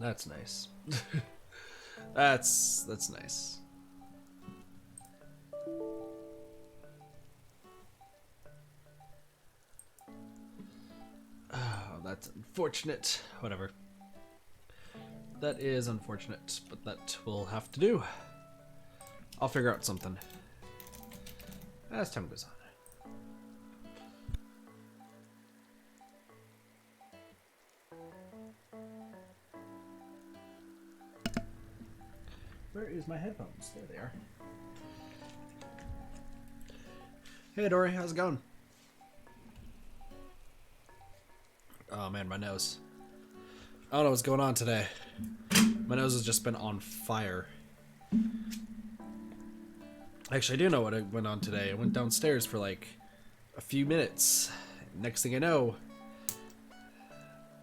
That's nice. That's nice. Oh, that's unfortunate. Whatever. That is unfortunate, but that will have to do. I'll figure out something as time goes on. Where is my headphones? There they are. Hey Dory, how's it going? Oh man, my nose. I don't know what's going on today. My nose has just been on fire. Actually, I do know what went on today. I went downstairs for like a few minutes. Next thing I know,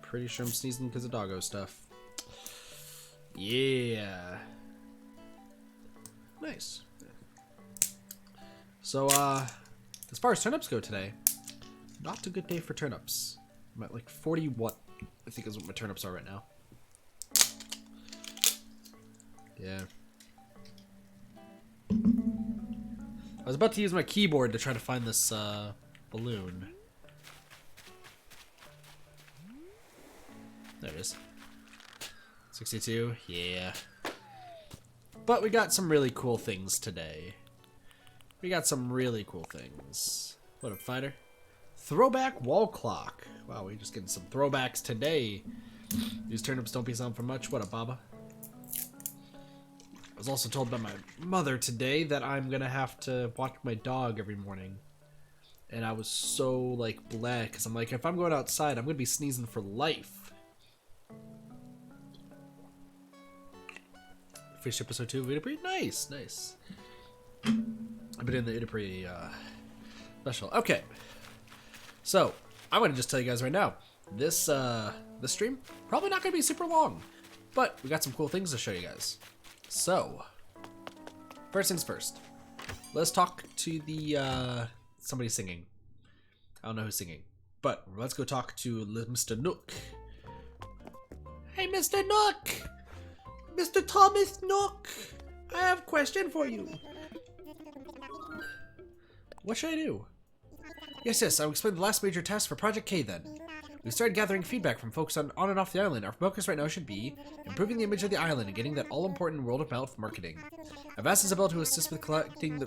pretty sure I'm sneezing because of doggo stuff. Yeah. Nice. So, as far as turnips go today, not a good day for turnips. I'm at like 40 what I think is what my turnips are right now. Yeah. I was about to use my keyboard to try to find this balloon. There it is. 62, yeah. But we got some really cool things today. We got some really cool things. What up, fighter? Throwback wall clock. Wow, we're just getting some throwbacks today. These turnips don't be selling for much. What up, Baba? I was also told by my mother today that I'm gonna have to watch my dog every morning. And I was so, like, bleh, because I'm like, if I'm going outside, I'm gonna be sneezing for life. Fish episode 2 of Idipri? Nice, nice. I've been in the Idipri special. Okay. So, I'm gonna just tell you guys right now, this stream, probably not gonna be super long, but we got some cool things to show you guys. So, first things first, let's talk to the, somebody singing. I don't know who's singing, but let's go talk to Mr. Nook. Hey, Mr. Nook! Mr. Thomas Nook! I have a question for you. What should I do? Yes, I'll explain the last major task for Project K then. We started gathering feedback from folks on and off the island. Our focus right now should be improving the image of the island and getting that all-important word-of-mouth marketing. I've asked Isabel to assist with collating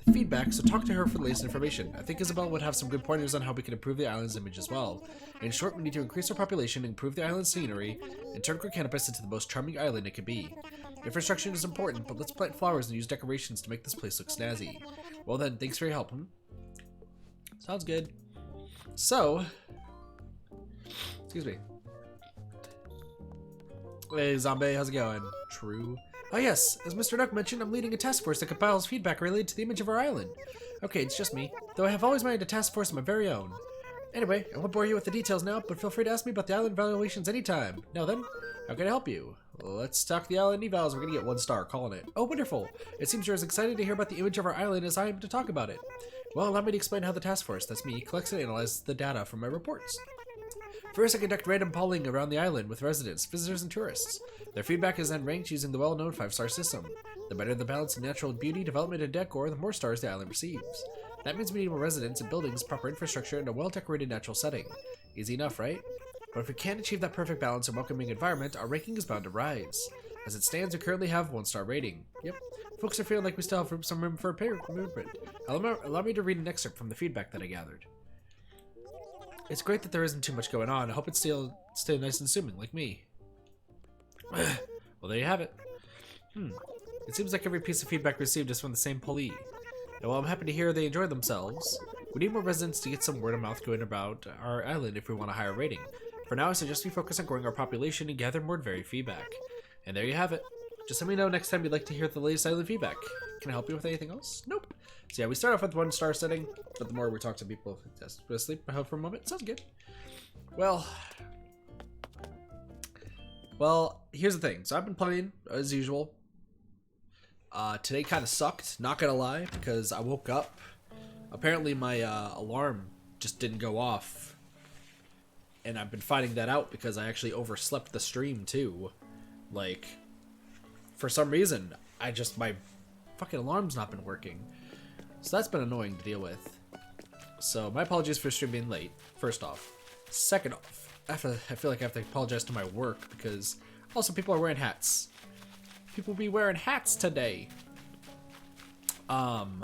the feedback, so talk to her for the latest information. I think Isabel would have some good pointers on how we can improve the island's image as well. In short, we need to increase our population, improve the island's scenery, and turn Corcanipus into the most charming island it could be. Infrastructure is important, but let's plant flowers and use decorations to make this place look snazzy. Well then, thanks for your help. Sounds good. So, excuse me. Hey Zombie, how's it going? True. Oh yes, as Mr. Duck mentioned, I'm leading a task force that compiles feedback related to the image of our island. Okay, it's just me, though I have always managed a task force of my very own. Anyway, I won't bore you with the details now, but feel free to ask me about the island evaluations anytime. Now then, how can I help you? Let's talk the island evals. We're gonna get 1 star, calling it. Oh, wonderful. It seems you're as excited to hear about the image of our island as I am to talk about it. Well, allow me to explain how the task force, that's me, collects and analyzes the data from my reports. First, I conduct random polling around the island with residents, visitors, and tourists. Their feedback is then ranked using the well-known 5-star system. The better the balance of natural beauty, development, and decor, the more stars the island receives. That means we need more residents and buildings, proper infrastructure, and a well-decorated natural setting. Easy enough, right? But if we can't achieve that perfect balance and welcoming environment, our ranking is bound to rise. As it stands, we currently have 1-star rating. Yep. Folks are feeling like we still have some room for improvement. Allow me to read an excerpt from the feedback that I gathered. It's great that there isn't too much going on. I hope it's still stay nice and assuming, like me. Well, there you have it. It seems like every piece of feedback received is from the same pulley. And while I'm happy to hear they enjoy themselves, we need more residents to get some word of mouth going about our island if we want a higher rating. For now, I suggest we focus on growing our population and gather more varied feedback. And there you have it. Just let me know next time you'd like to hear the latest island feedback. Can I help you with anything else? Nope. So yeah, we start off with 1-star setting, but the more we talk to people, just go to sleep for a moment. Sounds good. Well, here's the thing. So I've been playing as usual. Today kind of sucked, not gonna lie, because I woke up Apparently my alarm just didn't go off. And I've been finding that out because I actually overslept the stream too. Like, for some reason, my fucking alarm's not been working. So that's been annoying to deal with. So my apologies for stream being late, first off. Second off, I feel like I have to apologize to my work because also people are wearing hats. People be wearing hats today. What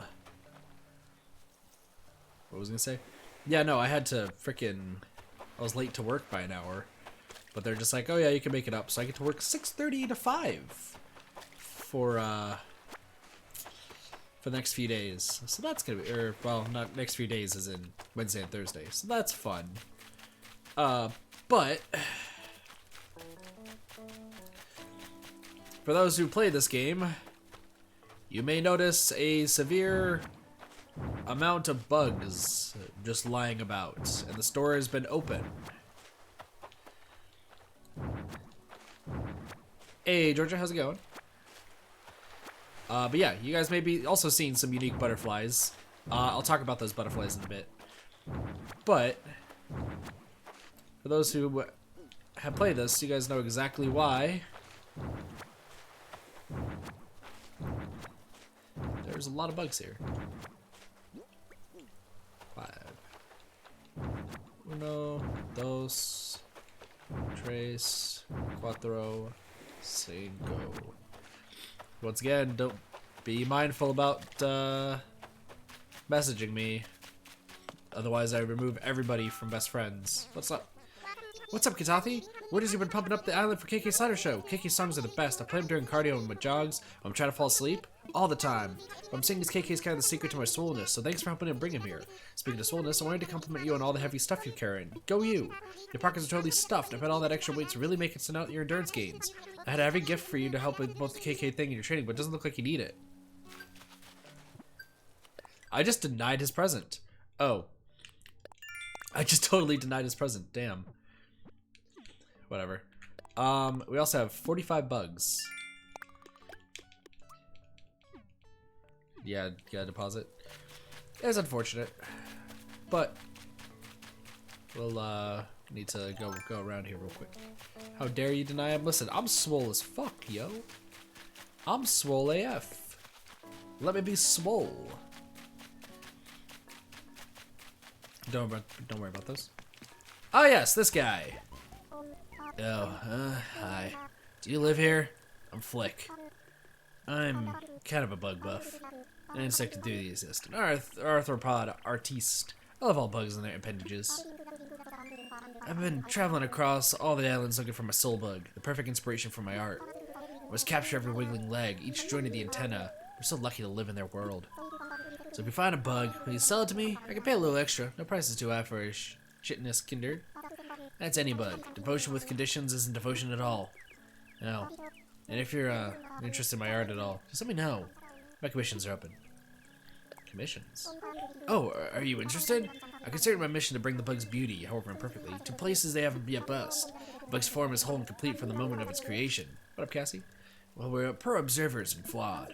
was I gonna say? Yeah, no, I had to I was late to work by an hour. But they're just like, oh yeah, you can make it up. So I get to work 6:30 to 5 for the next few days. So that's gonna be, not next few days as in Wednesday and Thursday. So that's fun. But for those who play this game, you may notice a severe amount of bugs just lying about, and the store has been open. Hey Georgia, how's it going? But yeah, you guys may be also seeing some unique butterflies. I'll talk about those butterflies in a bit. But for those who have played this, you guys know exactly why. There's a lot of bugs here. 5. Uno, dos, tres, cuatro, cinco. Once again, don't be mindful about messaging me. Otherwise, I remove everybody from best friends. What's up? What's up, Katathi? What has you been pumping up the island for KK Slider Show? KK songs are the best. I play them during cardio and my jogs. I'm trying to fall asleep all the time. What I'm saying is KK is kind of the secret to my swollenness, so thanks for helping to bring him here. Speaking of swollenness, I wanted to compliment you on all the heavy stuff you're carrying. Go you! Your pockets are totally stuffed. I bet all that extra weight's really making stand out your endurance gains. I had every gift for you to help with both the KK thing and your training, but it doesn't look like you need it. I just denied his present. Oh. I just totally denied his present. Damn. Whatever. We also have 45 bugs. Yeah, gotta deposit. It's unfortunate, but we'll need to go around here real quick. How dare you deny him? Listen, I'm swole as fuck, yo. I'm swole AF. Let me be swole. Don't worry about those. Oh yes, this guy. Oh, hi. Do you live here? I'm Flick. I'm kind of a bug buff. An insect enthusiast. An arthropod artiste. I love all bugs and their appendages. I've been traveling across all the islands looking for my soul bug, the perfect inspiration for my art. I must capture every wiggling leg, each joint of the antenna. We're so lucky to live in their world. So if you find a bug, will you sell it to me? I can pay a little extra. No price is too high for a shitness kindred. That's any bug. Devotion with conditions isn't devotion at all. No. And if you're interested in my art at all, just let me know. My commissions are open. Commissions? Oh, are you interested? I consider my mission to bring the bug's beauty, however imperfectly, to places they haven't yet blessed. The bug's form is whole and complete from the moment of its creation. What up, Cassie? Well, we're poor observers and flawed.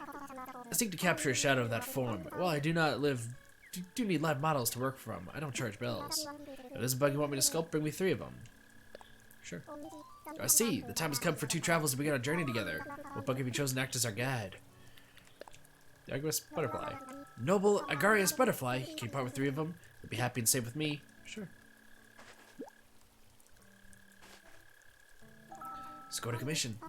I seek to capture a shadow of that form. Well, I do need live models to work from. I don't charge bells. If there's a bug you want me to sculpt, bring me 3 of them. Sure. I see. The time has come for 2 travelers to begin a journey together. What bug have you chosen to act as our guide? The Agarius Butterfly. Noble Agarius Butterfly. Can you part with 3 of them? You'll be happy and safe with me. Sure. Let's go to commission.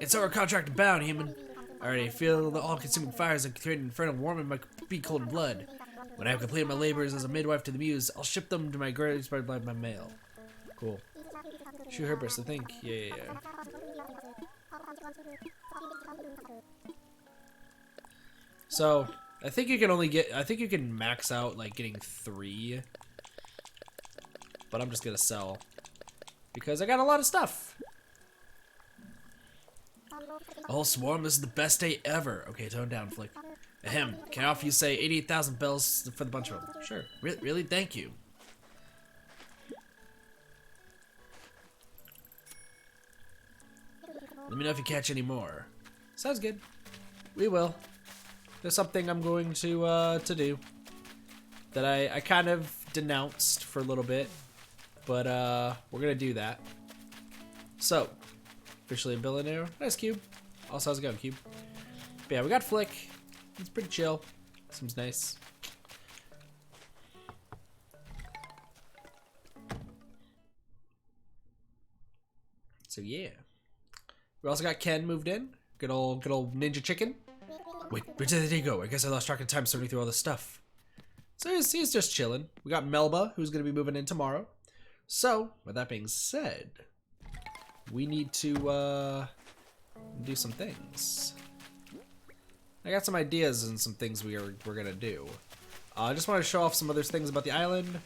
It's our contract bound, human. I already feel the all-consuming fires that create an inferno warming my cold blood. When I have completed my labors as a midwife to the muse, I'll ship them to my Agarius Butterfly by mail. Cool. Shoot Herberts, I think. Yeah. So, I think you can max out, like, getting 3. But I'm just gonna sell. Because I got a lot of stuff. A whole swarm, this is the best day ever. Okay, tone down, Flick. Ahem, can I offer you, say, 88,000 bells for the bunch of them? Sure. Really? Thank you. Let me know if you catch any more. Sounds good. We will. there's something I'm going to do that I kind of denounced for a little bit, but we're gonna do that. So, officially a billionaire. Nice, Cube. Also, how's it going, Cube? But yeah, we got Flick. It's pretty chill. Seems nice. So yeah, we also got Ken moved in. Good old ninja chicken. Wait, where did they go? I guess I lost track of time sorting through all this stuff. So he's just chilling. We got Melba, who's gonna be moving in tomorrow. So with that being said, we need to do some things. I got some ideas and some things we're gonna do. I just want to show off some other things about the island.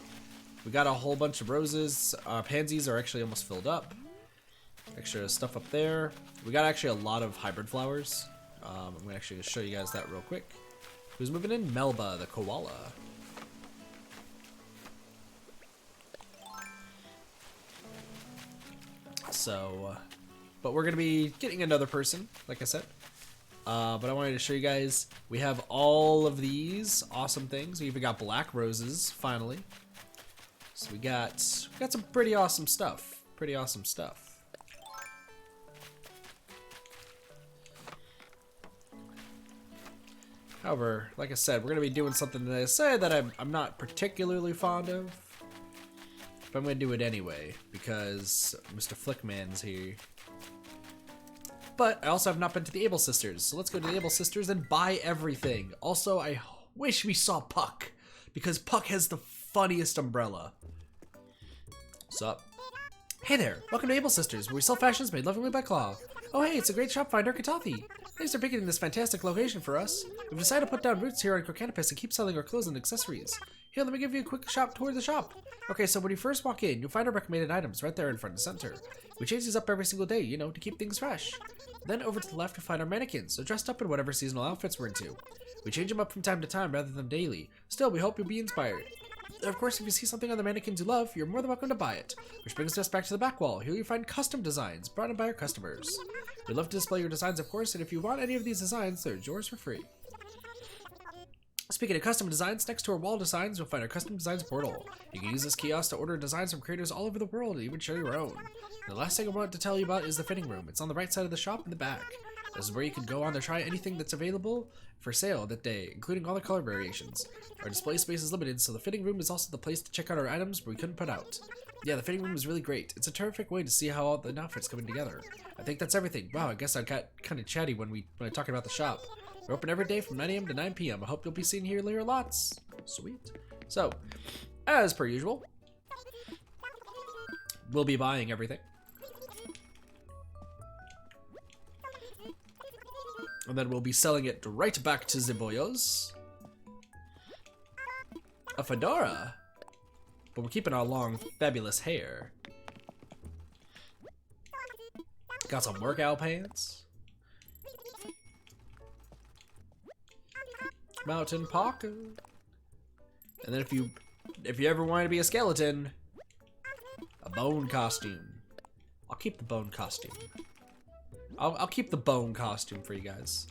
We got a whole bunch of roses. Pansies are actually almost filled up. Extra stuff up there. We got actually a lot of hybrid flowers. I'm gonna actually show you guys that real quick. Who's moving in? Melba, the koala. So, but we're gonna be getting another person, like I said. But I wanted to show you guys, we have all of these awesome things. We even got black roses, finally. So we got some pretty awesome stuff. Pretty awesome stuff. However, like I said, we're gonna be doing something that I say that I'm not particularly fond of. But I'm gonna do it anyway, because Mr. Flickman's here. But I also have not been to the Able Sisters, so let's go to the Able Sisters and buy everything. Also, I wish we saw Puck, because Puck has the funniest umbrella. What's up? Hey there, welcome to Able Sisters, where we sell fashions made lovingly by Claw. Oh hey, it's a great shop finder, Katathi. Thanks for picking this fantastic location for us. We've decided to put down roots here on Corcanipus and keep selling our clothes and accessories. Here, let me give you a quick tour of the shop. Okay, so when you first walk in, you'll find our recommended items right there in front and center. We change these up every single day, you know, to keep things fresh. Then over to the left, you'll find our mannequins, so dressed up in whatever seasonal outfits we're into. We change them up from time to time rather than daily. Still, we hope you'll be inspired. Of course, if you see something on the mannequins you love, you're more than welcome to buy it. Which brings us back to the back wall. Here you'll find custom designs brought in by our customers. We'd love to display your designs, of course, and if you want any of these designs, they're yours for free. Speaking of custom designs, next to our wall designs, you'll find our custom designs portal. You can use this kiosk to order designs from creators all over the world and even share your own. The last thing I want to tell you about is the fitting room. It's on the right side of the shop in the back. This is where you can go on to try anything that's available for sale that day, including all the color variations. Our display space is limited, so the fitting room is also the place to check out our items we couldn't put out. Yeah, the fitting room is really great. It's a terrific way to see how all the outfits coming together. I think that's everything. Wow, I guess I got kind of chatty when I talked about the shop. We're open every day from 9 AM to 9 PM. I hope you'll be seen here later lots. Sweet. So, as per usual, we'll be buying everything. And then we'll be selling it right back to Ziboyos. A fedora? But we're keeping our long, fabulous hair. Got some workout pants. Mountain pocket. And then if you ever want to be a skeleton, a bone costume. I'll keep the bone costume. I'll keep the bone costume for you guys.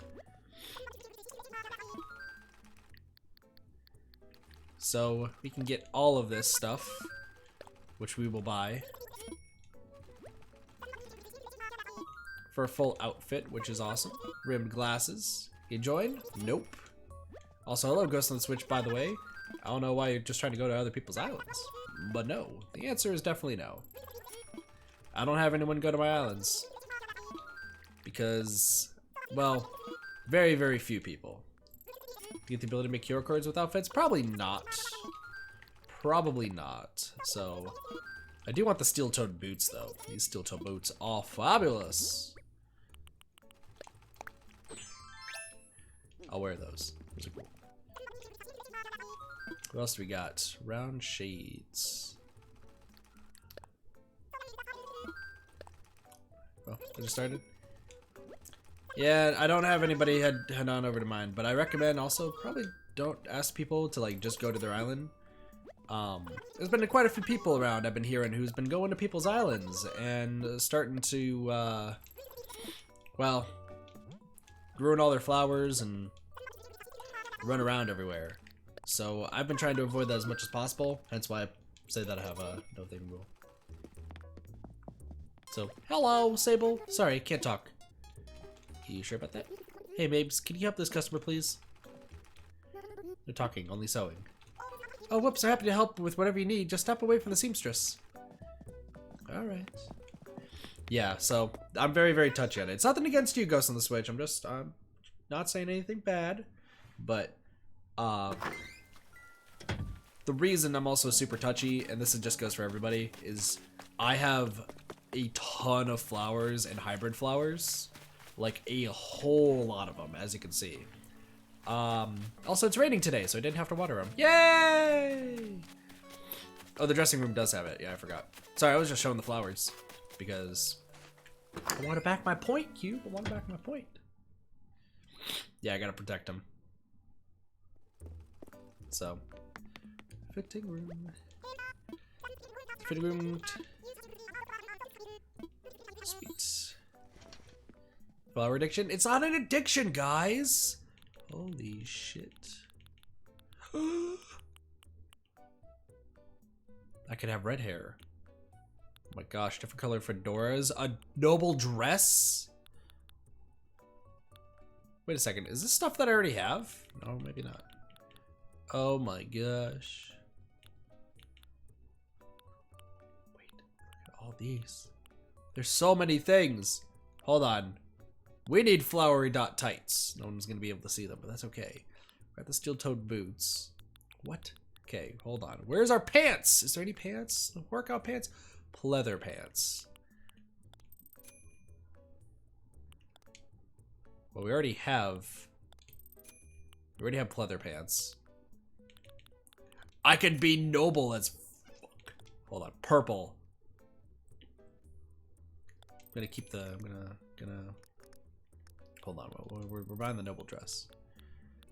So we can get all of this stuff, which we will buy for a full outfit, which is awesome. Rimmed glasses. You join? Nope. Also, hello, Ghost on the Switch, by the way. I don't know why you're just trying to go to other people's islands. But no. The answer is definitely no. I don't have anyone go to my islands. Because, well, very, very few people. Get the ability to make QR codes with outfits? Probably not. Probably not. So, I do want the steel-toed boots, though. These steel-toed boots are fabulous. I'll wear those. Those are cool. What else do we got? Round shades. Oh, I just started? Yeah, I don't have anybody head on over to mine, but I recommend also probably don't ask people to like just go to their island. There's been quite a few people around I've been hearing who's been going to people's islands and starting to, well, ruin all their flowers and run around everywhere. So I've been trying to avoid that as much as possible, hence why I say that I have a no thing rule. So, hello, Sable. Sorry, can't talk. Are you sure about that? Hey, babes, can you help this customer, please? They're talking, only sewing. Oh, whoops, I'm happy to help with whatever you need. Just step away from the seamstress. Alright. Yeah, so I'm very, very touchy on it. It's nothing against you, Ghost on the Switch. I'm not saying anything bad, but the reason I'm also super touchy, and this just goes for everybody, is I have a ton of flowers and hybrid flowers, like a whole lot of them, as you can see. Also, it's raining today, so I didn't have to water them. Yay! Oh, the dressing room does have it. Yeah, I forgot. Sorry, I was just showing the flowers because I want to back my point, Cube. I want to back my point. Yeah, I gotta protect them. So, fitting room. Fitting room. Sweet. Flower addiction? It's not an addiction, guys! Holy shit. I could have red hair. Oh my gosh, different color fedoras. A noble dress? Wait a second, is this stuff that I already have? No, maybe not. Oh my gosh. Wait, look at all these. There's so many things. Hold on. We need flowery dot tights. No one's gonna be able to see them, but that's okay. Got the steel-toed boots. What? Okay, hold on. Where's our pants? Is there any pants? The workout pants? Pleather pants. Well, we already have pleather pants. I can be noble as fuck. Hold on, purple. I'm gonna keep the. I'm gonna. Hold on, we're buying the noble dress.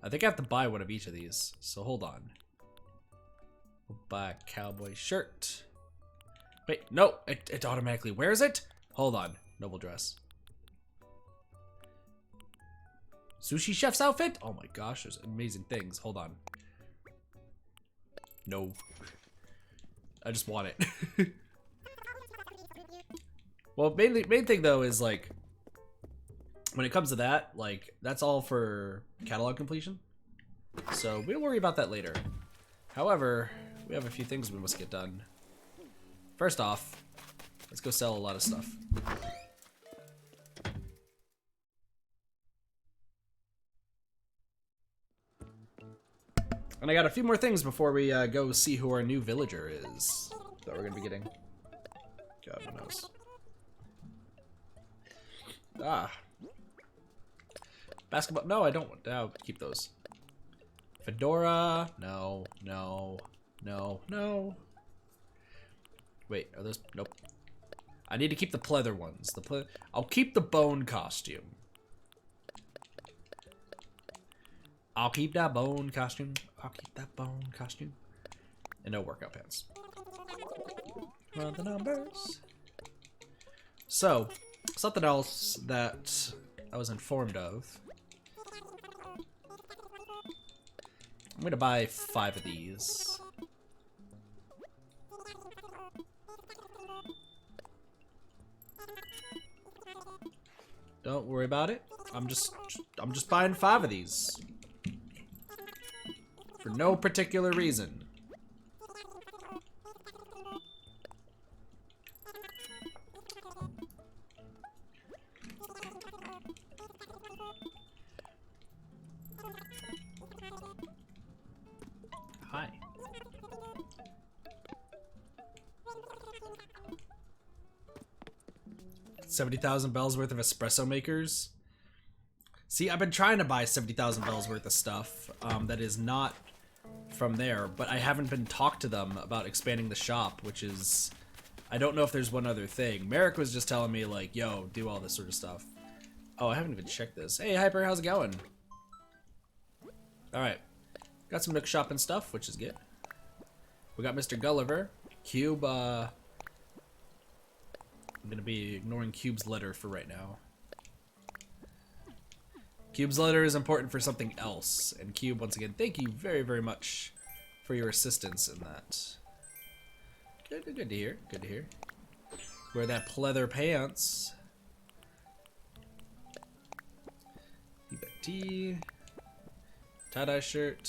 I think I have to buy one of each of these. So hold on. We'll buy a cowboy shirt. Wait, no, it automatically wears it. Hold on, noble dress. Sushi chef's outfit? Oh my gosh, there's amazing things. Hold on. No. I just want it. Well, main thing though is like, when it comes to that, like, that's all for catalog completion. So we'll worry about that later. However, we have a few things we must get done. First off, let's go sell a lot of stuff. And I got a few more things before we go see who our new villager is that we're gonna be getting. God knows. Ah. Basketball, no, I don't want, I'll keep those. Fedora, no, no, no, no. Wait, are those, nope. I need to keep the pleather ones. I'll keep the bone costume. I'll keep that bone costume. I'll keep that bone costume. And no workout pants. Run the numbers. So, something else that I was informed of. I'm gonna buy 5 of these. Don't worry about it. I'm just buying 5 of these. For no particular reason. Hi. $70,000 bells worth of espresso makers. See, I've been trying to buy 70,000 bells worth of stuff that is not from there, but I haven't been talked to them about expanding the shop, which is, I don't know if there's one other thing. Merrick was just telling me like, yo, do all this sort of stuff. Oh, I haven't even checked this. Hey, Hyper, how's it going? All right, got some Nook shopping stuff, which is good. We got Mr. Gulliver. Cube, I'm gonna be ignoring Cube's letter for right now. Cube's letter is important for something else. And Cube, once again, thank you very, very much for your assistance in that. Good to hear. Good to hear. Wear that pleather pants. T. Tie-dye shirt.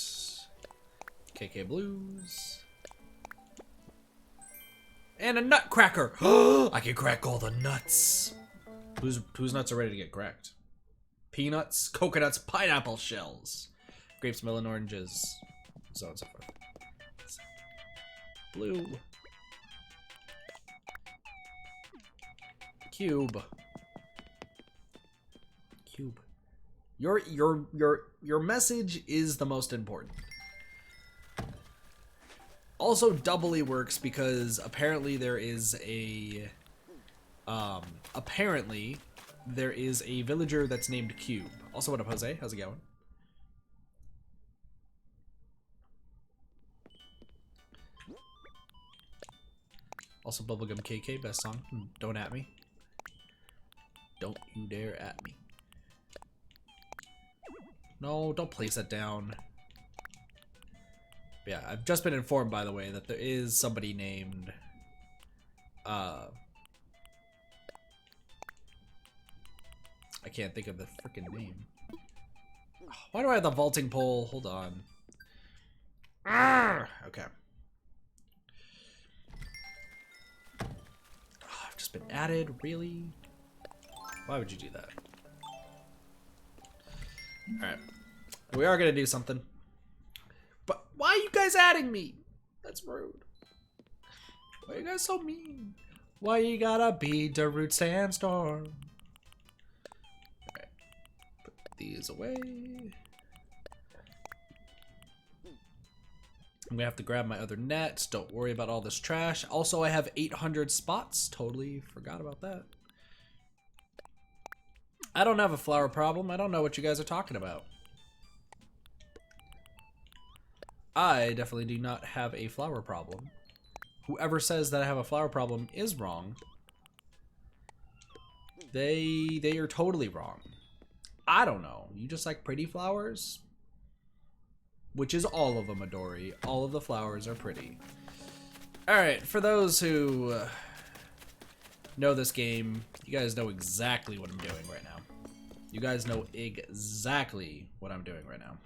KK Blues. And a nutcracker. I can crack all the nuts. Whose nuts are ready to get cracked? Peanuts, coconuts, pineapple shells, grapes, melon, oranges, so on and so forth. Blue. Cube. Your message is the most important. Also doubly works because apparently there is a villager that's named Cube. Also, what up, Jose? How's it going? Also, Bubblegum KK, best song. Don't at me. Don't you dare at me. No, don't place that down. Yeah, I've just been informed, by the way, that there is somebody named... I can't think of the freaking name. Why do I have the vaulting pole? Hold on. Okay. I've just been added, really? Why would you do that? Alright. We are gonna do something. But why are you guys adding me? That's rude. Why are you guys so mean? Why you gotta be Darude Sandstorm? Alright. Put these away. I'm gonna have to grab my other nets. Don't worry about all this trash. Also, I have 800 spots. Totally forgot about that. I don't have a flower problem. I don't know what you guys are talking about. I definitely do not have a flower problem. Whoever says that I have a flower problem is wrong. They are totally wrong. I don't know. You just like pretty flowers? Which is all of them, Midori. All of the flowers are pretty. Alright, for those who know this game, you guys know exactly what I'm doing right now. You guys know exactly what I'm doing right now.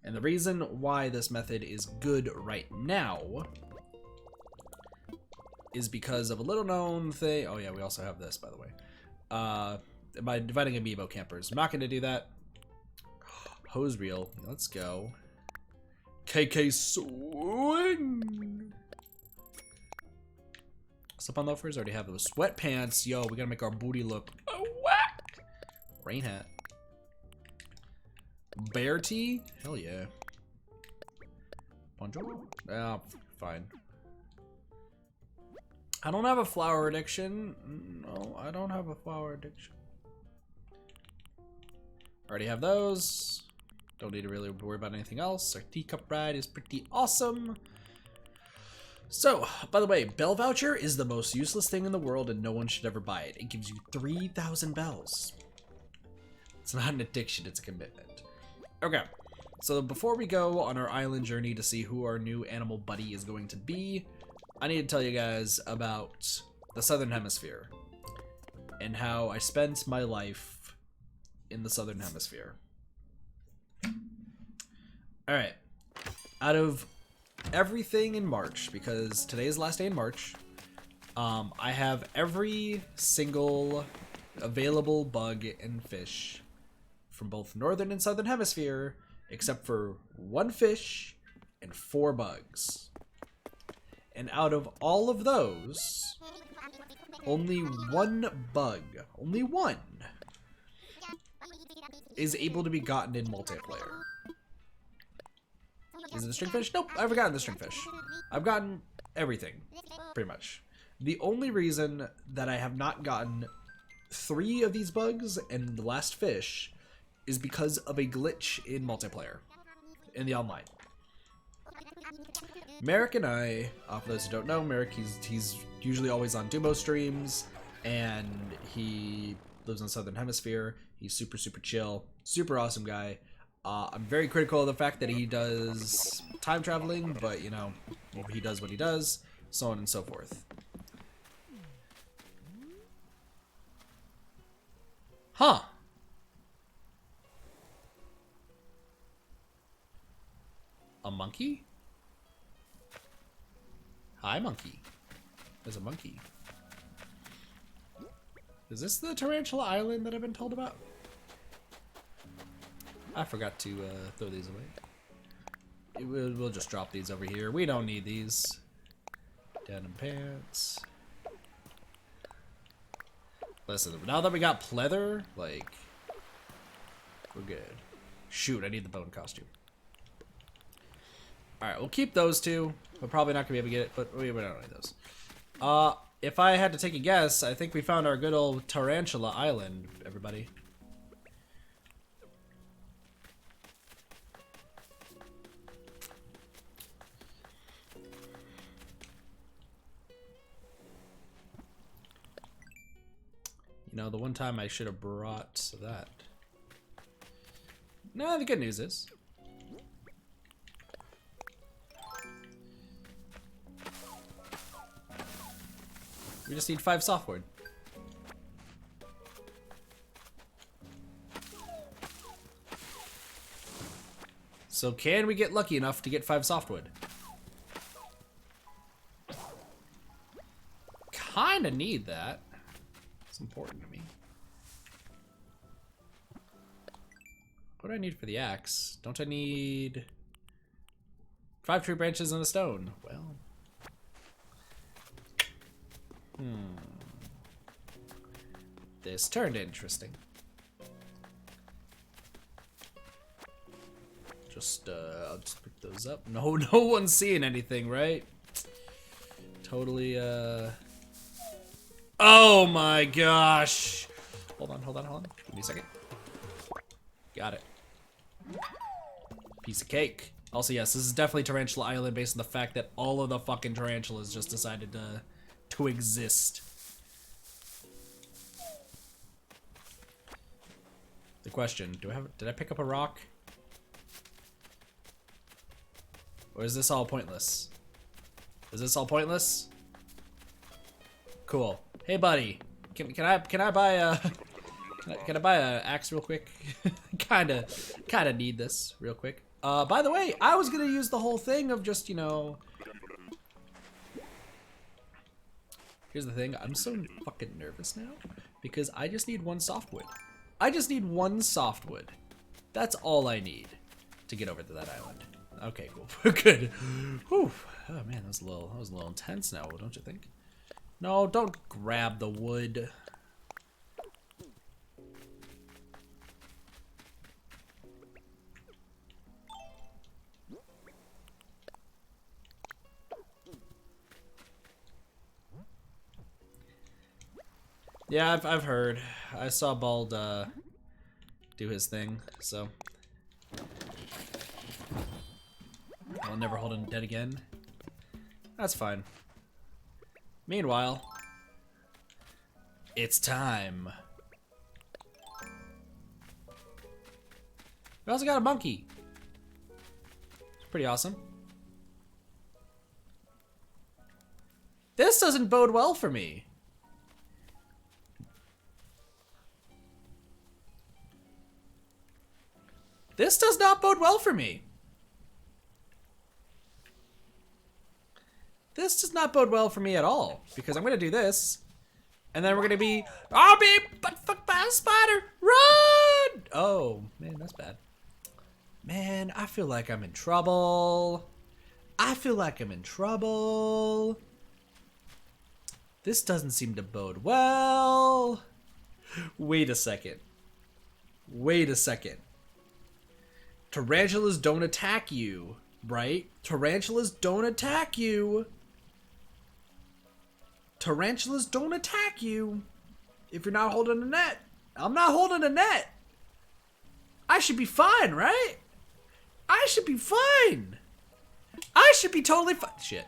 And the reason why this method is good right now is because of a little known thing. Oh yeah, we also have this, by the way. By dividing amiibo campers. I'm not going to do that. Hose reel. Let's go. KK swing. Slip-on loafers. Already have those. Sweatpants. Yo, we got to make our booty look. Oh, whack. Rain hat. Bear tea? Hell yeah. Bonjour? Ah, fine. I don't have a flower addiction. No, I don't have a flower addiction. Already have those. Don't need to really worry about anything else. Our teacup ride is pretty awesome. So, by the way, bell voucher is the most useless thing in the world and no one should ever buy it. It gives you 3,000 bells. It's not an addiction, it's a commitment. Okay, so before we go on our island journey to see who our new animal buddy is going to be, I need to tell you guys about the Southern Hemisphere and how I spent my life in the Southern Hemisphere. Alright, out of everything in March, because today is the last day in March, I have every single available bug and fish from both Northern and Southern Hemisphere, except for 1 fish and 4 bugs. And out of all of those, only 1 bug, only 1, is able to be gotten in multiplayer. Is it the stringfish? Nope, I've gotten the stringfish. I've gotten everything, pretty much. The only reason that I have not gotten 3 of these bugs and the last fish is because of a glitch in multiplayer, in the online. Merrick and I, for those who don't know, Merrick, he's usually always on Dumo streams, and he lives in the Southern Hemisphere. He's super, super chill. Super awesome guy. I'm very critical of the fact that he does time traveling, but you know, he does what he does, so on and so forth. Huh. A monkey? Hi, monkey. There's a monkey. Is this the Tarantula Island that I've been told about? I forgot to throw these away. We'll just drop these over here. We don't need these. Denim pants. Listen, now that we got pleather, like, we're good. Shoot, I need the bone costume. Alright, we'll keep those two. We're probably not going to be able to get it, but we don't need those. If I had to take a guess, I think we found our good old Tarantula Island, everybody. You know, the one time I should have brought that. No, the good news is... we just need 5 softwood. So can we get lucky enough to get 5 softwood? Kinda need that. It's important to me. What do I need for the axe? Don't I need 5 tree branches and a stone? Well. This turned interesting. I'll just pick those up. No one's seeing anything, right? Totally, oh my gosh! Hold on. Give me a second. Got it. Piece of cake. Also, yes, this is definitely Tarantula Island based on the fact that all of the fucking tarantulas just decided to exist. The question, did I pick up a rock? Or is this all pointless? Is this all pointless? Cool. Hey buddy, can I buy a can I buy a axe real quick? kinda need this real quick. By the way, I was gonna use the whole thing of just, you know. Here's the thing, I'm so fucking nervous now because I just need 1 softwood. I just need 1 softwood. That's all I need to get over to that island. Okay, cool. Good. Whew. Oh man, that was a little intense now, don't you think? No, don't grab the wood. Yeah, I've heard. I saw Bald do his thing, so I'll never hold him dead again. That's fine. Meanwhile, it's time. We also got a monkey. It's pretty awesome. This doesn't bode well for me. This does not bode well for me. This does not bode well for me at all, because I'm gonna do this, and then we're gonna be, I'll be butt fucked by a spider, run! Oh, man, that's bad. Man, I feel like I'm in trouble. This doesn't seem to bode well. Wait a second. Tarantulas don't attack you, right? Tarantulas don't attack you. Tarantulas don't attack you if you're not holding a net. I'm not holding a net. I should be fine, right? I should be fine. I should be totally fine. Shit.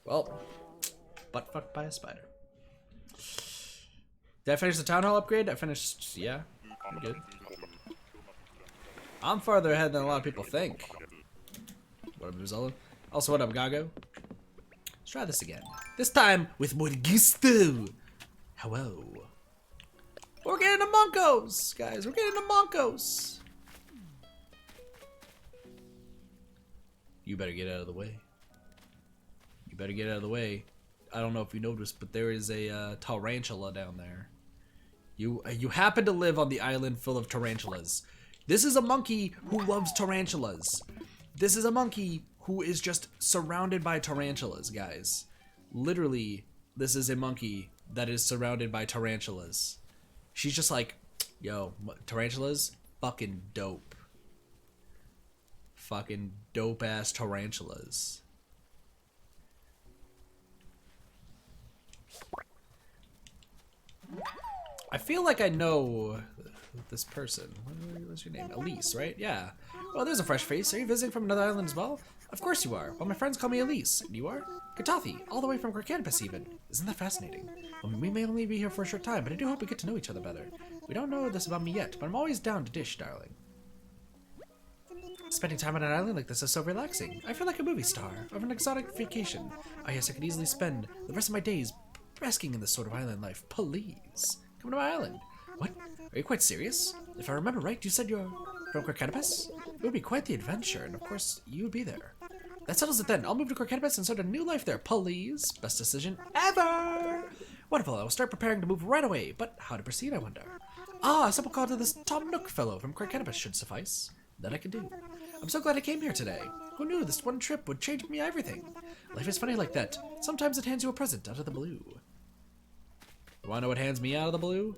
Well, butt fucked by a spider. Did I finish the town hall upgrade? I finished, yeah, I'm good. I'm farther ahead than a lot of people think. What up, Rizzola? Also, what up, Gago? Let's try this again. This time with more gusto. Hello. We're getting to Monkos, guys. We're getting to Monkos. You better get out of the way. You better get out of the way. I don't know if you noticed, but there is a tarantula down there. You happen to live on the island full of tarantulas. This is a monkey who loves tarantulas. This is a monkey who is just surrounded by tarantulas, guys. Literally, this is a monkey that is surrounded by tarantulas. She's just like, yo, tarantulas? Fucking dope. Fucking dope-ass tarantulas. I feel like I know this person. What's your name? Elise, right? Yeah. Well, there's a fresh face. Are you visiting from another island as well? Of course you are. Well, my friends call me Elise. And you are? Katathi, all the way from Corcanipus even. Isn't that fascinating? Well, we may only be here for a short time, but I do hope we get to know each other better. We don't know this about me yet, but I'm always down to dish, darling. Spending time on an island like this is so relaxing. I feel like a movie star of an exotic vacation. Oh yes, I could easily spend the rest of my days basking in this sort of island life. Please, come to my island. What? Are you quite serious? If I remember right, you said you're from Corcanipus? It would be quite the adventure, and of course, you would be there. That settles it then. I'll move to Corcanipus and start a new life there. Please. Best decision ever! Wonderful, I will start preparing to move right away, but how to proceed, I wonder? Ah, a simple call to this Tom Nook fellow from Corcanipus should suffice. That I can do. I'm so glad I came here today. Who knew this one trip would change me everything? Life is funny like that. Sometimes it hands you a present out of the blue. You wanna know what hands me out of the blue?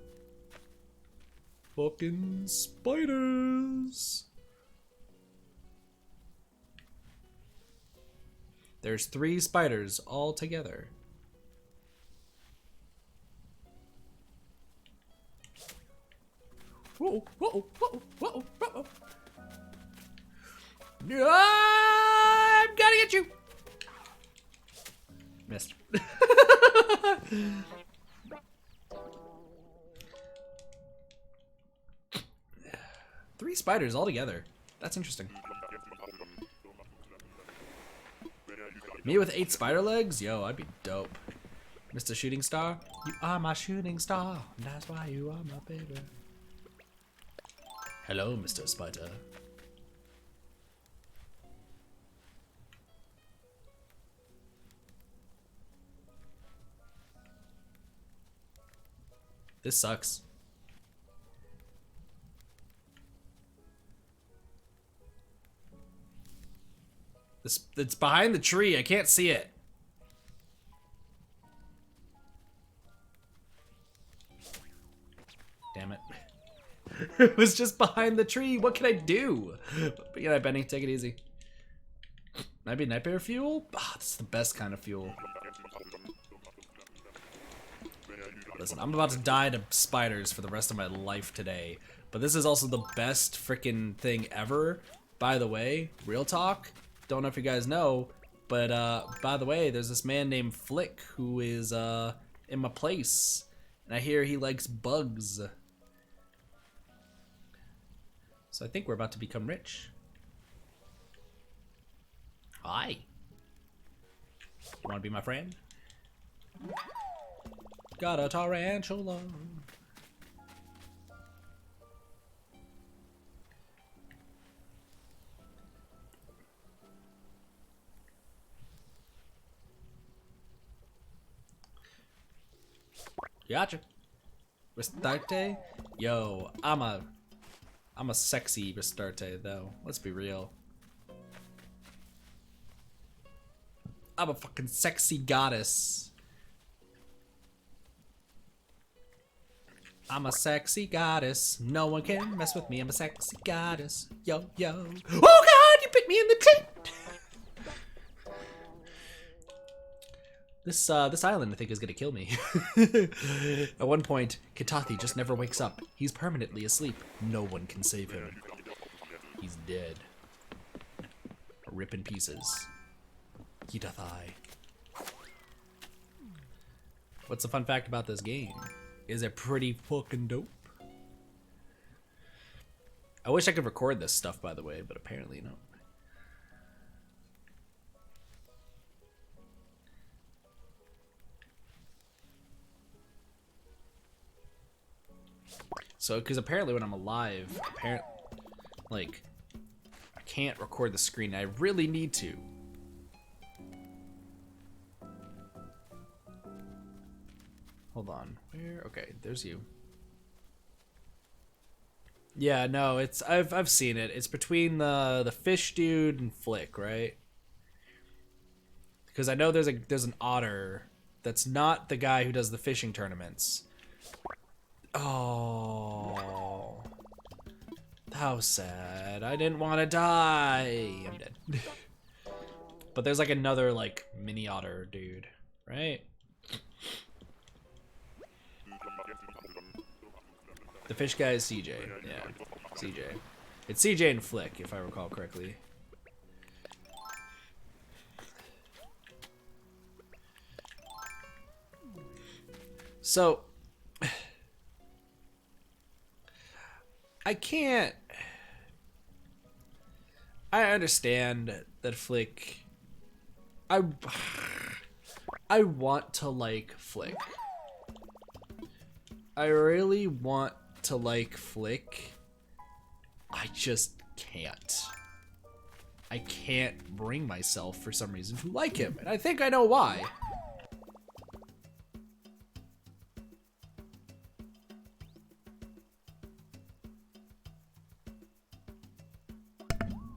Fucking spiders. There's 3 spiders all together. Whoa, whoa, whoa, whoa, whoa. I'm gonna get you. Missed. 3 spiders all together. That's interesting. Me with 8 spider legs? Yo, I'd be dope. Mr. Shooting Star? You are my shooting star. That's why you are my baby. Hello, Mr. Spider. This sucks. It's behind the tree. I can't see it. Damn it. It was just behind the tree. What can I do? But good night, Benny. Take it easy. Might be nightmare fuel? Ah, this is the best kind of fuel. Listen, I'm about to die to spiders for the rest of my life today. But this is also the best freaking thing ever. By the way, real talk. Don't know if you guys know, but by the way, there's this man named Flick who is in my place. And I hear he likes bugs. So I think we're about to become rich. Hi. You wanna be my friend? Got a tarantula. Gotcha. Restarte? Yo, I'm a sexy Restarte though. Let's be real. I'm a fucking sexy goddess. I'm a sexy goddess. No one can mess with me. I'm a sexy goddess. Yo, yo. Oh god, you picked me in the tent! This island, I think, is gonna kill me. At one point, Katathi just never wakes up. He's permanently asleep. No one can save him. He's dead. Rip in pieces. Kitathi. What's the fun fact about this game? is a pretty fucking dope. I wish I could record this stuff, by the way, but apparently no. So, because apparently when I'm alive, like, I can't record the screen. I really need to. Hold on. Where? Okay, there's you. Yeah, no, it's I've seen it. It's between the fish dude and Flick, right? Because I know there's an otter that's not the guy who does the fishing tournaments. Oh, how sad. I didn't want to die. I'm dead. But there's like another like mini otter dude, right? The fish guy is CJ. Yeah, CJ. It's CJ and Flick, if I recall correctly. So, I can't... I understand that Flick... I want to like Flick. I really want to like Flick. I just can't. I can't bring myself for some reason to like him, and I think I know why.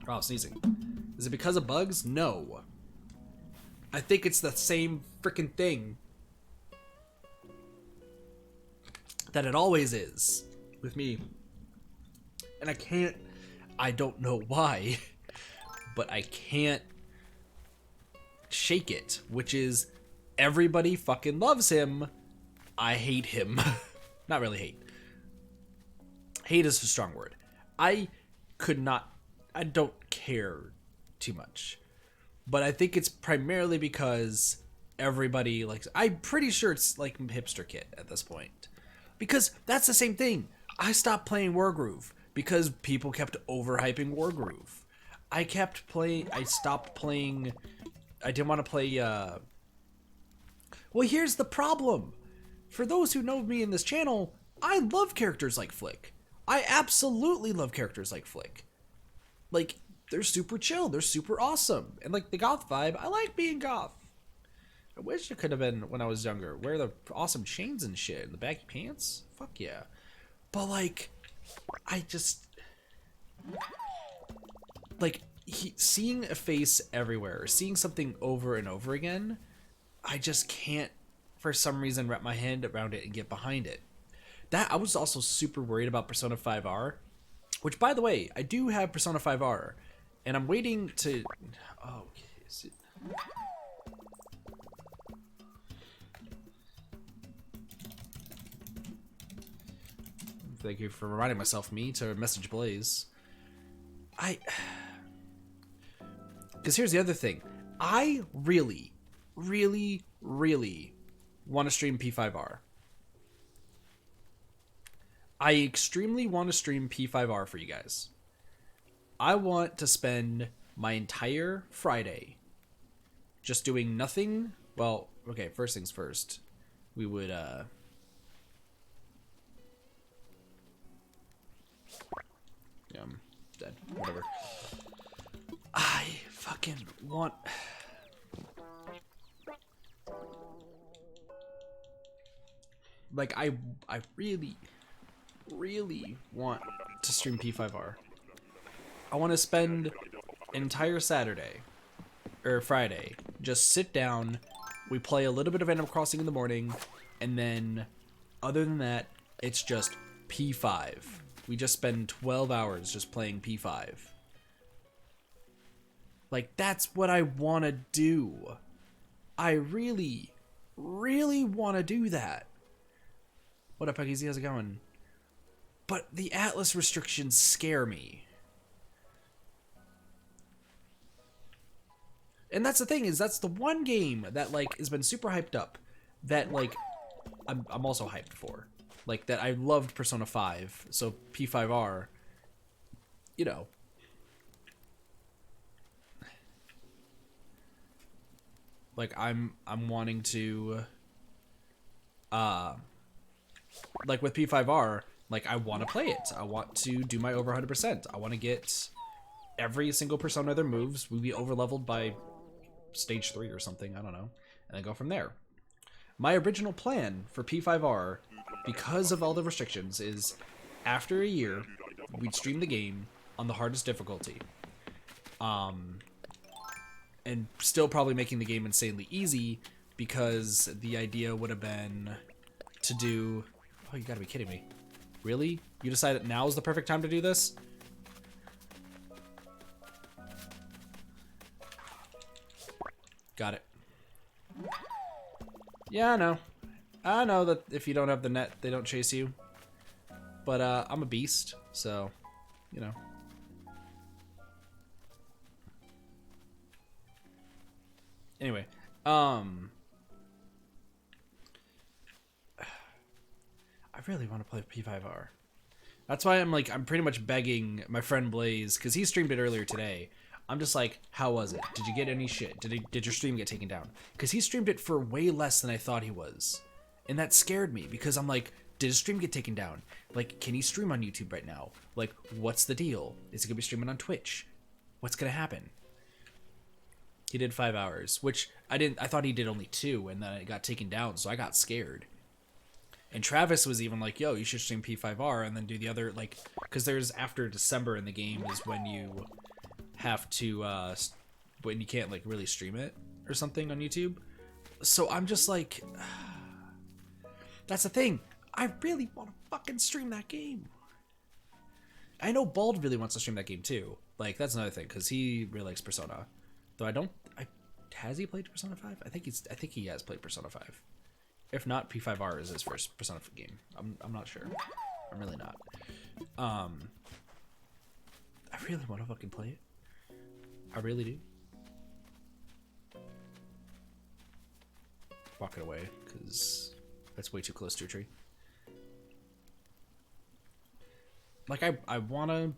Oh, sneezing. Is it because of bugs? No. I think it's the same freaking thing that it always is with me. And I don't know why, but I can't shake it, which is everybody fucking loves him. I hate him. Not really hate. Hate is a strong word. I don't care too much. But I think it's primarily because everybody likes... I'm pretty sure it's like hipster kid at this point. Because that's the same thing. I stopped playing Wargroove because people kept overhyping Wargroove. I stopped playing... I didn't want to play... Well, here's the problem. For those who know me in this channel, I love characters like Flick. I absolutely love characters like Flick. Like, they're super chill. They're super awesome. And like the goth vibe, I like being goth. I wish it could have been when I was younger. Wear the awesome chains and shit and the baggy pants. Fuck yeah. But like, I just... Like, seeing a face everywhere, or seeing something over and over again, I just can't, for some reason, wrap my hand around it and get behind it. I was also super worried about Persona 5R, which, by the way, I do have Persona 5R, and I'm waiting to... Oh, is it... Thank you for reminding me to message Blaze. Because here's the other thing. I really, really, really want to stream P5R. I extremely want to stream P5R for you guys. I want to spend my entire Friday just doing nothing. Well, okay, first things first. We would, yeah, I'm dead. Whatever. I fucking want... Like, I really, really want to stream P5R. I want to spend an entire Saturday, or Friday, just sit down, we play a little bit of Animal Crossing in the morning, and then, other than that, it's just P5. We just spend 12 hours just playing P5. Like, that's what I want to do. I really, really want to do that. What up, Puggies? How's it going? But the Atlas restrictions scare me. And that's the thing, is that's the one game that, like, has been super hyped up. That, like, I'm also hyped for. like that I loved Persona 5, so P5R, you know, like I'm wanting to like with P5R, like I want to play it. I want to do my over 100%. I want to get every single Persona their moves. We be over leveled by stage 3 or something, I don't know, and then go from there. My original plan for P5R, because of all the restrictions, is after a year, we'd stream the game on the hardest difficulty. And still probably making the game insanely easy, because the idea would have been to do... Oh, you gotta be kidding me. Really? You decided now is the perfect time to do this? Got it. Yeah, I know. I know that if you don't have the net, they don't chase you. But I'm a beast, so, you know. Anyway, I really want to play P5R. That's why I'm pretty much begging my friend Blaze, because he streamed it earlier today. I'm just like, how was it? Did you get any shit? Did your stream get taken down? Because he streamed it for way less than I thought he was. And that scared me, because I'm like, did his stream get taken down? Like, can he stream on YouTube right now? Like, what's the deal? Is he gonna be streaming on Twitch? What's gonna happen? He did 5 hours, which I thought he did only 2, and then it got taken down, so I got scared. And Travis was even like, yo, you should stream P5R and then do the other, like, because there's after December in the game is when you have to, when you can't, like, really stream it or something on YouTube. So I'm just like, that's the thing. I really want to fucking stream that game. I know Bald really wants to stream that game too. Like, that's another thing, because he really likes Persona. Though has he played Persona 5? I think he has played Persona 5. If not, P5R is his first Persona game. I'm not sure. I'm really not. I really want to fucking play it. I really do. Walk it away, because that's way too close to a tree. Like, I want to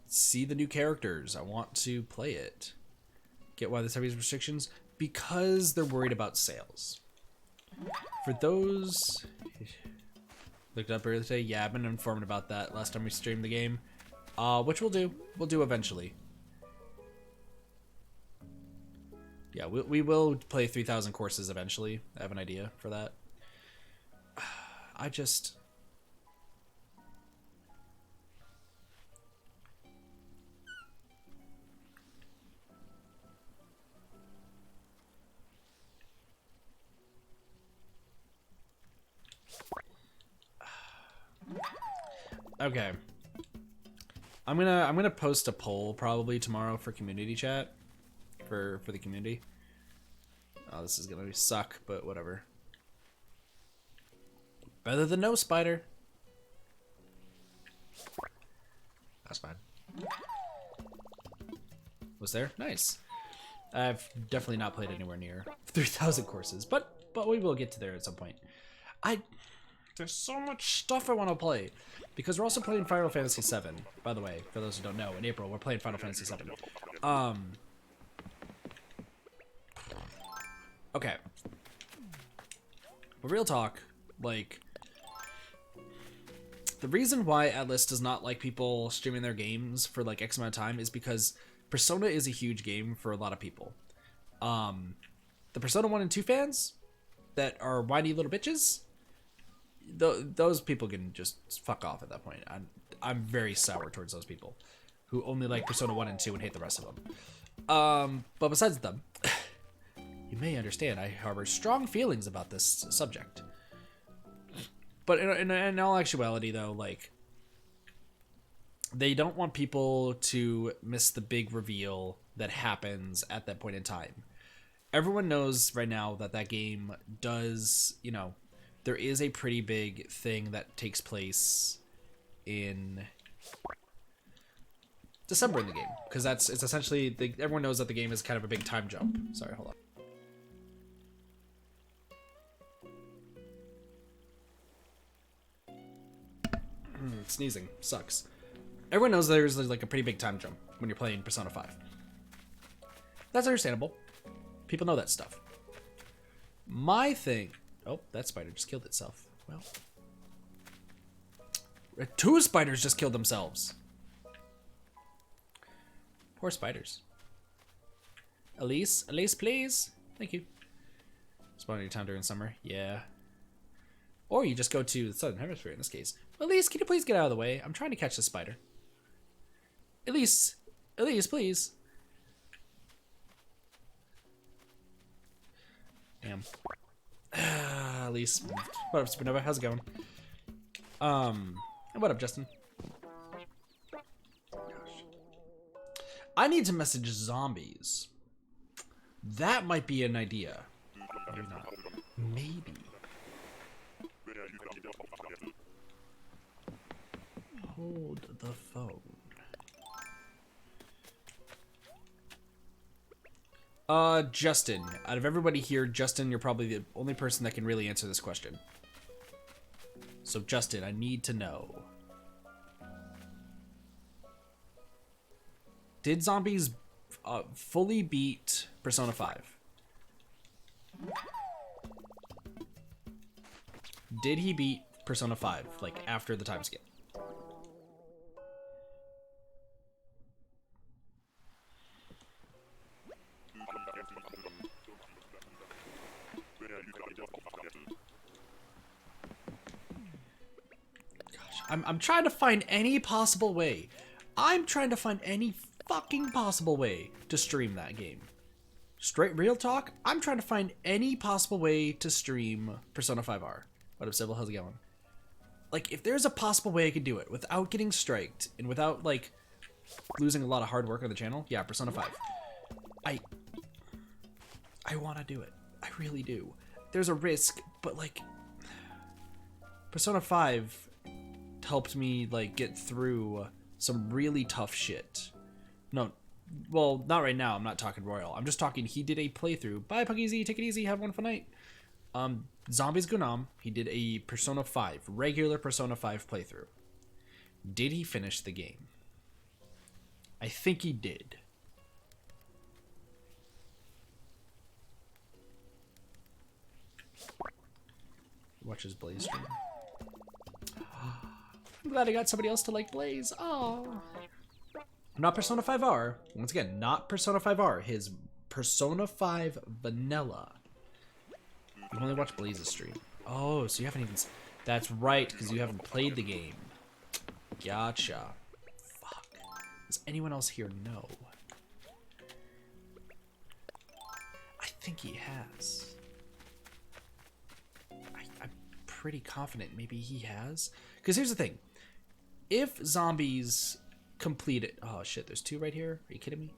see the new characters. I want to play it. Get why there's heavy restrictions? Because they're worried about sales. For those... Looked up earlier today. Yeah, I've been informed about that last time we streamed the game. Which we'll do. We'll do eventually. Yeah, we will play 3,000 courses eventually. I have an idea for that. I just... Okay. I'm gonna post a poll probably tomorrow for community chat. For the community. Oh, this is gonna suck, but whatever. Better than no spider. That's fine. Was there? Nice. I've definitely not played anywhere near 3,000 courses, but we will get to there at some point. There's so much stuff I want to play, because we're also playing Final Fantasy VII. By the way, for those who don't know, in April we're playing Final Fantasy VII. Okay. But real talk, like, the reason why Atlas does not like people streaming their games for like X amount of time is because Persona is a huge game for a lot of people. The Persona 1 and 2 fans that are whiny little bitches, those people can just fuck off at that point. I'm very sour towards those people who only like Persona 1 and 2 and hate the rest of them. But besides them, you may understand I harbor strong feelings about this subject. But in all actuality, though, like, they don't want people to miss the big reveal that happens at that point in time. Everyone knows right now that game does, you know, there is a pretty big thing that takes place in December in the game, because it's essentially everyone knows that the game is kind of a big time jump. Sorry, hold on. sneezing sucks. Everyone knows there's like a pretty big time jump when you're playing Persona 5. That's understandable. People know that stuff. My thing... Oh, that spider just killed itself. Well... 2 spiders just killed themselves. Poor spiders. Elise, please. Thank you. Spawning your time during summer. Yeah. Or you just go to the southern hemisphere in this case. Elise, can you please get out of the way? I'm trying to catch the spider. Elise, please. Damn. Elise. What up, Supernova? How's it going? What up, Justin? Gosh. I need to message zombies. That might be an idea. Maybe not. Maybe. Hold the phone. Justin. Out of everybody here, Justin, you're probably the only person that can really answer this question. So, Justin, I need to know. Did zombies fully beat Persona 5? Did he beat Persona 5, like, after the time skip? I'm trying to find any possible way. I'm trying to find any fucking possible way to stream that game. Straight real talk, I'm trying to find any possible way to stream Persona 5R. What up, Sybil? How's it going? Like, if there's a possible way I could do it without getting striked and without, like, losing a lot of hard work on the channel, yeah, Persona 5. I want to do it. I really do. There's a risk, but, like, Persona 5 helped me, like, get through some really tough shit. No, well, not right now. I'm not talking Royal. I'm just talking, he did a playthrough. Bye, Puggy. Take it easy. Have one fun night. Zombies Gunam, he did a Persona 5, regular Persona 5 playthrough. Did he finish the game? I think he did. Watches Blaze stream. I'm glad I got somebody else to like Blaze. Oh. Not Persona 5R. Once again, not Persona 5R. His Persona 5 Vanilla. You only watch Blaze's stream. Oh, so you haven't even... That's right, because you haven't played the game. Gotcha. Fuck. Does anyone else here know? I think he has. I'm pretty confident maybe he has. Because here's the thing. If zombies complete it... Oh, shit, there's 2 right here? Are you kidding me?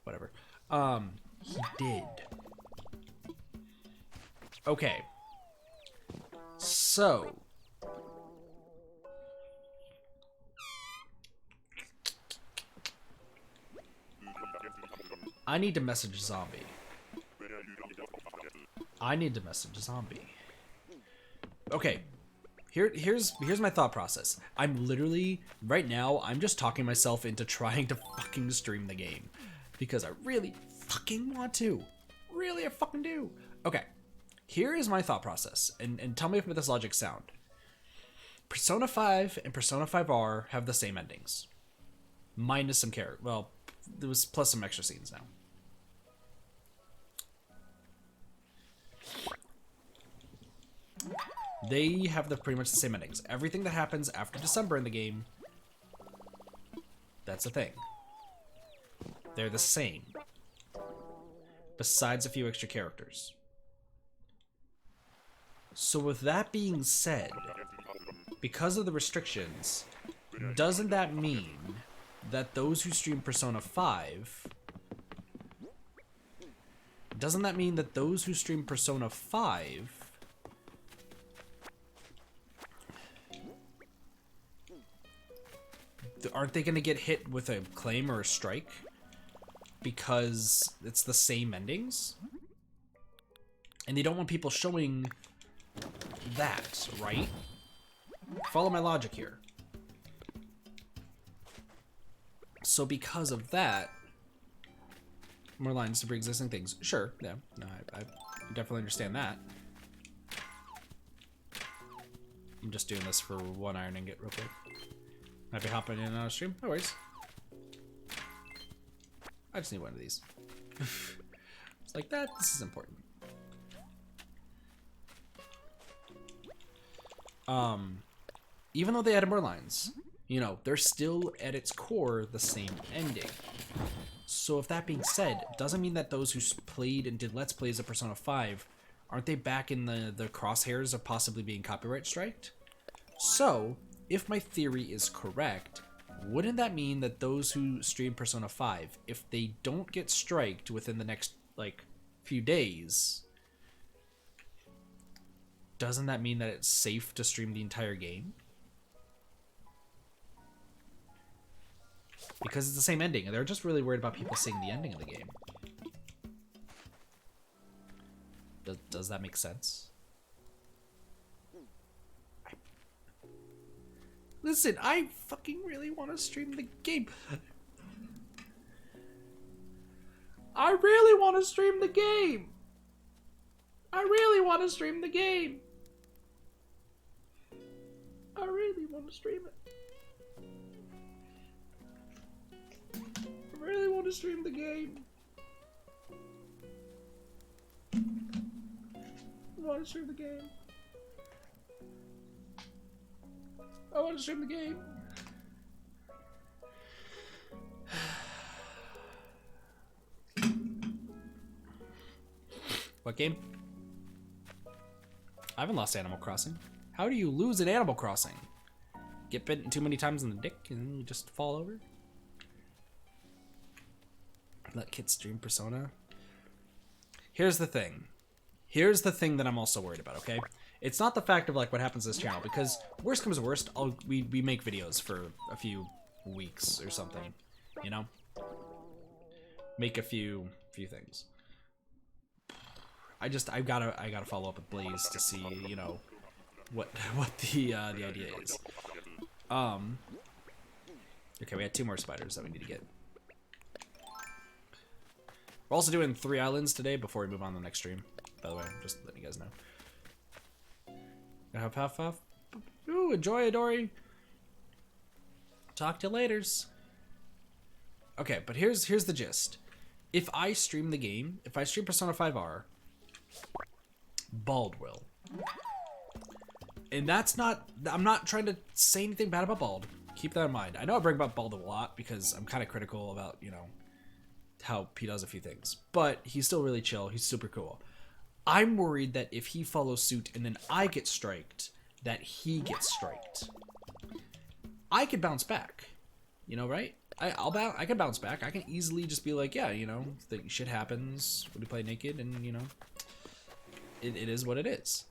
Whatever. He did. Okay. So... I need to message Zombie. Okay. Here's my thought process. I'm literally, right now, I'm just talking myself into trying to fucking stream the game. Because I really fucking want to. Really, I fucking do. Okay. Here is my thought process. And tell me if this logic sound. Persona 5 and Persona 5R have the same endings. Minus some character. Well, there was plus some extra scenes now. They have pretty much the same endings. Everything that happens after December in the game, that's the thing. They're the same. Besides a few extra characters. So with that being said, because of the restrictions, doesn't that mean that those who stream Persona 5... Doesn't that mean that those who stream Persona 5... Aren't they going to get hit with a claim or a strike? Because it's the same endings? And they don't want people showing that, right? Follow my logic here. So because of that, more lines to pre-existing things. Sure, yeah, no, I definitely understand that. I'm just doing this for one iron ingot real quick. Might be hopping in and out of stream. No worries. I just need one of these. It's like that. This is important. Even though they added more lines, you know, they're still at its core the same ending. So if that being said, it doesn't mean that those who played and did Let's Plays of Persona 5, aren't they back in the crosshairs of possibly being copyright striked? So, if my theory is correct, wouldn't that mean that those who stream Persona 5, if they don't get striked within the next, like, few days, doesn't that mean that it's safe to stream the entire game? Because it's the same ending, and they're just really worried about people seeing the ending of the game. Does that make sense? Listen, I fucking really want to stream the game. I really want to stream the game. I really want to stream the game. I really want to stream it. I really want to stream the game. I want to stream the game. I want to stream the game. What game? I haven't lost Animal Crossing. How do you lose at Animal Crossing? Get bitten too many times in the dick and then you just fall over? Let kids stream Persona. Here's the thing. Here's the thing that I'm also worried about, okay? It's not the fact of like what happens to this channel, because worst comes to worst, we make videos for a few weeks or something, you know? Make a few things. I gotta follow up with Blaze to see, you know, what the idea is. Okay, we had 2 more spiders that we need to get. We're also doing 3 islands today before we move on to the next stream. By the way, just letting you guys know. Huff. Ooh, enjoy, Adori. Talk to you laters. Okay, but here's the gist. If I stream the game, if I stream Persona 5R, Bald will. And that's not, I'm not trying to say anything bad about Bald. Keep that in mind. I know I bring up Bald a lot because I'm kind of critical about, you know, how he does a few things. But he's still really chill. He's super cool. I'm worried that if he follows suit and then I get striked, that he gets striked. I could bounce back, you know, right? I can bounce back. I can easily just be like, yeah, you know, the shit happens when you play naked, and you know, it is what it is.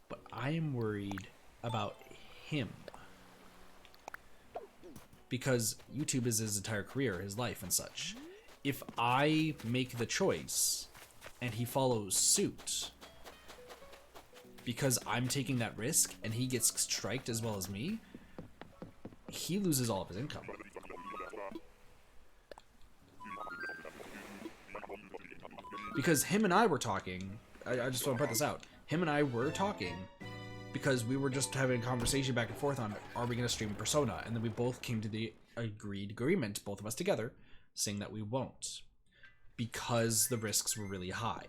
But I am worried about him because YouTube is his entire career, his life, and such. If I make the choice and he follows suit because I'm taking that risk and he gets striked as well as me, he loses all of his income. Because him and I were talking, I just want to put this out, him and I were talking because we were just having a conversation back and forth on, are we going to stream Persona? And then we both came to the agreement, both of us together, saying that we won't. Because the risks were really high.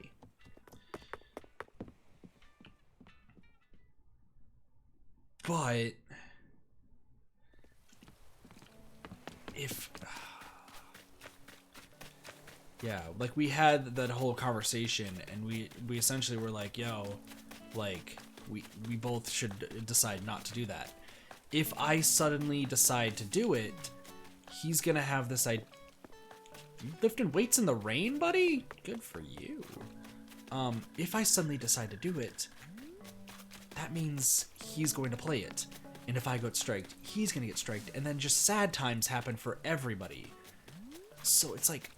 But if yeah, like we had that whole conversation and we essentially were like, yo, like we both should decide not to do that. If I suddenly decide to do it, he's gonna have this idea. You lifting weights in the rain, buddy? Good for you. If I suddenly decide to do it, that means he's going to play it. And if I get striked, he's gonna get striked. And then just sad times happen for everybody. So it's like...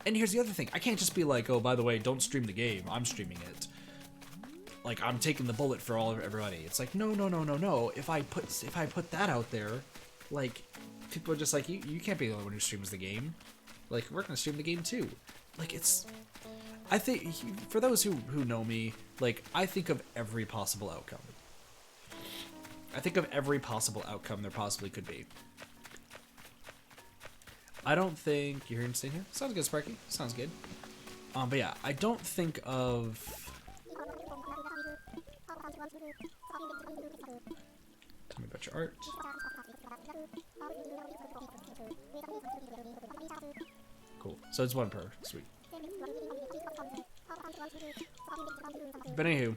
And here's the other thing. I can't just be like, oh, by the way, don't stream the game. I'm streaming it. like I'm taking the bullet for all of everybody. It's like no. If I put that out there, like people are just like you can't be the only one who streams the game. Like we're gonna stream the game too. Like it's, I think for those who know me, like I think of every possible outcome. I think of every possible outcome there possibly could be. I don't think you're here to stay here. Sounds good, Sparky. Sounds good. But yeah, I don't think of. Tell me about your art. Cool. So it's one per. Sweet. But anywho,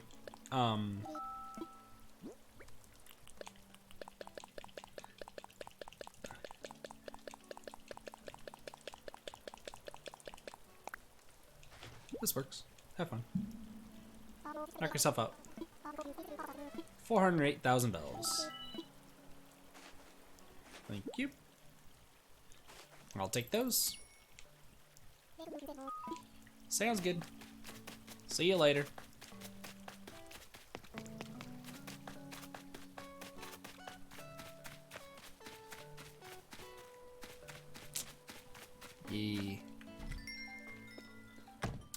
this works. Have fun. Knock yourself out. 408,000 bells. Thank you. I'll take those. Sounds good. See you later. Yeah.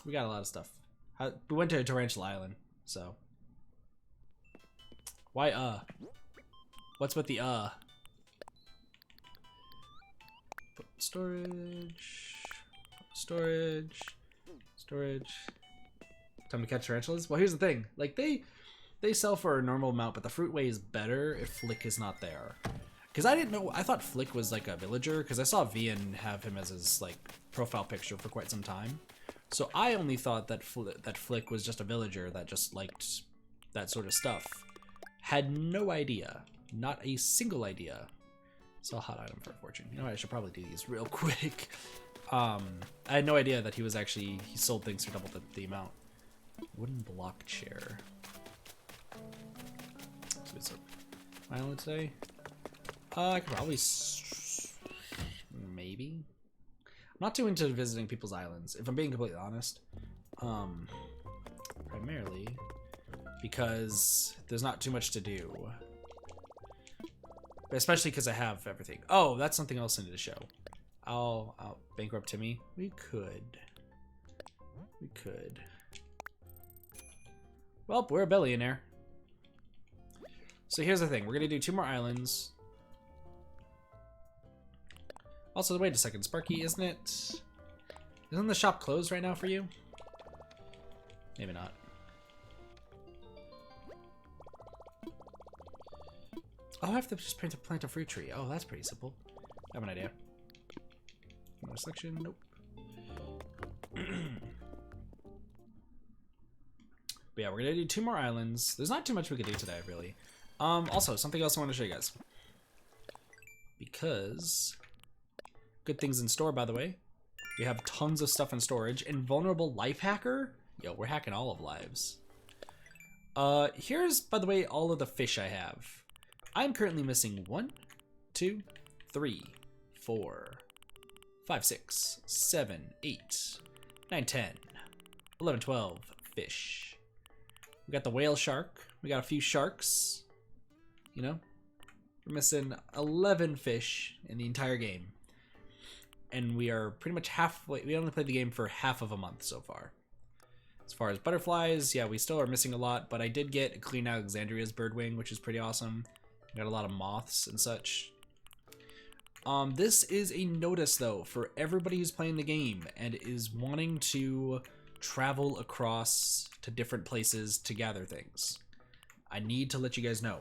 We got a lot of stuff. We went to Tarantula Island, so. Why, What's with the, Put storage. Storage. Time to catch tarantulas? Well, here's the thing. Like, they sell for a normal amount, but the fruit weighs better if Flick is not there. Because I didn't know, I thought Flick was like a villager, because I saw Vian have him as his, like, profile picture for quite some time. So I only thought that Flick was just a villager that just liked that sort of stuff. Had no idea. Not a single idea. Sell hot item for a fortune. You know what, I should probably do these real quick. I had no idea that he sold things for double the amount. Wooden block chair. So island today? I could probably maybe. I'm not too into visiting people's islands, if I'm being completely honest. Primarily because there's not too much to do. But especially because I have everything. Oh, that's something else I need to show. I'll bankrupt Timmy. We could. Well, we're a billionaire. So here's the thing. We're gonna do 2 more islands. Also, wait a second, Sparky, isn't the shop closed right now for you? Maybe not. Oh, I have to just plant a fruit tree. Oh, that's pretty simple. I have an idea. No selection, nope. But yeah, we're gonna do 2 more islands. There's not too much we could do today, really. Also, something else I want to show you guys. Because good things in store, by the way. We have tons of stuff in storage. Invulnerable life hacker. Yo, we're hacking all of lives. Here's, by the way, all of the fish I have. I'm currently missing 1, 2, 3, 4, 5, 6, 7, 8, 9, 10, 11, 12 fish. We got the whale shark. We got a few sharks. You know? We're missing 11 fish in the entire game. And we are pretty much halfway. We only played the game for half of a month so far. As far as butterflies, yeah, we still are missing a lot, but I did get Queen Alexandria's birdwing, which is pretty awesome. Got a lot of moths and such. This is a notice, though, for everybody who's playing the game and is wanting to travel across to different places to gather things. I need to let you guys know.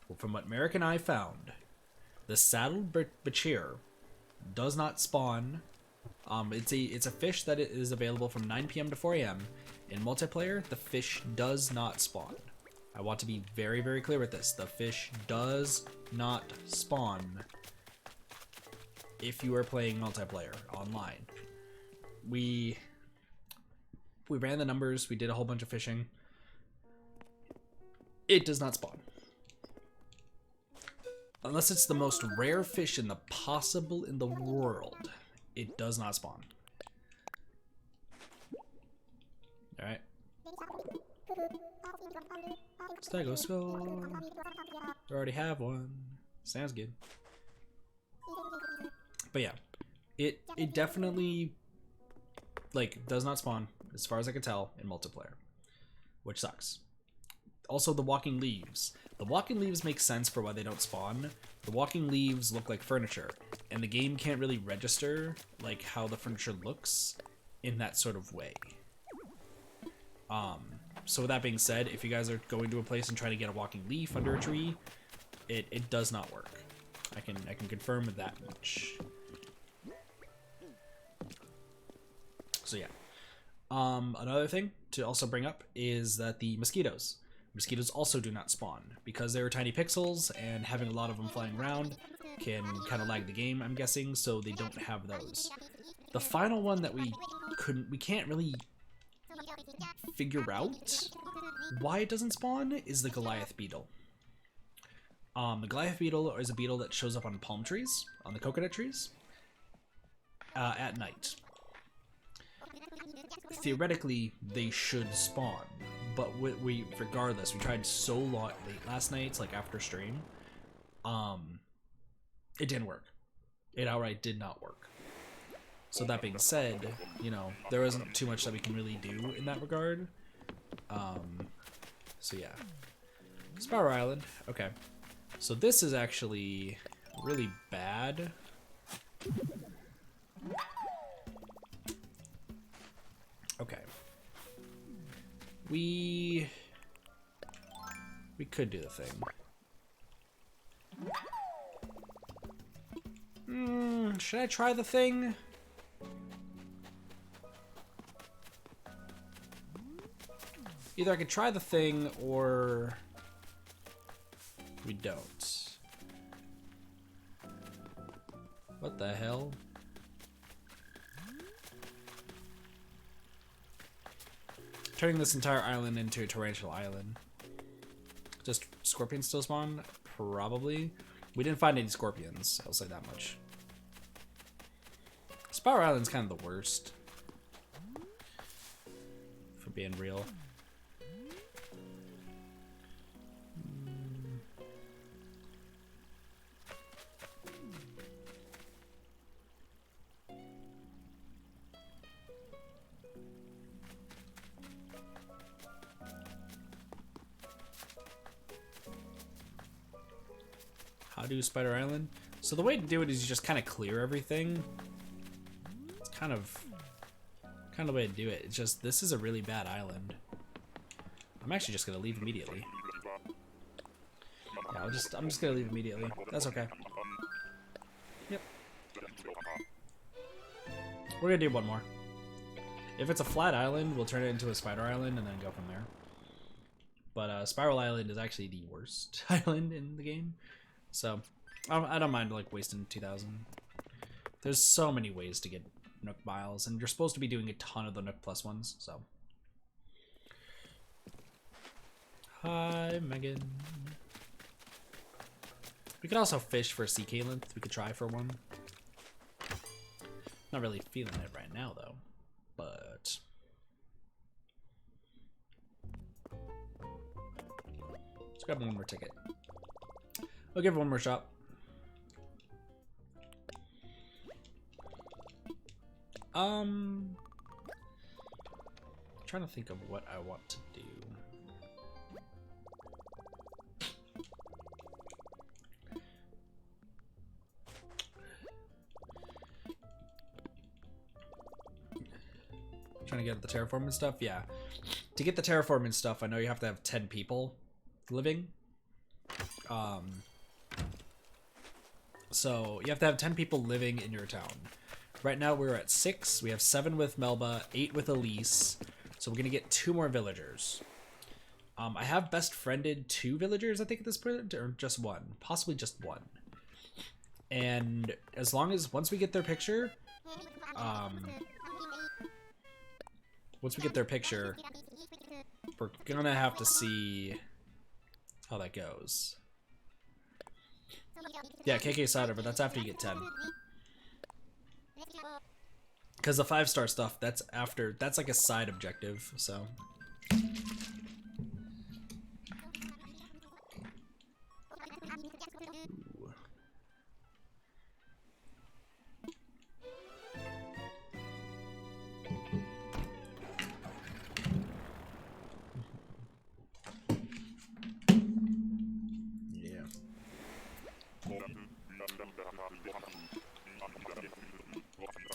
Well, from what Merrick and I found, the saddled bachir does not spawn. It's a fish that is available from 9 p.m. to 4 a.m. In multiplayer, the fish does not spawn. I want to be very, very clear with this. The fish does not spawn if you are playing multiplayer online. We ran the numbers. We did a whole bunch of fishing. It does not spawn. Unless it's the most rare fish in the world, it does not spawn. Alright. Stethoscope. I already have one. Sounds good. But yeah, it definitely like does not spawn as far as I can tell in multiplayer, which sucks. Also, the walking leaves. The walking leaves make sense for why they don't spawn. The walking leaves look like furniture, and the game can't really register like how the furniture looks in that sort of way. So with that being said, if you guys are going to a place and trying to get a walking leaf under a tree, it does not work. I can confirm that much. So yeah. Another thing to also bring up is that the mosquitoes also do not spawn because they're tiny pixels, and having a lot of them flying around can kind of lag the game, I'm guessing, so they don't have those. The final one that we can't really figure out why it doesn't spawn is the Goliath beetle. The Goliath beetle is a beetle that shows up on palm trees, on the coconut trees, at night. Theoretically, they should spawn, but regardless, we tried so late last night, like after stream, it didn't work. It outright did not work. So that being said, you know, there isn't too much that we can really do in that regard. So yeah. Spiral Island, okay. So this is actually really bad. Okay. We could do the thing. Should I try the thing? Either I could try the thing or we don't. What the hell? Turning this entire island into a Tarantula Island. Just scorpions still spawn? Probably. We didn't find any scorpions, I'll say that much. Spiral Island's kind of the worst. For being real. How do Spider Island? So the way to do it is you just kind of clear everything. It's kind of the way to do it. It's just, this is a really bad island. I'm actually just gonna leave immediately. Yeah, I'm just gonna leave immediately. That's okay. Yep. We're gonna do one more. If it's a flat island, we'll turn it into a spider island and then go from there. But Spiral Island is actually the worst island in the game. So, I don't mind like wasting 2,000. There's so many ways to get Nook miles, and you're supposed to be doing a ton of the Nook Plus ones, so. Hi, Megan. We could also fish for a sea calyx. We could try for one. Not really feeling it right now, though. But let's grab one more ticket. I'll give it one more shot. Trying to think of what I want to do. Trying to get the terraforming stuff? Yeah. To get the terraforming stuff, I know you have to have 10 people living. So you have to have 10 people living in your town. Right now we're at 6. We have 7 with Melba, 8 with Elise. So we're gonna get 2 more villagers. I have best friended 2 villagers, I think, at this point, or just 1, possibly just 1. And as long as once we get their picture, we're gonna have to see how that goes. Yeah, KK Cider, but that's after you get 10. Because the 5-star stuff, that's after, that's like a side objective, so.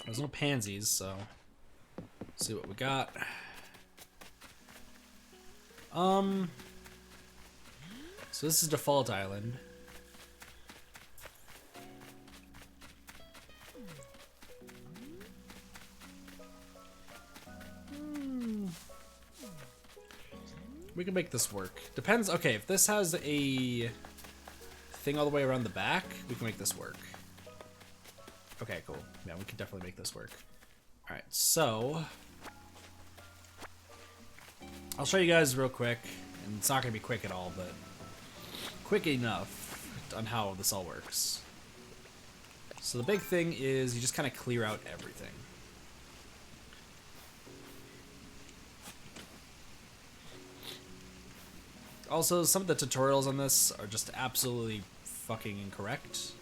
There's no pansies, so let's see what we got. So this is default island. We can make this work. Depends. Okay, if this has a thing all the way around the back, we can make this work. Okay, cool. Yeah, we can definitely make this work. All right, so I'll show you guys real quick, and it's not gonna be quick at all, but quick enough on how this all works. So the big thing is you just kind of clear out everything. Also, some of the tutorials on this are just absolutely fucking incorrect.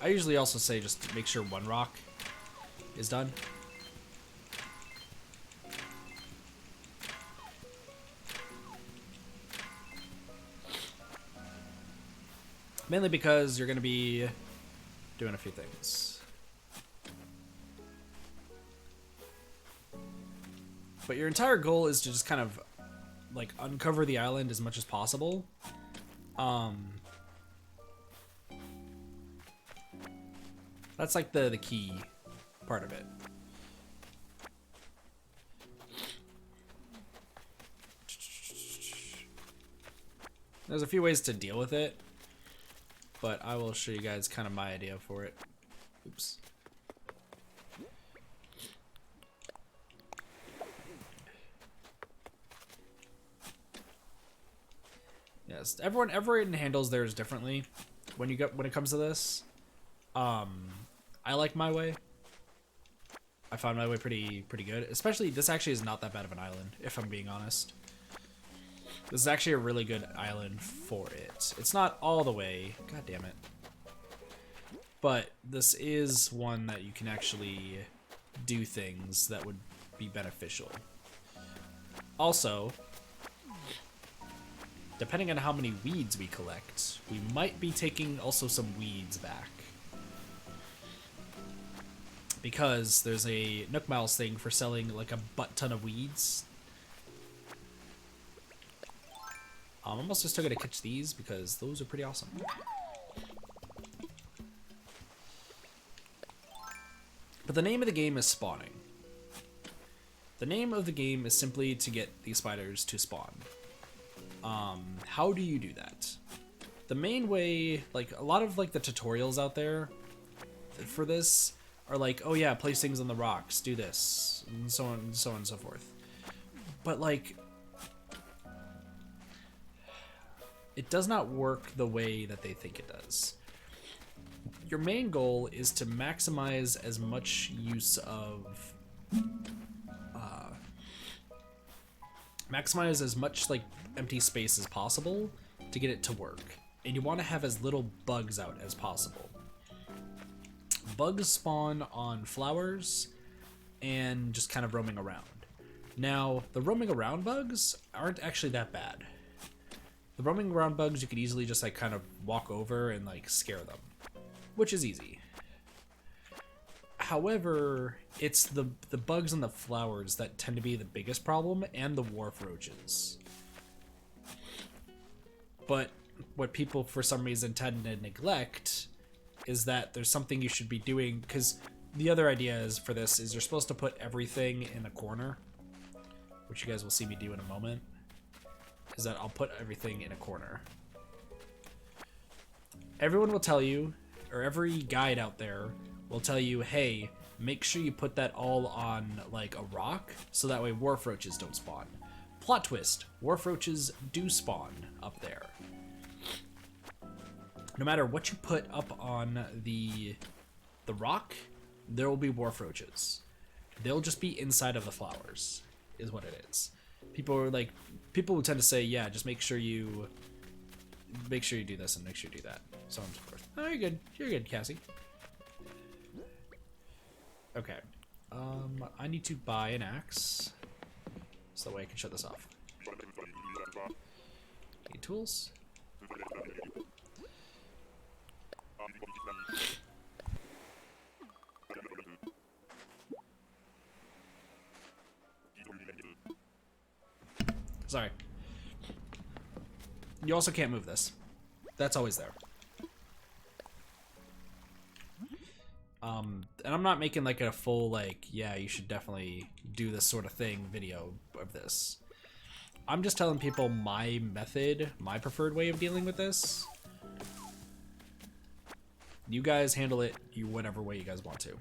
I usually also say just make sure one rock is done. Mainly because you're going to be doing a few things. But your entire goal is to just kind of like uncover the island as much as possible. That's like the key part of it. There's a few ways to deal with it, but I will show you guys kind of my idea for it. Oops. Yes, everyone handles theirs differently when it comes to this. I like my way. I found my way pretty good. Especially this actually is not that bad of an island, if I'm being honest. This is actually a really good island for it. It's not all the way, god damn it. But this is one that you can actually do things that would be beneficial. Also, depending on how many weeds we collect, we might be taking also some weeds back. Because there's a Nook Miles thing for selling like a butt ton of weeds. I'm almost just gonna catch these because those are pretty awesome. But the name of the game is spawning. The name of the game is simply to get these spiders to spawn. How do you do that? The main way, like a lot of like the tutorials out there for this are like, oh yeah, place things on the rocks, do this, and so on and so on and so forth. But like, it does not work the way that they think it does. Your main goal is to maximize as much use of, maximize as much like empty space as possible to get it to work. And you want to have as little bugs out as possible. Bugs spawn on flowers and just kind of roaming around. Now, the roaming around bugs aren't actually that bad. The roaming around bugs you could easily just like kind of walk over and like scare them, which is easy. However, it's the bugs on the flowers that tend to be the biggest problem, and the wharf roaches. But what people for some reason tend to neglect is that there's something you should be doing, because the other idea is for this is you're supposed to put everything in a corner, which you guys will see me do in a moment, is that I'll put everything in a corner. Everyone will tell you, or every guide out there will tell you, hey, make sure you put that all on like a rock so that way wharf roaches don't spawn. Plot twist, wharf roaches do spawn up there. No matter what you put up on the rock, there will be wharf roaches. They'll just be inside of the flowers, is what it is. People will tend to say, yeah, just make sure you do this and make sure you do that, so on and so forth. Oh, you're good, Cassie. Okay, I need to buy an axe so that way I can shut this off. Need tools. Sorry. You also can't move this. That's always there. And I'm not making like a full like, yeah, you should definitely do this sort of thing video of this. I'm just telling people my method, my preferred way of dealing with this. You guys handle it whatever way you guys want to.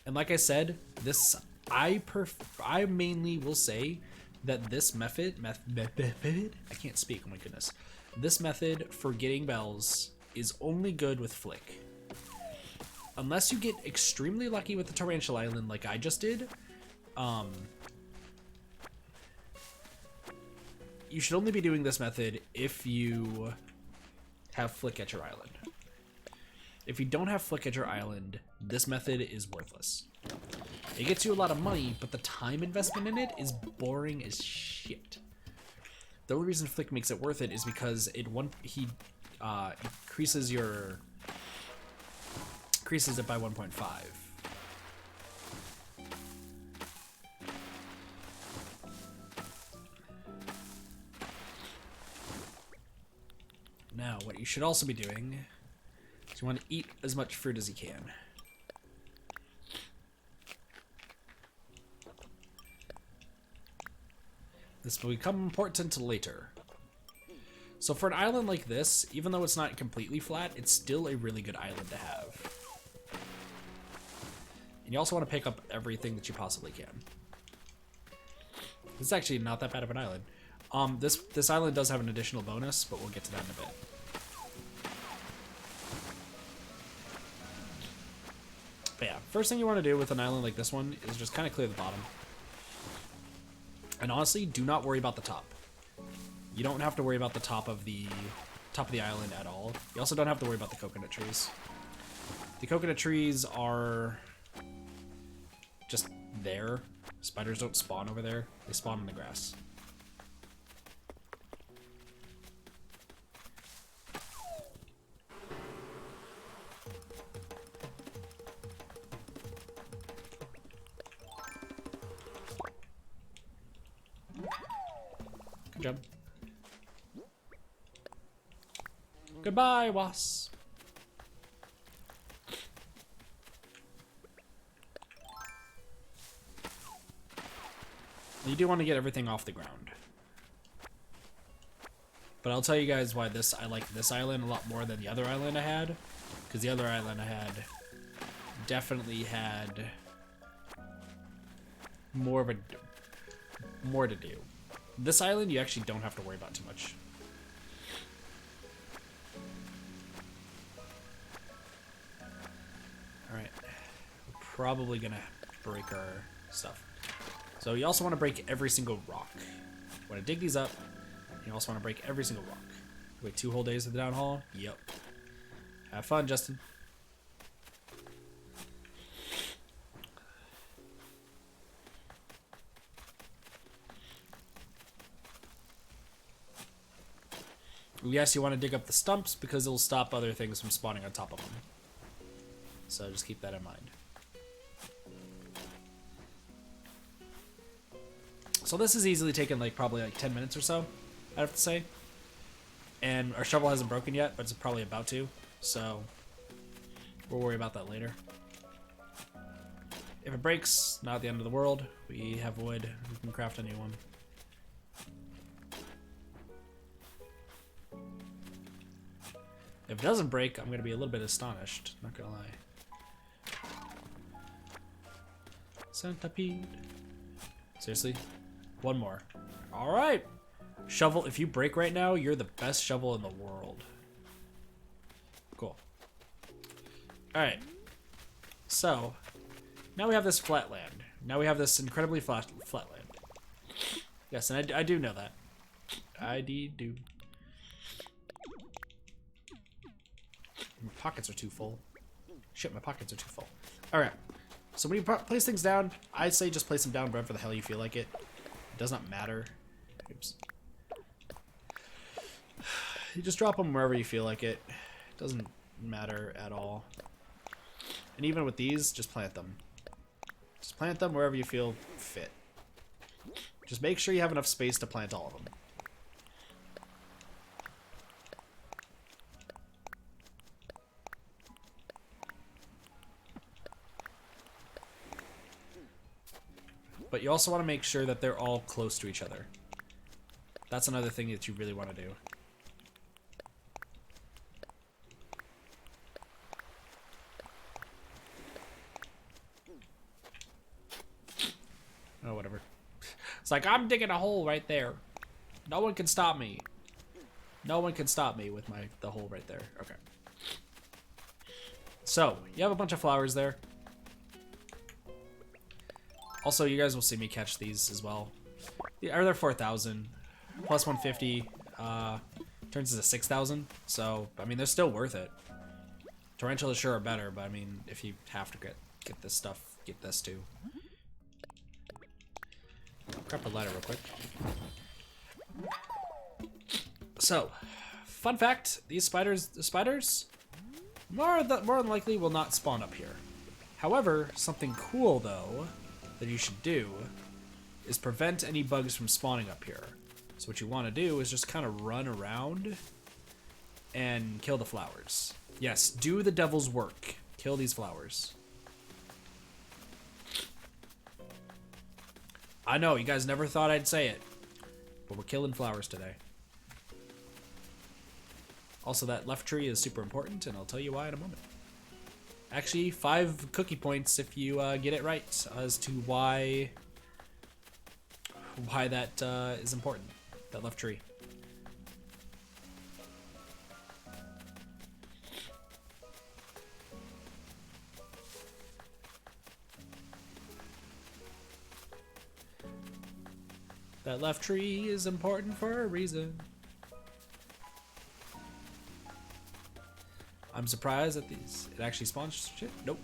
And like I said, this I mainly will say that this method I can't speak, oh my goodness. This method for getting bells is only good with Flick. Unless you get extremely lucky with the Tarantula Island like I just did, you should only be doing this method if you have Flick at your island. If you don't have Flick at your island, this method is worthless. It gets you a lot of money, but the time investment in it is boring as shit. The only reason Flick makes it worth it is because he increases it by 1.5. Now, what you should also be doing is you want to eat as much fruit as you can. This will become important later. So for an island like this, even though it's not completely flat, it's still a really good island to have. And you also want to pick up everything that you possibly can. This is actually not that bad of an island. This island does have an additional bonus, but we'll get to that in a bit. But yeah, first thing you want to do with an island like this one is just kind of clear the bottom. And honestly, do not worry about the top. You don't have to worry about the top of the island at all. You also don't have to worry about the coconut trees. The coconut trees are just there. Spiders don't spawn over there. They spawn in the grass. Good job. Goodbye, wasp. You do want to get everything off the ground. But I'll tell you guys why I like this island a lot more than the other island I had. Because the other island I had definitely had more to do. This island you actually don't have to worry about too much. Alright. We're probably gonna break our stuff. So you also want to break every single rock. You want to dig these up. You also want to break every single rock. Wait 2 whole days of the downhaul? Yep. Have fun, Justin. Yes, you want to dig up the stumps because it'll stop other things from spawning on top of them. So just keep that in mind. So this is easily taken probably 10 minutes or so, I have to say. And our shovel hasn't broken yet, but it's probably about to. So we'll worry about that later. If it breaks, not the end of the world. We have wood. We can craft a new one. If it doesn't break, I'm going to be a little bit astonished. Not going to lie. Centipede. Seriously? One more. Alright! Shovel, if you break right now, you're the best shovel in the world. Cool. Alright. So, now we have this flat land. Now we have this incredibly flat land. Yes, and I do know that. I do. My pockets are too full. Shit, my pockets are too full. Alright. So when you place things down, I say just place them down wherever the hell you feel like it. It does not matter. Oops. You just drop them wherever you feel like it. It doesn't matter at all. And even with these, just plant them. Just plant them wherever you feel fit. Just make sure you have enough space to plant all of them. But you also want to make sure that they're all close to each other. That's another thing that you really want to do. Oh, whatever. It's like, I'm digging a hole right there. No one can stop me. No one can stop me with the hole right there. Okay. So, you have a bunch of flowers there. Also, you guys will see me catch these as well. They're 4,000. Plus 150 turns into 6,000. So, I mean, they're still worth it. Tarantulas sure are better, but I mean, if you have to get this stuff, get this too. Grab a ladder real quick. So, fun fact: the spiders, more than likely will not spawn up here. However, something cool though that you should do is prevent any bugs from spawning up here. So what you want to do is just kind of run around and kill the flowers. Yes, do the devil's work. Kill these flowers. I know, you guys never thought I'd say it, but we're killing flowers today. Also, that left tree is super important, and I'll tell you why in a moment. Actually, 5 cookie points if you get it right as to why that is important, that left tree. That left tree is important for a reason. I'm surprised that it actually spawns shit. Nope.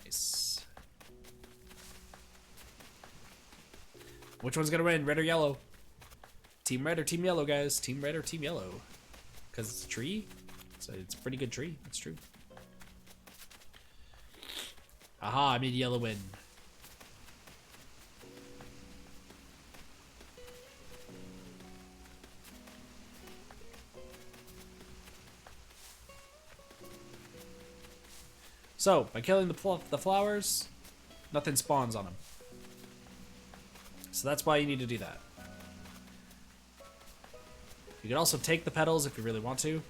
Nice. Which one's gonna win, red or yellow? Team red or team yellow, guys? Team red or team yellow? Because it's a tree? So it's a pretty good tree. That's true. Aha, I made yellow win. So, by killing the flowers, nothing spawns on them. So that's why you need to do that. You can also take the petals if you really want to.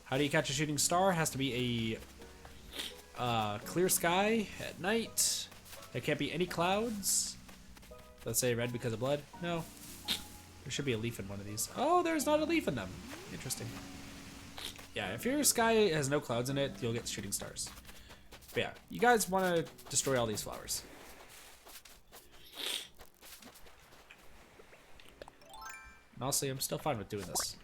How do you catch a shooting star? It has to be a clear sky at night. There can't be any clouds. Let's say red because of blood. No. There should be a leaf in one of these. Oh, there's not a leaf in them. Interesting. Yeah, if your sky has no clouds in it, you'll get shooting stars. But yeah, you guys want to destroy all these flowers. And honestly, I'm still fine with doing this.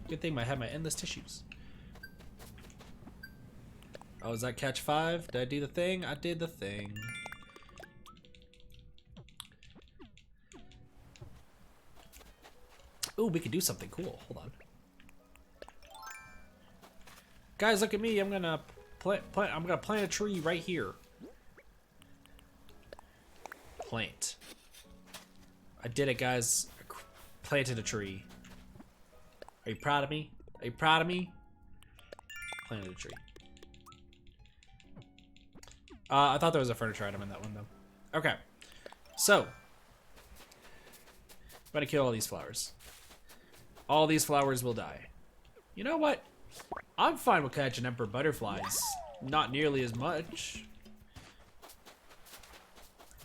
Good thing I have my endless tissues. Oh, is that catch 5? Did I do the thing? I did the thing. Ooh, we could do something cool. Hold on. Guys, look at me. I'm gonna plant a tree right here. Plant. I did it, guys. I planted a tree. Are you proud of me? Are you proud of me? Planted a tree. I thought there was a furniture item in that one, though. Okay. So. I'm gonna kill all these flowers. All these flowers will die. You know what? I'm fine with catching emperor butterflies. Not nearly as much.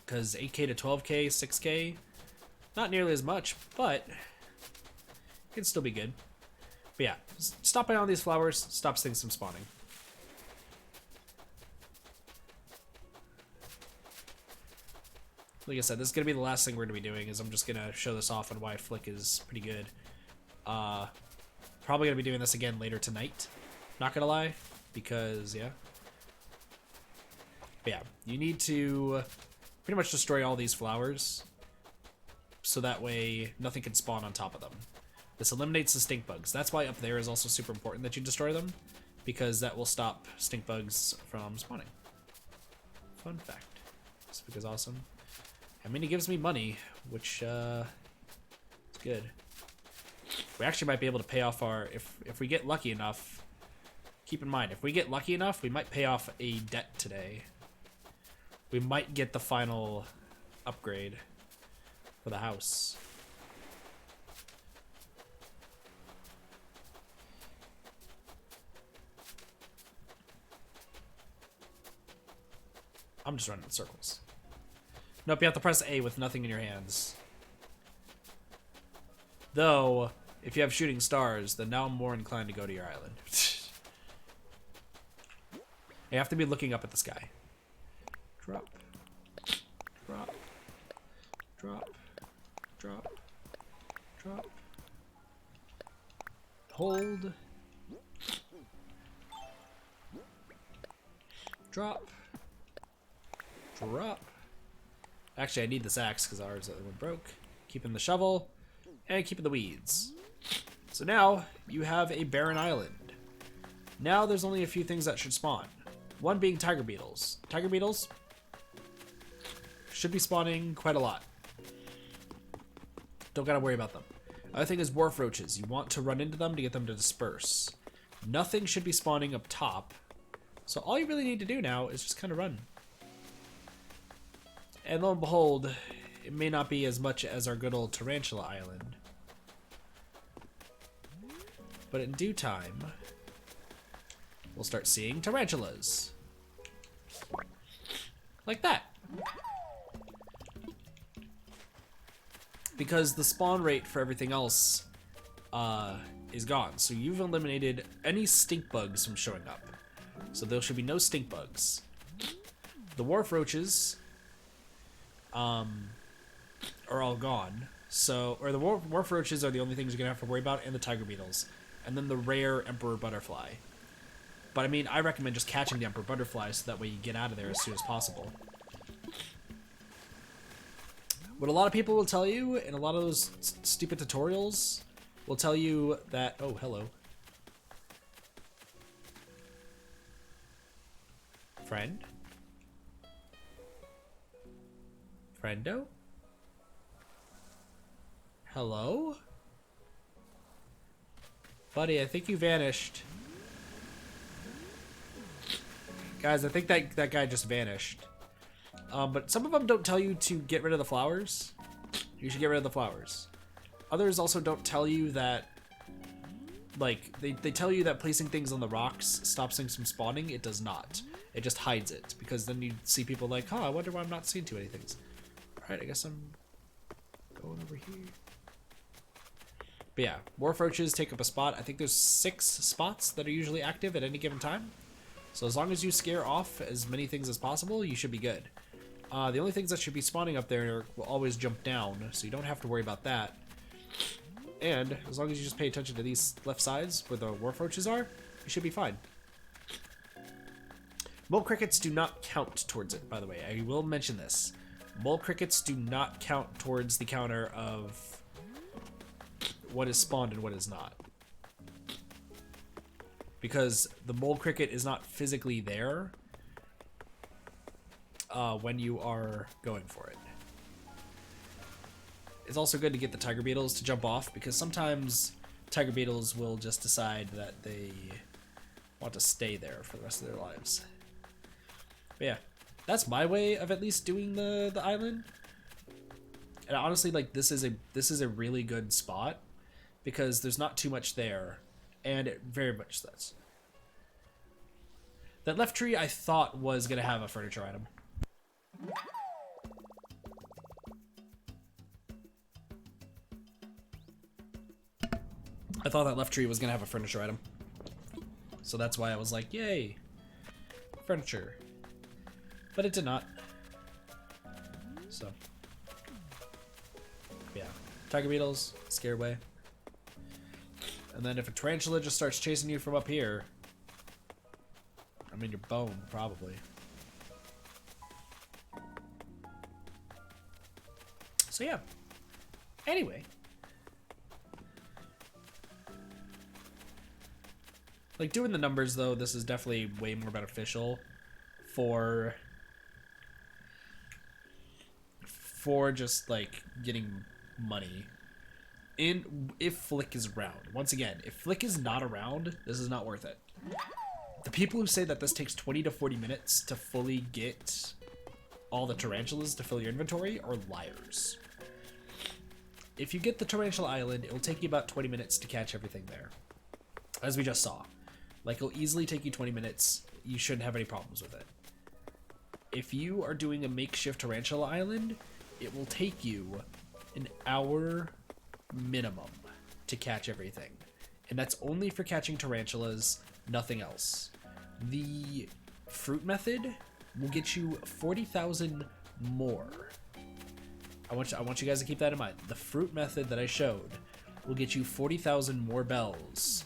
Because 8K to 12K, 6K, not nearly as much, but it can still be good. But yeah, stopping on these flowers stops things from spawning. Like I said, this is going to be the last thing we're going to be doing, is I'm just going to show this off on why Flick is pretty good. Probably gonna be doing this again later tonight. Not gonna lie, because yeah. But yeah, you need to pretty much destroy all these flowers, so that way nothing can spawn on top of them. This eliminates the stink bugs. That's why up there is also super important that you destroy them, because that will stop stink bugs from spawning. Fun fact. This book is awesome. I mean, it gives me money, which is good. We actually might be able to pay off our, if we get lucky enough, keep in mind, if we get lucky enough, we might pay off a debt today. We might get the final upgrade for the house. I'm just running in circles. Nope, you have to press A with nothing in your hands. Though, if you have shooting stars, then now I'm more inclined to go to your island. You have to be looking up at the sky. Drop. Drop. Drop. Drop. Drop. Hold. Drop. Drop. Actually, I need this axe because ours other one broke. Keeping the shovel and keeping the weeds. So now you have a barren island. Now there's only a few things that should spawn. One being tiger beetles. Tiger beetles should be spawning quite a lot. Don't gotta worry about them. Other thing is wharf roaches. You want to run into them to get them to disperse. Nothing should be spawning up top. So all you really need to do now is just kind of run. And lo and behold, it may not be as much as our good old Tarantula Island. But in due time, we'll start seeing tarantulas. Like that. Because the spawn rate for everything else is gone. So you've eliminated any stink bugs from showing up. So there should be no stink bugs. The wharf roaches are all gone. So, or the wharf roaches are the only things you're gonna have to worry about, and the tiger beetles. And then the rare emperor butterfly. But I mean, I recommend just catching the emperor butterfly so that way you get out of there as soon as possible. What a lot of people will tell you, in a lot of those stupid tutorials, will tell you that... Oh, hello. Friend? Friendo? Hello? Buddy, I think you vanished. Guys, I think that guy just vanished. But some of them don't tell you to get rid of the flowers. You should get rid of the flowers. Others also don't tell you that, like, they tell you that placing things on the rocks stops things from spawning. It does not. It just hides it, because then you see people like, huh, I wonder why I'm not seeing too many things. Alright, I guess I'm going over here. But yeah, wharf roaches take up a spot. I think there's 6 spots that are usually active at any given time. So as long as you scare off as many things as possible, you should be good. The only things that should be spawning up there will always jump down, so you don't have to worry about that. And as long as you just pay attention to these left sides where the wharf roaches are, you should be fine. Mole crickets do not count towards it, by the way. I will mention this. Mole crickets do not count towards the counter of what is spawned and what is not. Because the mole cricket is not physically there when you are going for it. It's also good to get the tiger beetles to jump off, because sometimes tiger beetles will just decide that they want to stay there for the rest of their lives. But yeah, that's my way of at least doing the island. And honestly, like, this is a really good spot because there's not too much there, and it very much does. That left tree I thought was gonna have a furniture item. I thought that left tree was gonna have a furniture item. So that's why I was like, yay, furniture. But it did not. So, yeah. Tiger beetles, scare away. And then if a tarantula just starts chasing you from up here, I mean, you're boned, probably. So yeah. Anyway. Like, doing the numbers, though, this is definitely way more beneficial for just, like, getting money. If Flick is around. Once again, if Flick is not around, this is not worth it. The people who say that this takes 20 to 40 minutes to fully get all the tarantulas to fill your inventory are liars. If you get the Tarantula Island, it will take you about 20 minutes to catch everything there. As we just saw. Like, it'll easily take you 20 minutes. You shouldn't have any problems with it. If you are doing a makeshift Tarantula Island, it will take you an hour minimum to catch everything. And that's only for catching tarantulas, nothing else. The fruit method will get you 40,000 more. I want you guys to keep that in mind. The fruit method that I showed will get you 40,000 more bells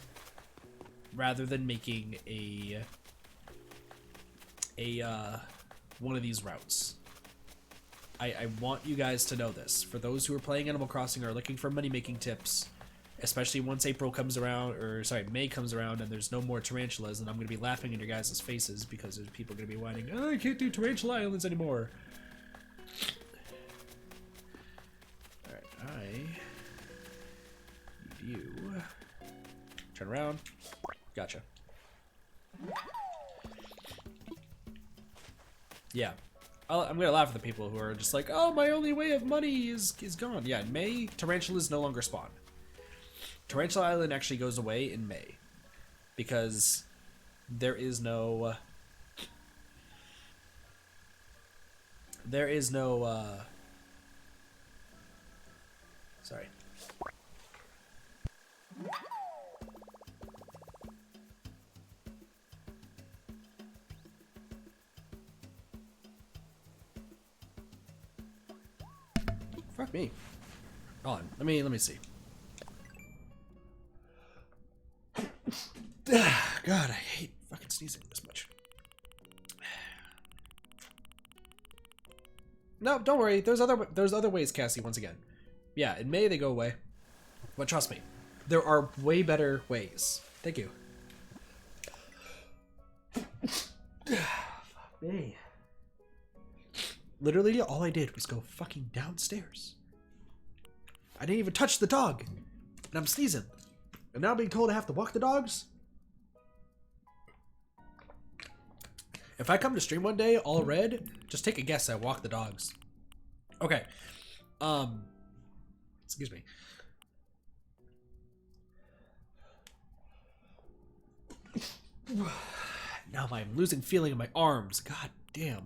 rather than making one of these routes. I want you guys to know this. For those who are playing Animal Crossing or are looking for money-making tips, especially once April comes around, or sorry, May comes around and there's no more tarantulas, and I'm going to be laughing in your guys' faces because there's people going to be whining, oh, I can't do Tarantula Islands anymore. Alright, I need you. Turn around. Gotcha. Yeah. I'm gonna laugh at the people who are just like, oh, my only way of money is gone. Yeah, in May, tarantulas no longer spawn. Tarantula Island actually goes away in May. Because there is no... sorry. Fuck me. Hold on. Let me see. God, I hate fucking sneezing this much. No, don't worry. There's other ways, Cassie, once again. Yeah, in May they go away. But trust me, there are way better ways. Thank you. Fuck me. Literally, all I did was go fucking downstairs. I didn't even touch the dog. And I'm sneezing. And now being told I have to walk the dogs? If I come to stream one day, all red, just take a guess I walk the dogs. Okay. Excuse me. Now I'm losing feeling in my arms. God damn.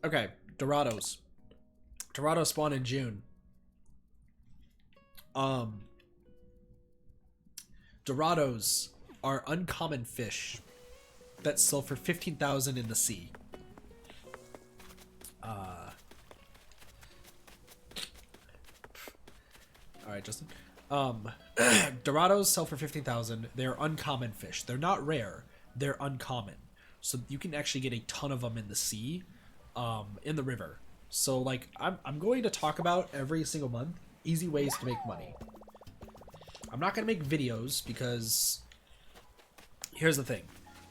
Okay, Dorados. Dorados spawn in June. Dorados are uncommon fish that sell for 15,000 in the sea. Alright, Justin. Dorados sell for 15,000. They're uncommon fish. They're not rare. They're uncommon. So you can actually get a ton of them in the sea, in the river. So, like, I'm going to talk about every single month easy ways to make money. I'm not going to make videos because here's the thing.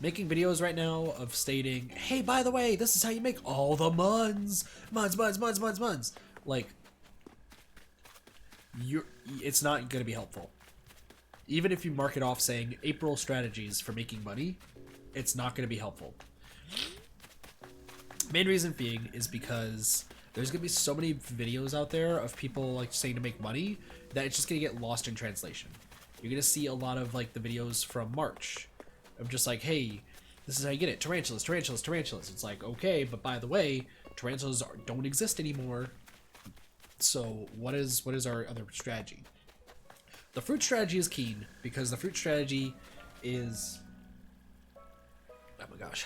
Making videos right now of stating, hey, by the way, this is how you make all the muns. Muns. Like, it's not going to be helpful. Even if you mark it off saying April strategies for making money, it's not going to be helpful. Main reason being is because there's going to be so many videos out there of people like saying to make money that it's just going to get lost in translation. You're going to see a lot of like the videos from March of just like, hey, this is how you get it. Tarantulas. It's like, okay, but by the way, tarantulas don't exist anymore. So what is our other strategy? The fruit strategy is keen because the fruit strategy is... Oh my gosh.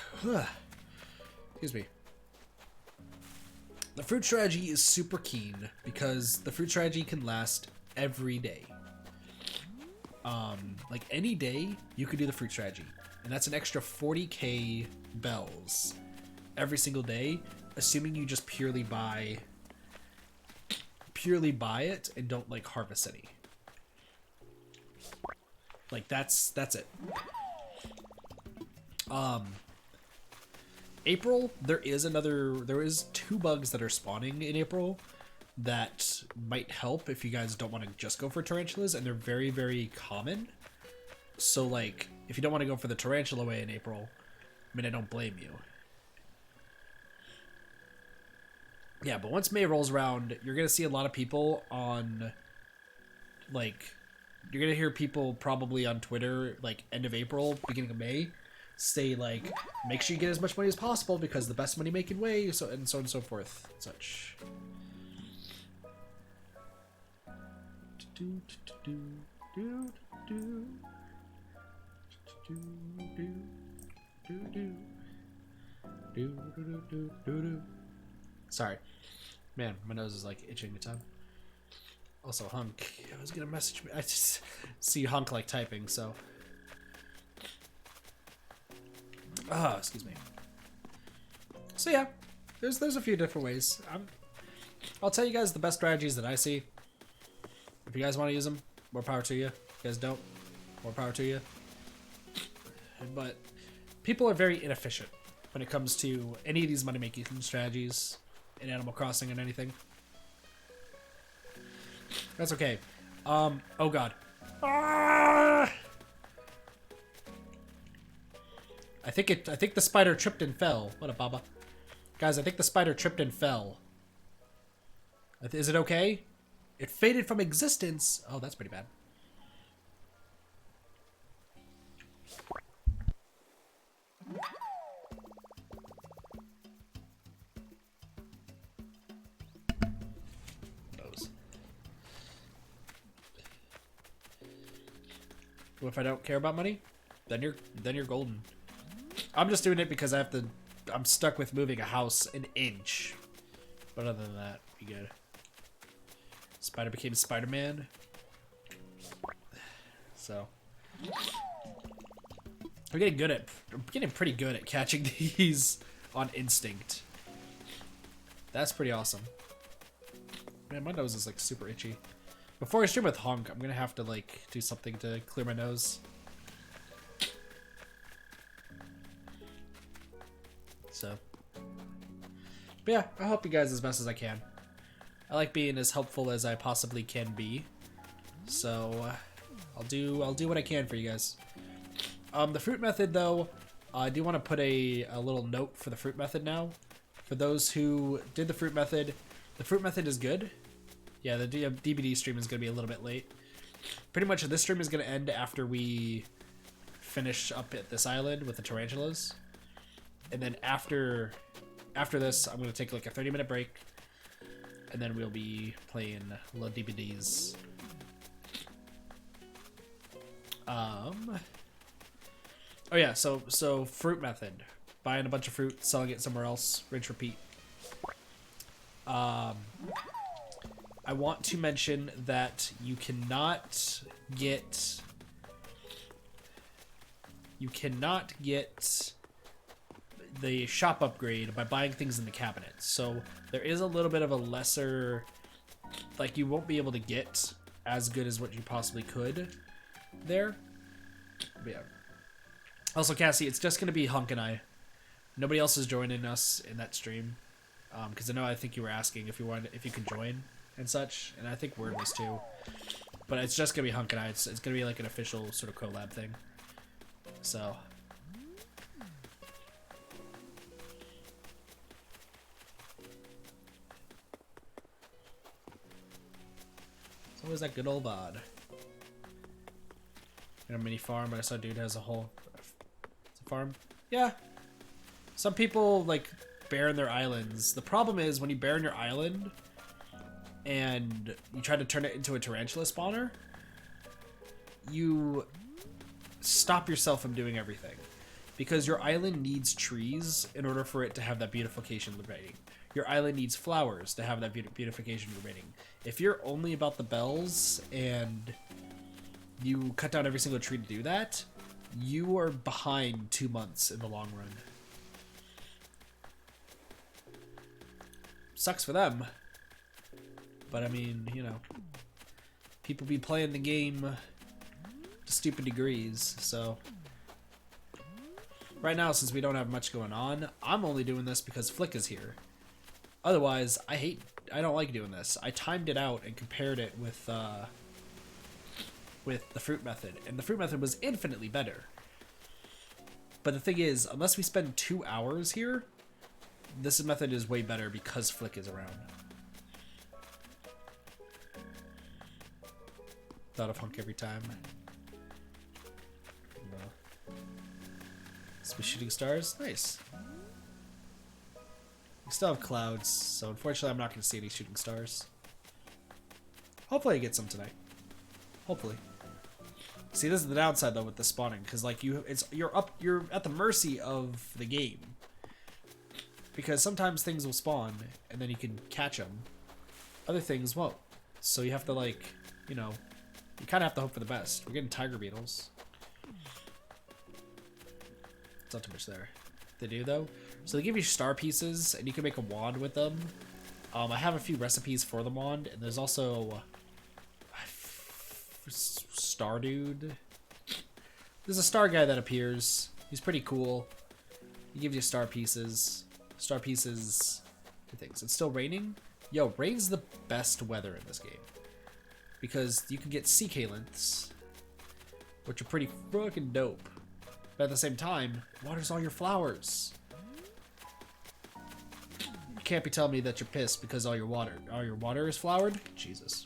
Excuse me. The fruit strategy is super keen because the fruit strategy can last every day. like any day, you could do the fruit strategy. And that's an extra 40k bells every single day, assuming you just purely buy it and don't like harvest any. Like that's it. April, there is 2 bugs that are spawning in April that might help if you guys don't want to just go for tarantulas, and they're very, very common. So like, if you don't want to go for the tarantula way in April, I mean, I don't blame you. Yeah, but once May rolls around, you're going to see a lot of people on, like, you're going to hear people probably on Twitter, like, end of April, beginning of May, say, like, make sure you get as much money as possible because the best money-making way, so and so on and so forth, and such. Sorry. Man, my nose is like itching a ton. Also, Hunk. I was gonna message me. I just see Hunk like typing, so. Excuse me. So yeah, there's a few different ways. I'll tell you guys the best strategies that I see. If you guys want to use them, more power to you. If you guys don't, more power to you. But people are very inefficient when it comes to any of these money-making strategies in Animal Crossing and anything. That's okay. Oh god. Ah! I think the spider tripped and fell. What a baba. Guys, I think the spider tripped and fell. Is it okay? It faded from existence. Oh, that's pretty bad. Well, if I don't care about money, then you're golden. I'm just doing it because I'm stuck with moving a house an inch. But other than that, be good. Spider became Spider-Man. So I'm getting pretty good at catching these on instinct. That's pretty awesome. Man, my nose is like super itchy. Before I stream with Honk, I'm gonna have to like do something to clear my nose. So, but yeah, I'll help you guys as best as I can. I like being as helpful as I possibly can be. So, I'll do what I can for you guys. The fruit method though, I do want to put a little note for the fruit method now. For those who did the fruit method is good. Yeah, the DBD stream is going to be a little bit late. Pretty much this stream is going to end after we finish up at this island with the tarantulas. And then after this, I'm going to take like a 30-minute break. And then we'll be playing little DBDs. Oh yeah, so fruit method. Buying a bunch of fruit, selling it somewhere else, rinse, repeat. I want to mention that you cannot get the shop upgrade by buying things in the cabinet. So there is a little bit of a lesser, like you won't be able to get as good as what you possibly could there. But yeah. Also, Cassie, it's just going to be Hunk and I. Nobody else is joining us in that stream. Because I think you were asking if you could join and such, and I think Word was too. But it's just gonna be Hunk and I. It's gonna be like an official sort of collab thing. So it's always that good old VOD. In a mini farm, but I saw dude has a whole farm. Yeah. Some people like barren their islands. The problem is when you barren your island and you try to turn it into a tarantula spawner, you stop yourself from doing everything. Because your island needs trees in order for it to have that beautification remaining. Your island needs flowers to have that beautification remaining. If you're only about the bells and you cut down every single tree to do that, you are behind 2 months in the long run. Sucks for them. But I mean, you know, people be playing the game to stupid degrees, so. Right now, since we don't have much going on, I'm only doing this because Flick is here. Otherwise, I don't like doing this. I timed it out and compared it with the fruit method, and the fruit method was infinitely better. But the thing is, unless we spend 2 hours here, this method is way better because Flick is around. Thought of Hunk every time. Some shooting stars. Nice. We still have clouds, so unfortunately I'm not going to see any shooting stars. Hopefully I get some tonight. Hopefully. See, this is the downside though with the spawning, because like you're at the mercy of the game. Because sometimes things will spawn and then you can catch them. Other things won't. So you have to like, you know, you kind of have to hope for the best. We're getting tiger beetles. It's not too much there. They do though. So they give you star pieces and you can make a wand with them. I have a few recipes for the wand, and there's also Star Dude. There's a star guy that appears. He's pretty cool. He gives you star pieces. Star pieces. Two things. It's still raining. Yo, rain's the best weather in this game because you can get CK lengths, which are pretty fucking dope. But at the same time, waters all your flowers. You can't be telling me that you're pissed because all your water is flowered? Jesus.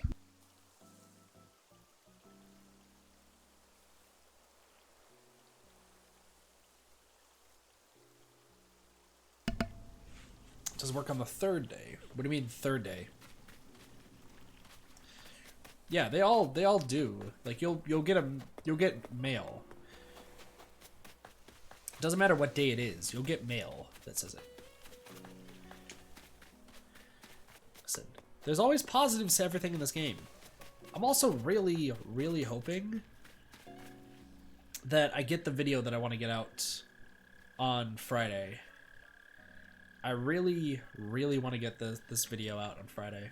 It does work on the third day. What do you mean third day? Yeah, they all do. Like you'll get mail. Doesn't matter what day it is, you'll get mail that says it. Listen, there's always positives to everything in this game. I'm also really, really hoping that I get the video that I want to get out on Friday. I really, really want to get this video out on Friday.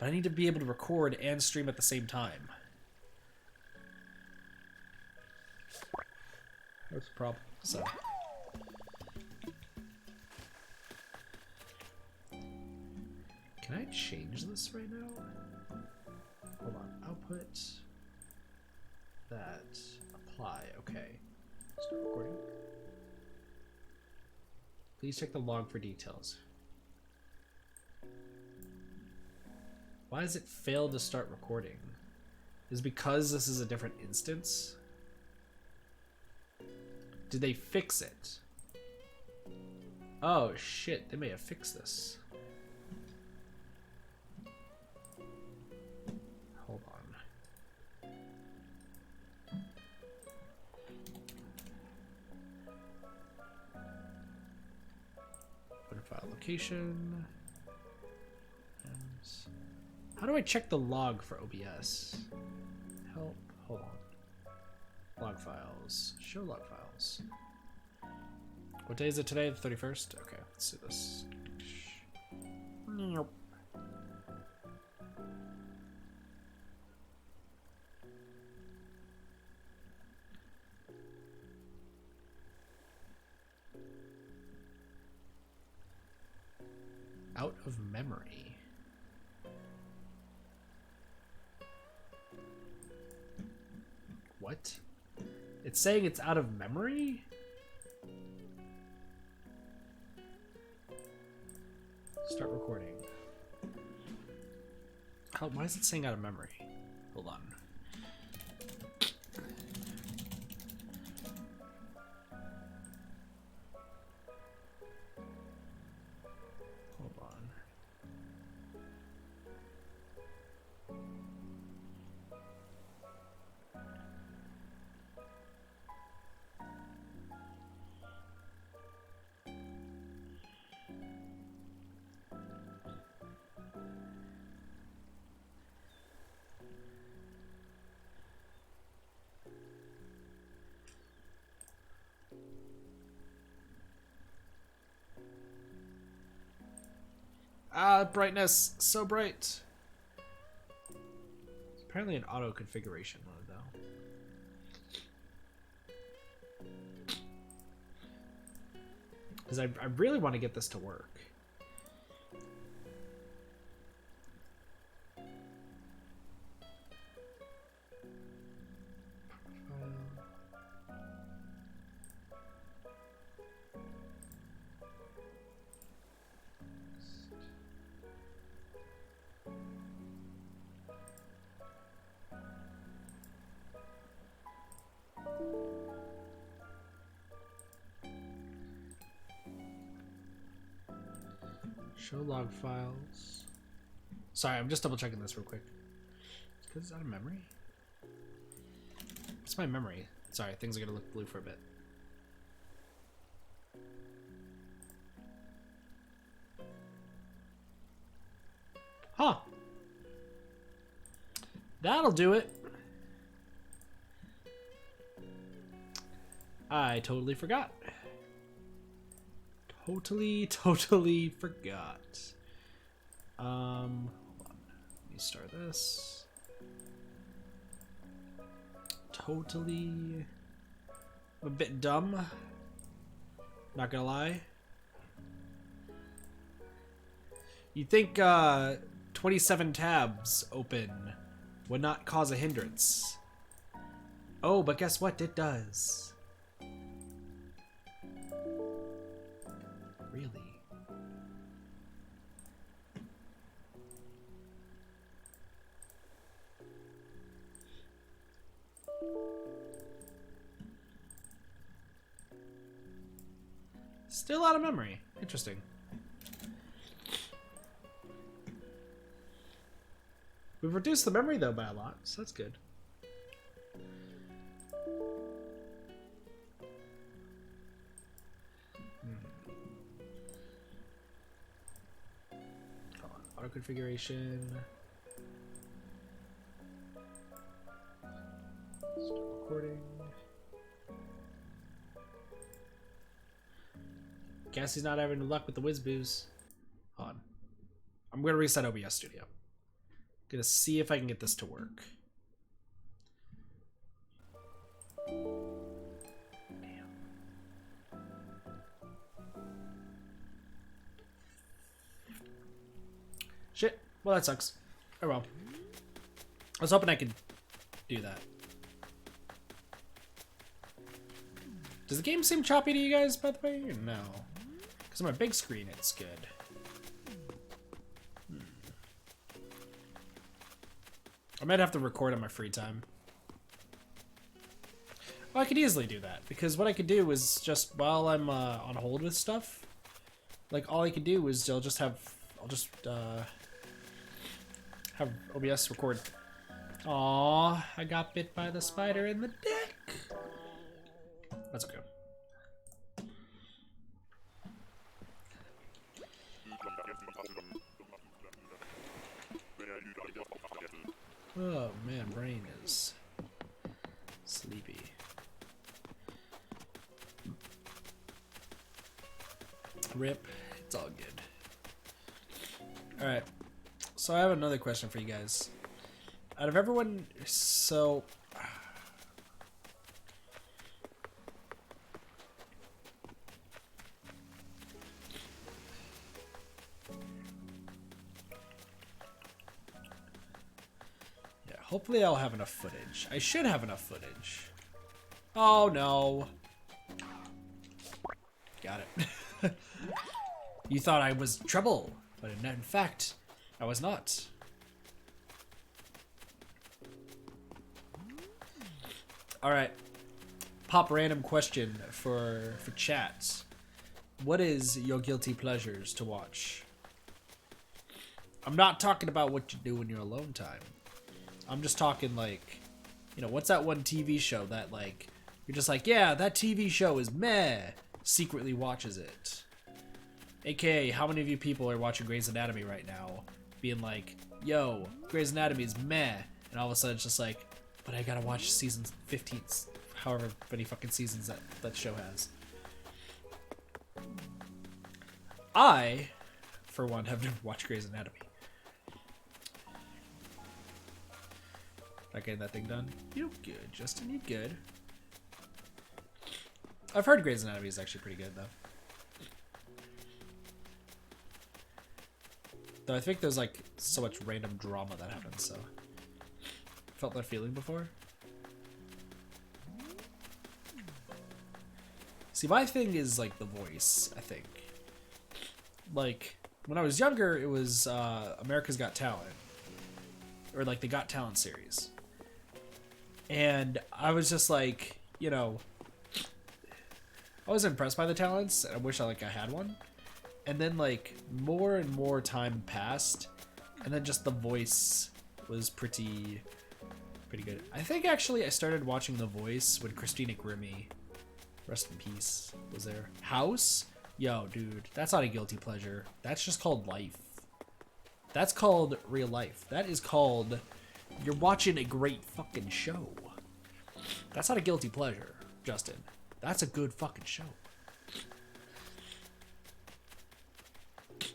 But I need to be able to record and stream at the same time. That's the problem. So. Can I change this right now? Hold on. Output. That. Apply. Okay. Start recording. Please check the log for details. Why does it fail to start recording? Is it because this is a different instance? Did they fix it? Oh shit, they may have fixed this. Hold on. Open file location. How do I check the log for OBS? Help, hold on. Log files, show log files. What day is it today? The 31st? Okay, let's do this. Nope. Out of memory. What? It's saying it's out of memory? Start recording. Why is it saying out of memory? Hold on. Hold on. brightness. So bright. Apparently an auto configuration mode, though. Because I really want to get this to work. Show log files. Sorry, I'm just double checking this real quick. Because it's out of memory. What's my memory? Sorry, things are gonna look blue for a bit. Huh. That'll do it. I totally forgot. Totally forgot. Hold on. Let me start this. Totally. I'm a bit dumb. Not gonna lie. You'd think 27 tabs open would not cause a hindrance. Oh, but guess what? It does. Really? Still out of memory. Interesting. We've reduced the memory though by a lot, so that's good. Auto configuration. Start recording. Guess he's not having luck with the whiz booze. Hold on. I'm gonna reset OBS Studio. Gonna see if I can get this to work. Shit. Well, that sucks. Oh well. I was hoping I could do that. Does the game seem choppy to you guys, by the way, or no? Because on my big screen, it's good. I might have to record on my free time. Well, I could easily do that, because what I could do is just, while I'm on hold with stuff, like, all I could do is I'll just have OBS record. Aww, I got bit by the spider in the dick. That's okay. Oh man, brain is sleepy. Rip, it's all good. Alright, so I have another question for you guys. Out of everyone, so... yeah, hopefully I'll have enough footage. I should have enough footage. Oh no. Got it. You thought I was trouble, but in fact, I was not. All right, pop random question for chat. What is your guilty pleasures to watch? I'm not talking about what you do in your alone time. I'm just talking like, you know, what's that one TV show that like, you're just like, yeah, that TV show is meh, secretly watches it. AKA, how many of you people are watching Grey's Anatomy right now, being like, yo, Grey's Anatomy is meh, and all of a sudden it's just like, but I gotta watch season 15, however many fucking seasons that show has. for one, have never watched Grey's Anatomy. Not getting that thing done. You good, Justin? You good? I've heard Grey's Anatomy is actually pretty good, though. Though I think there's like so much random drama that happens, so. Felt that feeling before? See, my thing is like the voice, I think. Like, when I was younger, it was America's Got Talent. Or like the Got Talent series. And I was just like, you know, I was impressed by the talents, and I wish I had one. And then like more and more time passed, and then just the voice was pretty good. I think actually I started watching The Voice when Christina Grimmie, rest in peace, was there. House? Yo, dude, that's not a guilty pleasure. That's just called life. That's called real life. That is called, you're watching a great fucking show. That's not a guilty pleasure, Justin. That's a good fucking show.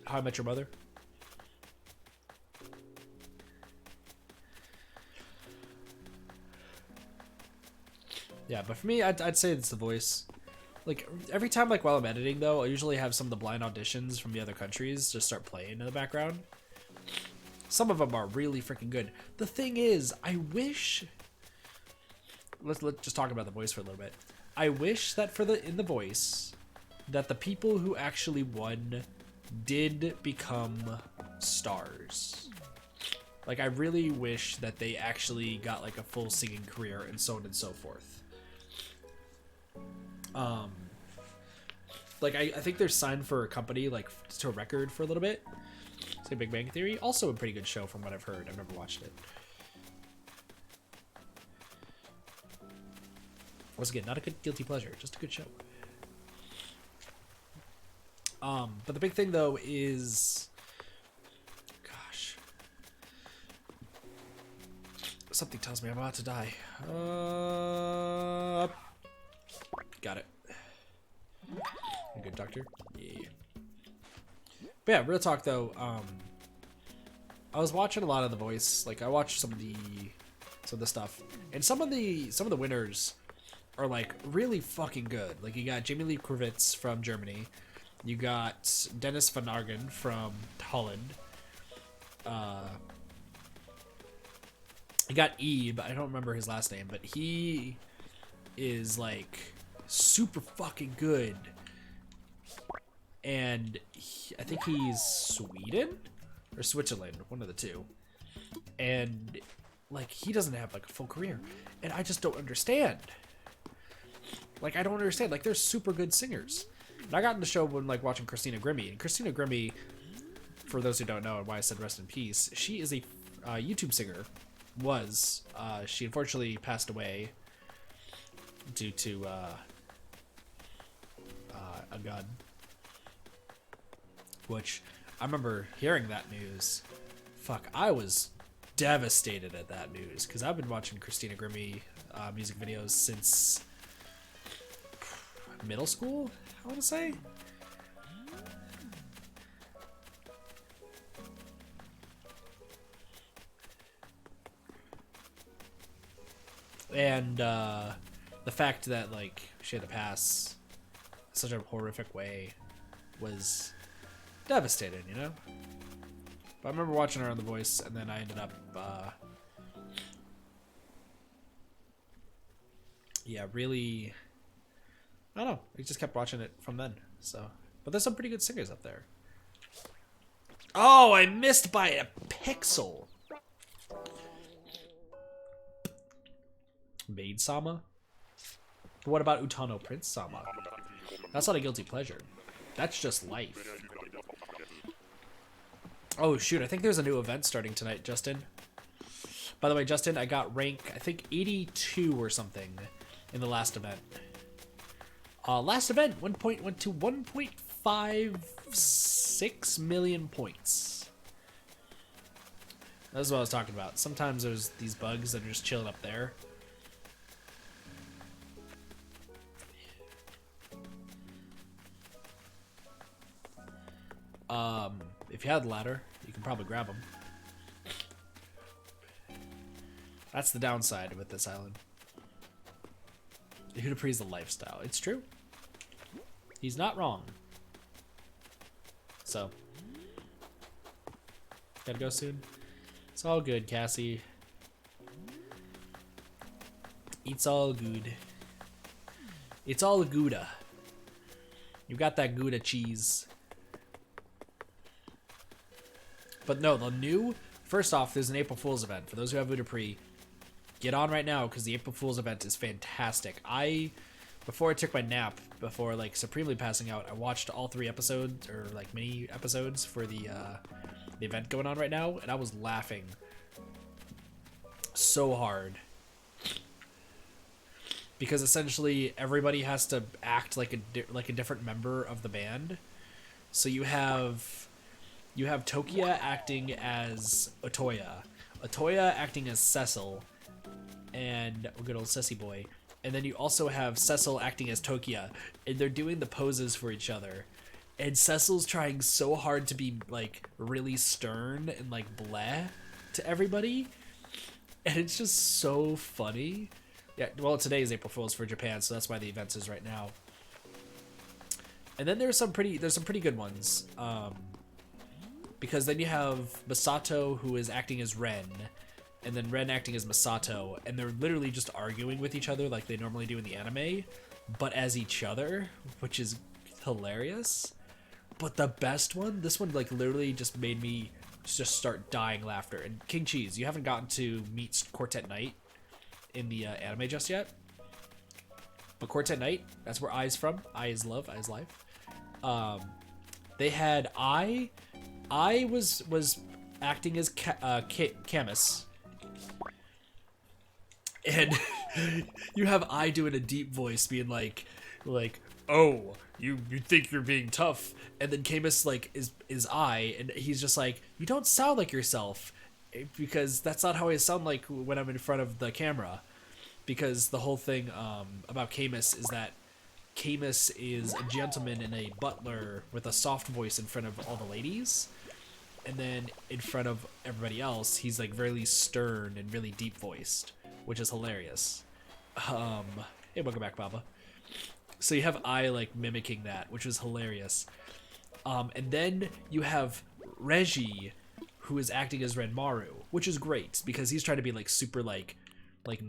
How I Met Your Mother? Yeah, but for me, I'd say it's The Voice. Like, every time, like, while I'm editing, though, I usually have some of the blind auditions from the other countries just start playing in the background. Some of them are really freaking good. The thing is, I wish... Let's just talk about The Voice for a little bit. I wish that in The Voice, that the people who actually won did become stars. Like, I really wish that they actually got, like, a full singing career and so on and so forth. Like, I think they're signed for a company, like, to a record for a little bit. Say Big Bang Theory. Also a pretty good show from what I've heard. I've never watched it. Once again, not a good guilty pleasure, just a good show. But the big thing, though, is... Gosh. Something tells me I'm about to die. Got it. You good, doctor? Yeah. But yeah, real talk, though, I was watching a lot of The Voice. Like, I watched some of the stuff. And some of the winners are, like, really fucking good. Like, you got Jamie Lee Curtis from Germany. You got Dennis Van Argen from Holland. You got Ebe. I don't remember his last name, but he is, like, super fucking good. And I think he's Sweden or Switzerland, one of the two. And, like, he doesn't have, like, a full career. And I just don't understand. Like, I don't understand. Like, they're super good singers. And I got in the show when, like, watching Christina Grimmie. And Christina Grimmie, for those who don't know and why I said rest in peace, she is a YouTube singer. She unfortunately passed away due to a gun. Which, I remember hearing that news. Fuck, I was devastated at that news. Because I've been watching Christina Grimmie music videos since middle school, I want to say. And the fact that, like, she had to pass such a horrific way was devastating, you know? But I remember watching her on The Voice, and then I ended up, yeah, really, I don't know, I just kept watching it from then, so. But there's some pretty good singers up there. Oh, I missed by a pixel! Maid Sama? What about Utano Prince Sama? That's not a guilty pleasure. That's just life. Oh shoot, I think there's a new event starting tonight, Justin. By the way, Justin, I got rank, I think 82 or something in the last event. Last event went to 1.56 million points. That's what I was talking about. Sometimes there's these bugs that are just chilling up there. If you had the ladder, you can probably grab him. That's the downside with this island. Hudapri's the lifestyle. It's true. He's not wrong. So, gotta go soon. It's all good, Cassie. It's all good. It's all Gouda. You got that Gouda cheese. But no, the new... First off, there's an April Fool's event. For those who have Udapri, get on right now because the April Fool's event is fantastic. Before I took my nap, before like supremely passing out, I watched all 3 episodes, or like mini episodes for the event going on right now, and I was laughing so hard. Because essentially everybody has to act like a different member of the band. So you have Tokia acting as Otoya, Otoya acting as Cecil, and good old Ceci boy. And then you also have Cecil acting as Tokia, and they're doing the poses for each other. And Cecil's trying so hard to be like really stern and like bleh to everybody. And it's just so funny. Yeah, well, today is April Fool's for Japan, so that's why the event is right now. And then there's some pretty good ones. Because then you have Masato, who is acting as Ren, and then Ren acting as Masato, and they're literally just arguing with each other like they normally do in the anime, but as each other, which is hilarious. But the best one, this one like literally just made me just start dying laughter. And King Cheese, you haven't gotten to meet Quartet Knight in the anime just yet, but Quartet Knight, that's where I is from. I is love, I is life. They had I was acting as Camus, and you have I doing a deep voice being like, oh, you think you're being tough, and then Camus like is I, and he's just like, you don't sound like yourself, because that's not how I sound like when I'm in front of the camera. Because the whole thing about Camus is that Camus is a gentleman and a butler with a soft voice in front of all the ladies, and then in front of everybody else he's like really stern and really deep voiced, which is hilarious. Hey, welcome back, Baba. So you have I like mimicking that, which is hilarious. And then you have Reggie, who is acting as Renmaru, which is great because he's trying to be like super like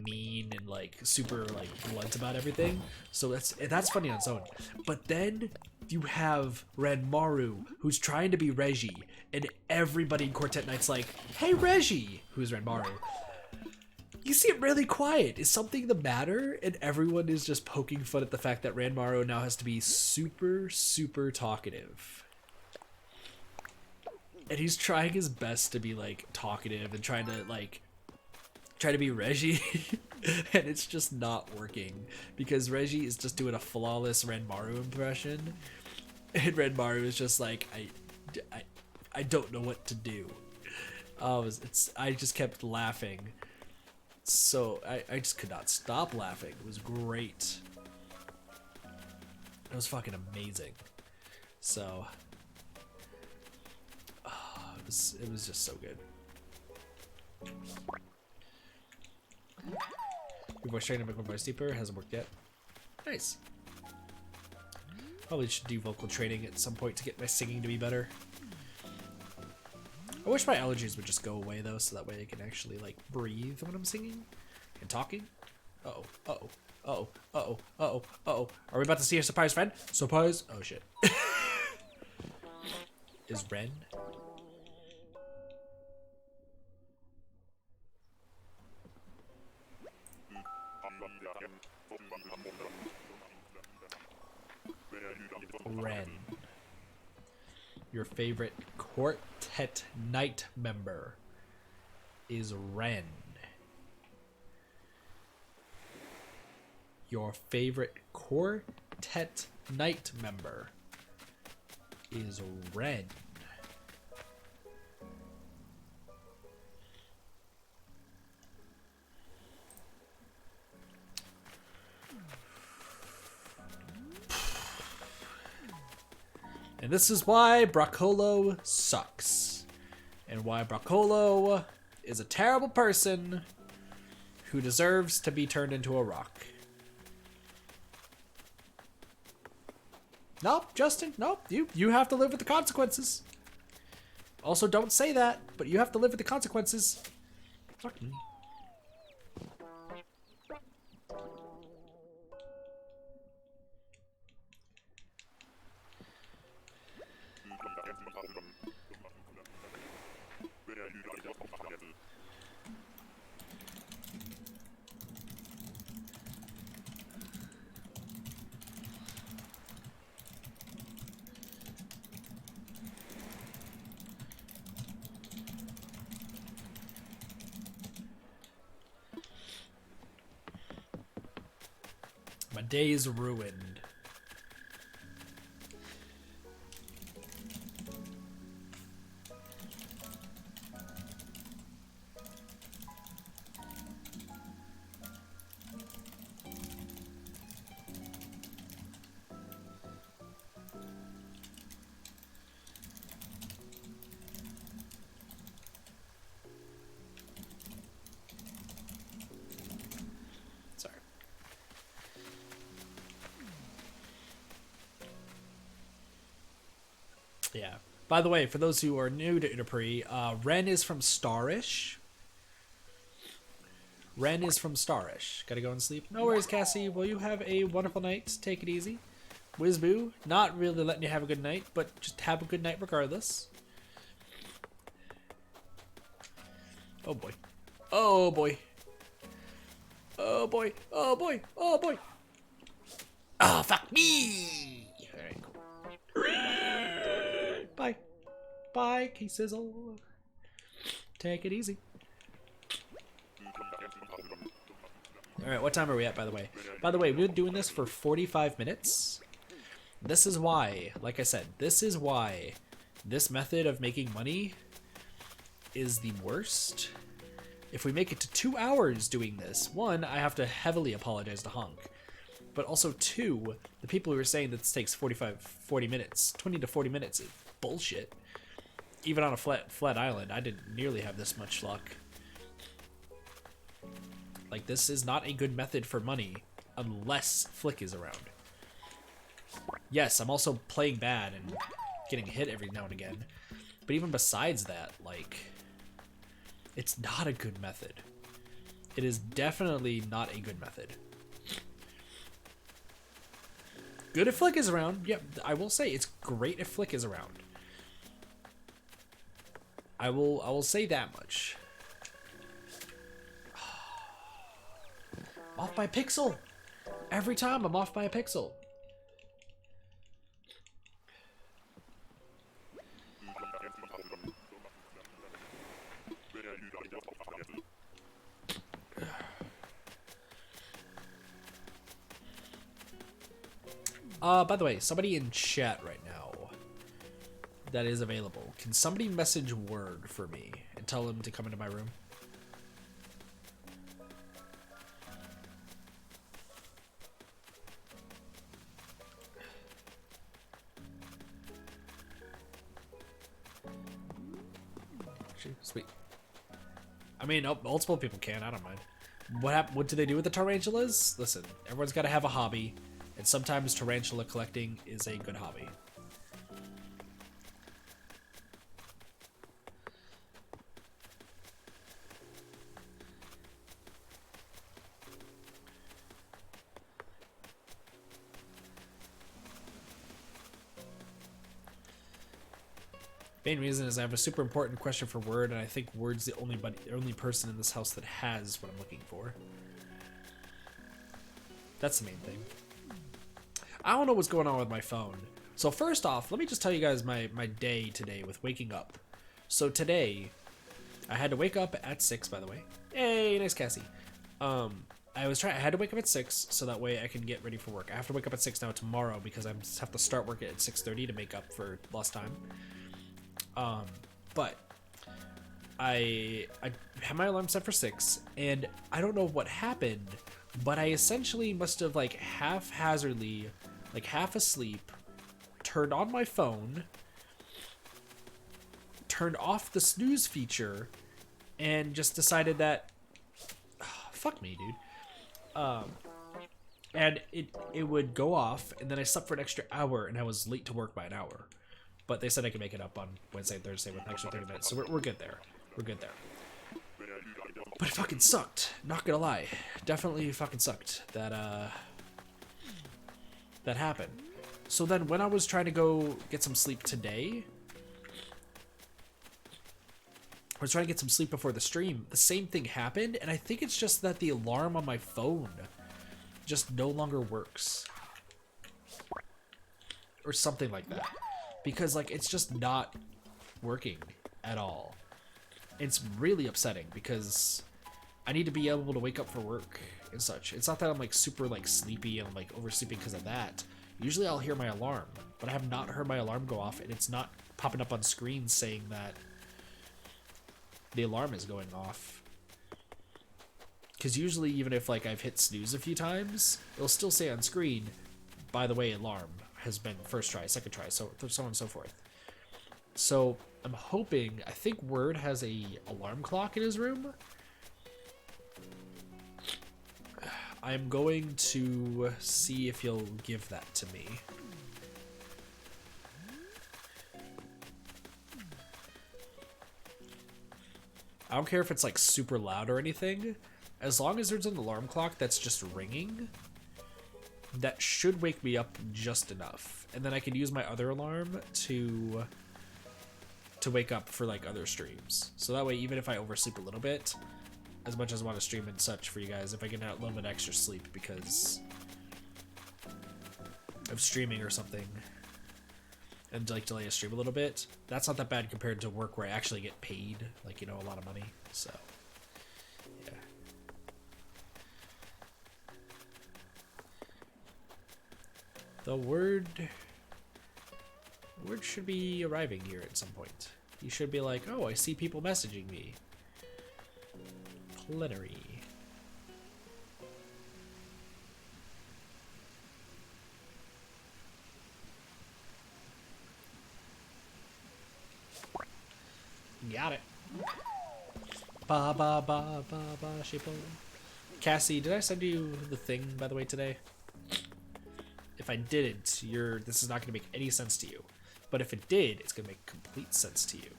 mean and like super like blunt about everything. So that's funny on its own. But then you have Renmaru, who's trying to be Reggie, and everybody in Quartet Knight's like, hey Reggie, who's Renmaru, you seem really quiet. Is something the matter? And everyone is just poking fun at the fact that Renmaru now has to be super, super talkative. And he's trying his best to be like talkative and trying to be Reggie, and it's just not working because Reggie is just doing a flawless Renmaru impression, and Renmaru is just like, I don't know what to do. I just kept laughing, so I just could not stop laughing. It was great. It was fucking amazing. So it was just so good. Your voice training to make my voice deeper. Hasn't worked yet. Nice. Probably should do vocal training at some point to get my singing to be better. I wish my allergies would just go away though, so that way I can actually like breathe when I'm singing and talking. Uh-oh, uh-oh, uh-oh, uh-oh, uh-oh, uh-oh. Are we about to see a surprise friend? Surprise! Oh shit. Is Ren? Ren. Your favorite Quartet Knight member is Ren. Your favorite Quartet Knight member is Ren. And this is why Broccolo sucks. And why Broccolo is a terrible person who deserves to be turned into a rock. Nope, Justin, nope. You have to live with the consequences. Also, don't say that, but you have to live with the consequences. Fuck me. My day's ruined. Sorry. Yeah. By the way, for those who are new to Dupree, Ren is from Starish. Ren is from Starish. Gotta go and sleep. No worries, Cassie. Will you have a wonderful night? Take it easy. Whizboo, not really letting you have a good night, but just have a good night regardless. Oh boy. Oh boy. Oh boy. Oh boy. Oh boy. Ah, fuck me. Alright, cool. Bye. Bye, K-Sizzle. Take it easy. Alright, what time are we at, by the way? By the way, we've been doing this for 45 minutes. This is why, like I said, this is why this method of making money is the worst. If we make it to 2 hours doing this, one, I have to heavily apologize to Hunk. But also, two, the people who are saying that this takes 40 minutes, 20 to 40 minutes is bullshit. Even on a flat island, I didn't nearly have this much luck. Like, this is not a good method for money unless Flick is around. Yes, I'm also playing bad and getting hit every now and again. But even besides that, like, it's not a good method. It is definitely not a good method. Good if Flick is around. Yep, I will say it's great if Flick is around. I will say that much. Off by a pixel. Every time I'm off by a pixel. By the way, somebody in chat right now that is available. Can somebody message Word for me and tell him to come into my room? Sweet. I mean, multiple people can. I don't mind. What do they do with the tarantulas? Listen, everyone's got to have a hobby, and sometimes tarantula collecting is a good hobby. Main reason is I have a super important question for Word, and I think Word's the only person in this house that has what I'm looking for. That's the main thing. I don't know what's going on with my phone. So first off, let me just tell you guys my day today with waking up. So today, I had to wake up at 6, by the way. Hey, nice Cassie. I had to wake up at 6 so that way I can get ready for work. I have to wake up at 6 now tomorrow because I have to start work at 6:30 to make up for lost time. But I had my alarm set for 6, and I don't know what happened, but I essentially must have like haphazardly, like half asleep, turned on my phone, turned off the snooze feature, and just decided that, fuck me, dude. And it would go off, and then I slept for an extra hour, and I was late to work by an hour. But they said I could make it up on Wednesday and Thursday with an extra 30 minutes, so we're good there. We're good there. But it fucking sucked. Not gonna lie. Definitely fucking sucked that happened. So then when I was trying to go get some sleep today, I was trying to get some sleep before the stream, the same thing happened, and I think it's just that the alarm on my phone just no longer works. Or something like that. Because, like, it's just not working at all. It's really upsetting because I need to be able to wake up for work and such. It's not that I'm, like, super, like, sleepy and I'm, like, oversleeping because of that. Usually I'll hear my alarm, but I have not heard my alarm go off, and it's not popping up on screen saying that the alarm is going off. Because usually, even if, like, I've hit snooze a few times, it'll still say on screen, by the way, alarm has been first try, second try, so on and so forth. So I'm hoping, I think Word has a alarm clock in his room. I'm going to see if he'll give that to me. I don't care if it's like super loud or anything. As long as there's an alarm clock that's just ringing, that should wake me up just enough. And then I can use my other alarm to wake up for like other streams. So that way, even if I oversleep a little bit, as much as I want to stream and such for you guys, if I get a little bit extra sleep because of streaming or something, and like delay a stream a little bit, that's not that bad compared to work where I actually get paid, like, you know, a lot of money. So yeah. The word should be arriving here at some point. You should be like, oh, I see people messaging me. Plenary. Got it. Ba ba ba ba ba sheeple. Cassie, did I send you the thing, by the way, today? If I didn't, this is not going to make any sense to you. But if it did, it's going to make complete sense to you.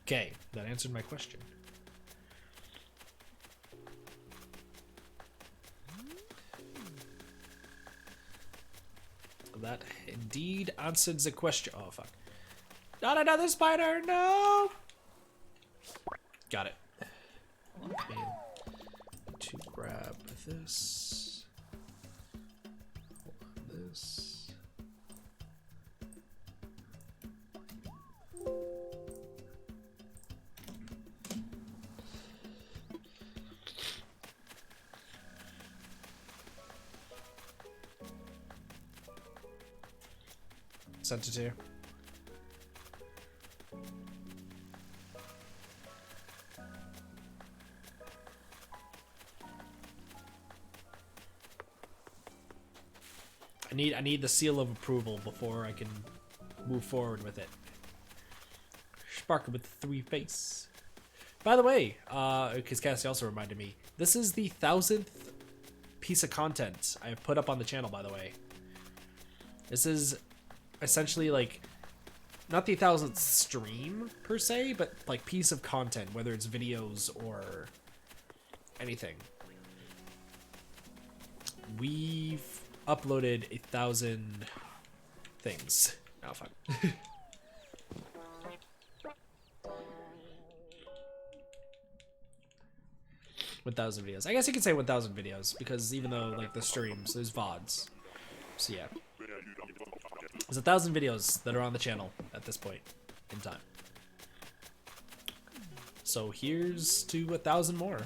Okay, that answered my question. That indeed answered the question. Oh, fuck. Not another spider, no! Got it. Okay. To grab this. Hold on, this. Sent it to you. I need the seal of approval before I can move forward with it. Sparkle with the 3 face. By the way, because Cassie also reminded me, this is the 1000th piece of content I have put up on the channel, by the way. This is essentially like not the 1000th stream per se, but like piece of content, whether it's videos or anything. We've uploaded 1,000 things. Oh, fuck. 1,000 videos. I guess you could say 1,000 videos, because even though, like, the streams, there's VODs. So, yeah. There's 1,000 videos that are on the channel at this point in time. So, here's to 1,000 more.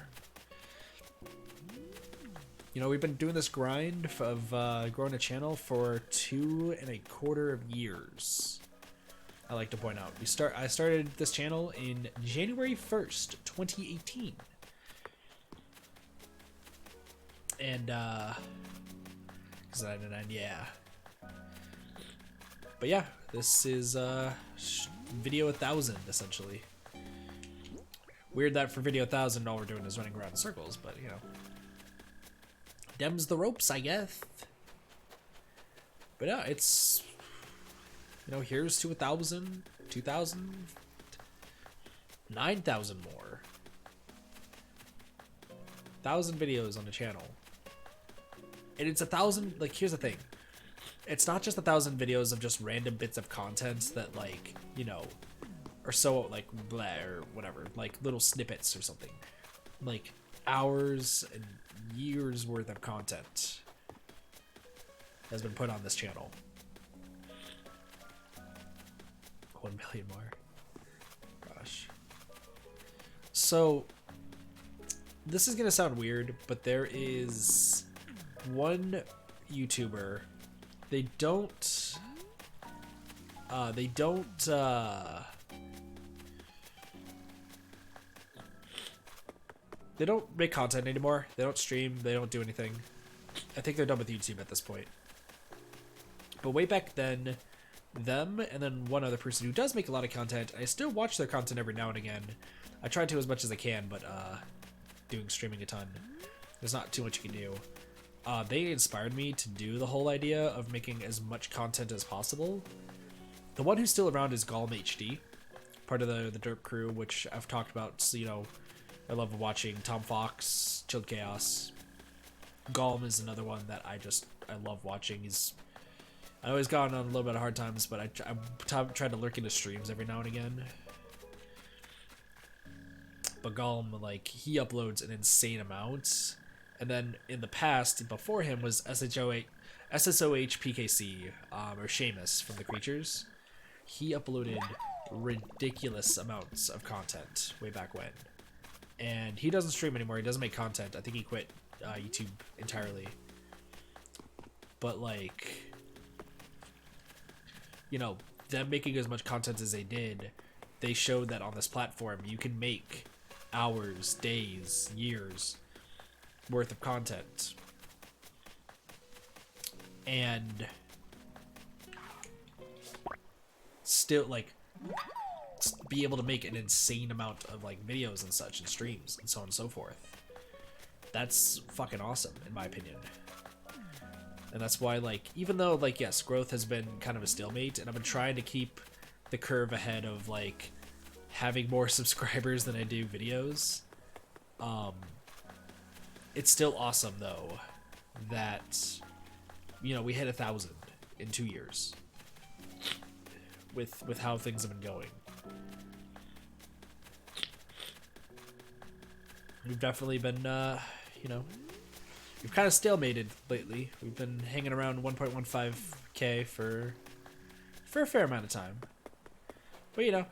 You know, we've been doing this grind of growing a channel for 2.25 years. I like to point out. I started this channel in January 1st, 2018. And, 99, yeah. But yeah, this is, video 1000, essentially. Weird that for video 1000, all we're doing is running around in circles, but, you know. Dem's the ropes, I guess. But yeah, it's, you know, here's to 1,000, 2,000, 9,000 more. 1,000 videos on the channel. And it's 1,000, like, here's the thing. It's not just 1,000 videos of just random bits of content that, like, you know, are so, like, blah, or whatever. Like, little snippets or something. Like, hours and years worth of content has been put on this channel. 1 million more. Gosh. So, this is gonna sound weird, but there is one YouTuber. They don't make content anymore. They don't stream. They don't do anything. I think they're done with YouTube at this point. But way back then, them and then one other person who does make a lot of content. I still watch their content every now and again. I try to as much as I can, but doing streaming a ton, there's not too much you can do. They inspired me to do the whole idea of making as much content as possible. The one who's still around is Golem HD, part of the Derp crew, which I've talked about. So, you know, I love watching Tom Fox, Chilled Chaos. Golem is another one that I love watching. I always gotten on a little bit of hard times, but I try to lurk into streams every now and again. But Golem, like, he uploads an insane amount. And then in the past, before him was SSOH PKC, or Seamus from The Creatures. He uploaded ridiculous amounts of content way back when. And he doesn't stream anymore, he doesn't make content. I think he quit YouTube entirely. But, like, you know, them making as much content as they did, they showed that on this platform you can make hours, days, years worth of content and still, like, be able to make an insane amount of, like, videos and such and streams and so on and so forth. That's fucking awesome, in my opinion. And that's why, like, even though, like, yes, growth has been kind of a stalemate, and I've been trying to keep the curve ahead of, like, having more subscribers than I do videos, it's still awesome, though, that, you know, we hit 1,000 in 2 years with how things have been going. We've definitely been, you know, we've kind of stalemated lately. We've been hanging around 1.15K for a fair amount of time. But, you know,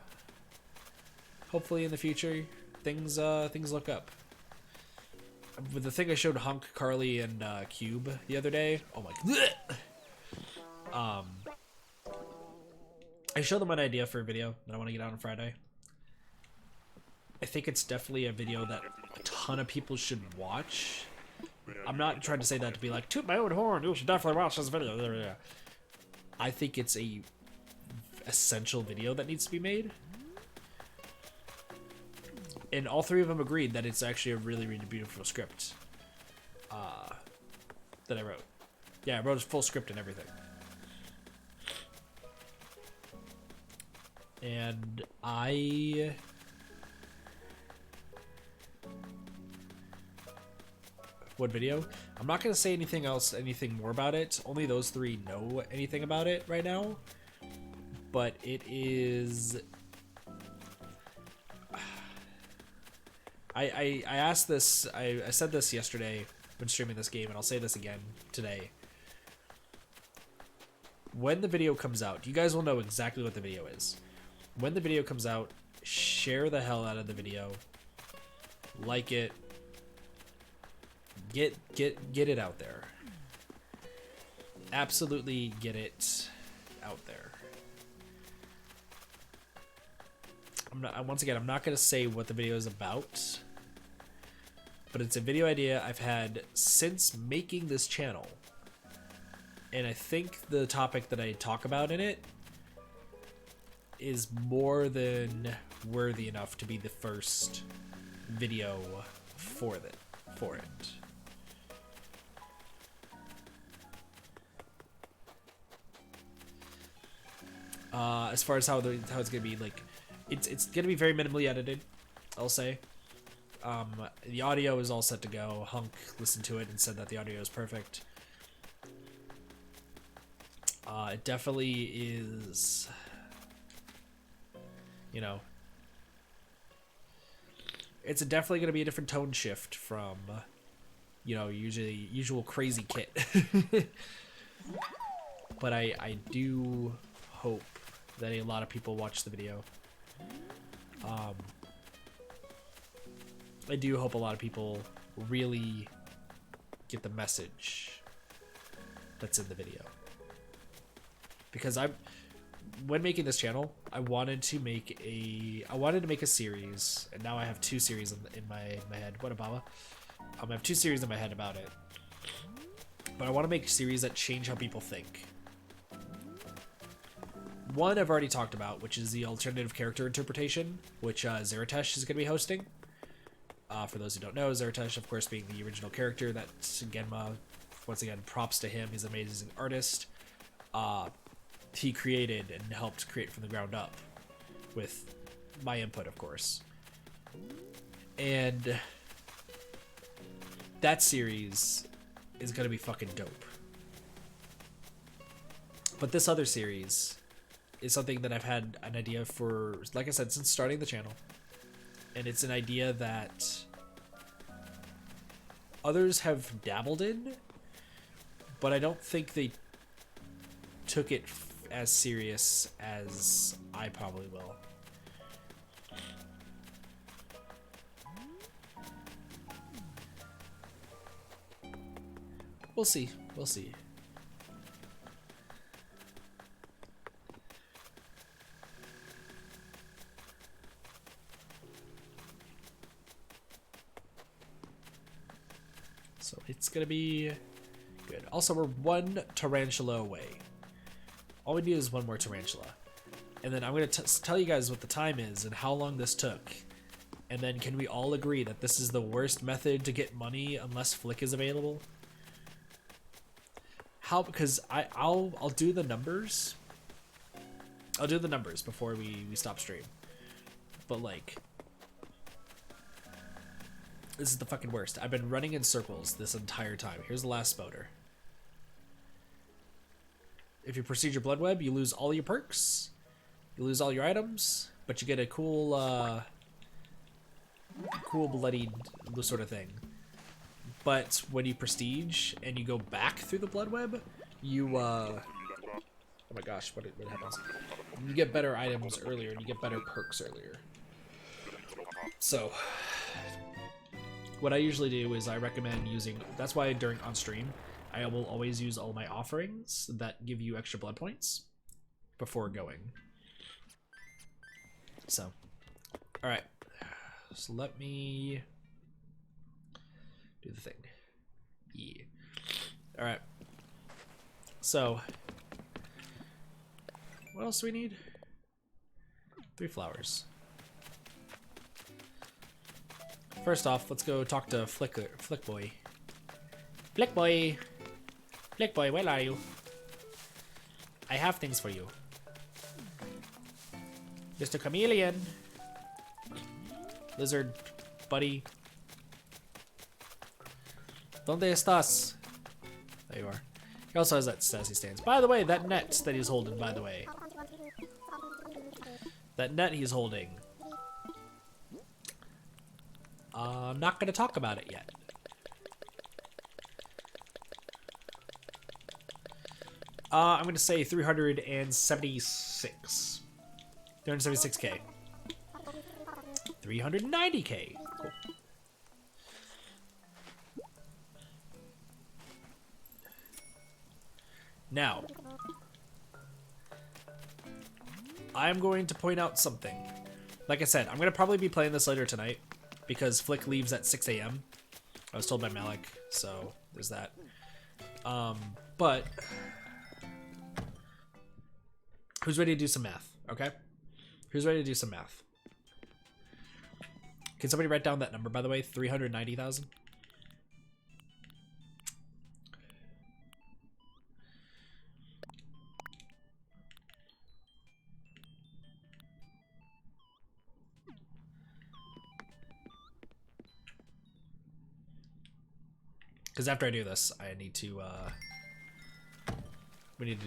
hopefully in the future, things look up. With the thing I showed Hunk, Carly, and Cube the other day, oh my god. I showed them an idea for a video that I want to get out on Friday. I think it's definitely a video that a ton of people should watch. I'm not trying to say that to be like, toot my own horn, you should definitely watch this video. I think it's a essential video that needs to be made. And all three of them agreed that it's actually a really, really beautiful script that I wrote. Yeah, I wrote a full script and everything. And what video? I'm not going to say anything more about it. Only those three know anything about it right now. But it is... I asked this, I said this yesterday when streaming this game, and I'll say this again today. When the video comes out, you guys will know exactly what the video is. When the video comes out, share the hell out of the video. Like it. Get it out there. Absolutely get it out there. once again, I'm not going to say what the video is about, but it's a video idea I've had since making this channel. And I think the topic that I talk about in it is more than worthy enough to be the first video for it. As far as how it's gonna be, like, it's gonna be very minimally edited, I'll say. The audio is all set to go. Hunk listened to it and said that the audio is perfect. It definitely is, you know, it's definitely gonna be a different tone shift from, you know, usual crazy kit. But I do hope that a lot of people watch the video. I do hope a lot of people really get the message that's in the video. Because when making this channel, I wanted to make a series, and now I have 2 series in my head. What about I have 2 series in my head about it. But I want to make series that change how people think. One I've already talked about, which is the alternative character interpretation, which Zeratesh is going to be hosting. For those who don't know, Zeratesh, of course, being the original character that Genma, once again, props to him. He's an amazing artist. He created and helped create from the ground up with my input, of course. And that series is going to be fucking dope. But this other series is something that I've had an idea for, like I said, since starting the channel. And it's an idea that others have dabbled in, but I don't think they took it as serious as I probably will. We'll see. We'll see. So it's gonna be good. Also, we're 1 tarantula away. All we need is 1 more tarantula. And then I'm gonna tell you guys what the time is and how long this took. And then can we all agree that this is the worst method to get money unless Flick is available? How? Because I'll do the numbers. I'll do the numbers before we stop stream. But like, this is the fucking worst. I've been running in circles this entire time. Here's the last spoder. If you proceed your blood web, you lose all your perks. You lose all your items, but you get a cool, cool bloodied sort of thing. But when you prestige and you go back through the blood web, you, oh my gosh, what happens? You get better items earlier and you get better perks earlier. So, what I usually do is I recommend using, that's why on stream, I will always use all my offerings that give you extra blood points before going. So, alright. So let me do the thing. Yeah. Alright. So, what else do we need? 3 flowers. First off, let's go talk to Flick Boy. Flick Boy! Flick Boy, where are you? I have things for you. Mr. Chameleon! Lizard, buddy. ¿Dónde estás? There you are. He also has that sassy stance. By the way, that net that he's holding, by the way. That net he's holding. I'm not going to talk about it yet. I'm going to say 376. 376k. 390k. Cool. Now, I'm going to point out something. Like I said, I'm gonna probably be playing this later tonight because Flick leaves at 6 a.m. I was told by Malik, so there's that. But who's ready to do some math? Okay, who's ready to do some math? Can somebody write down that number, by the way? 390,000. Because after I do this, I need to we need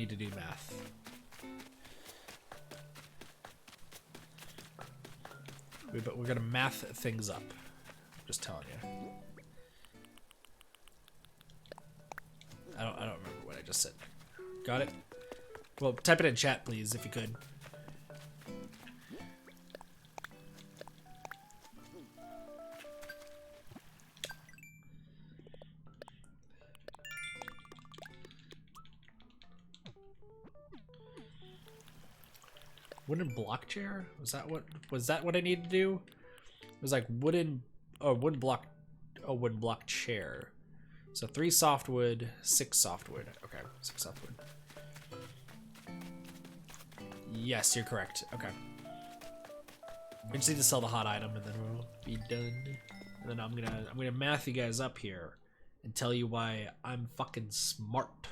to do math. But we're gonna math things up. I'm just telling you. I don't remember what I just said. Got it? Well, type it in chat, please, if you could. Wooden block chair? Was that what I needed to do? It was like wooden block chair. So 3 softwood, 6 softwood. Okay, 6 softwood. Yes, you're correct. Okay. We just need to sell the hot item and then we'll be done. And then I'm gonna math you guys up here and tell you why I'm fucking smart.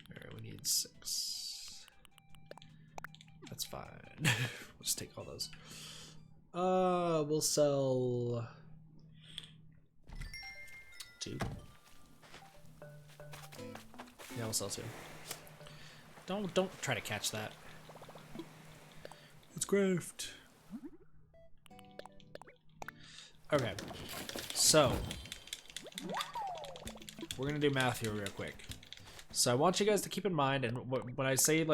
Alright, we need 6. That's fine. We'll just take all those. We'll sell 2. Yeah, we'll sell 2. Don't try to catch that. Let's craft. Okay, so we're gonna do math here real quick. So I want you guys to keep in mind, and when I say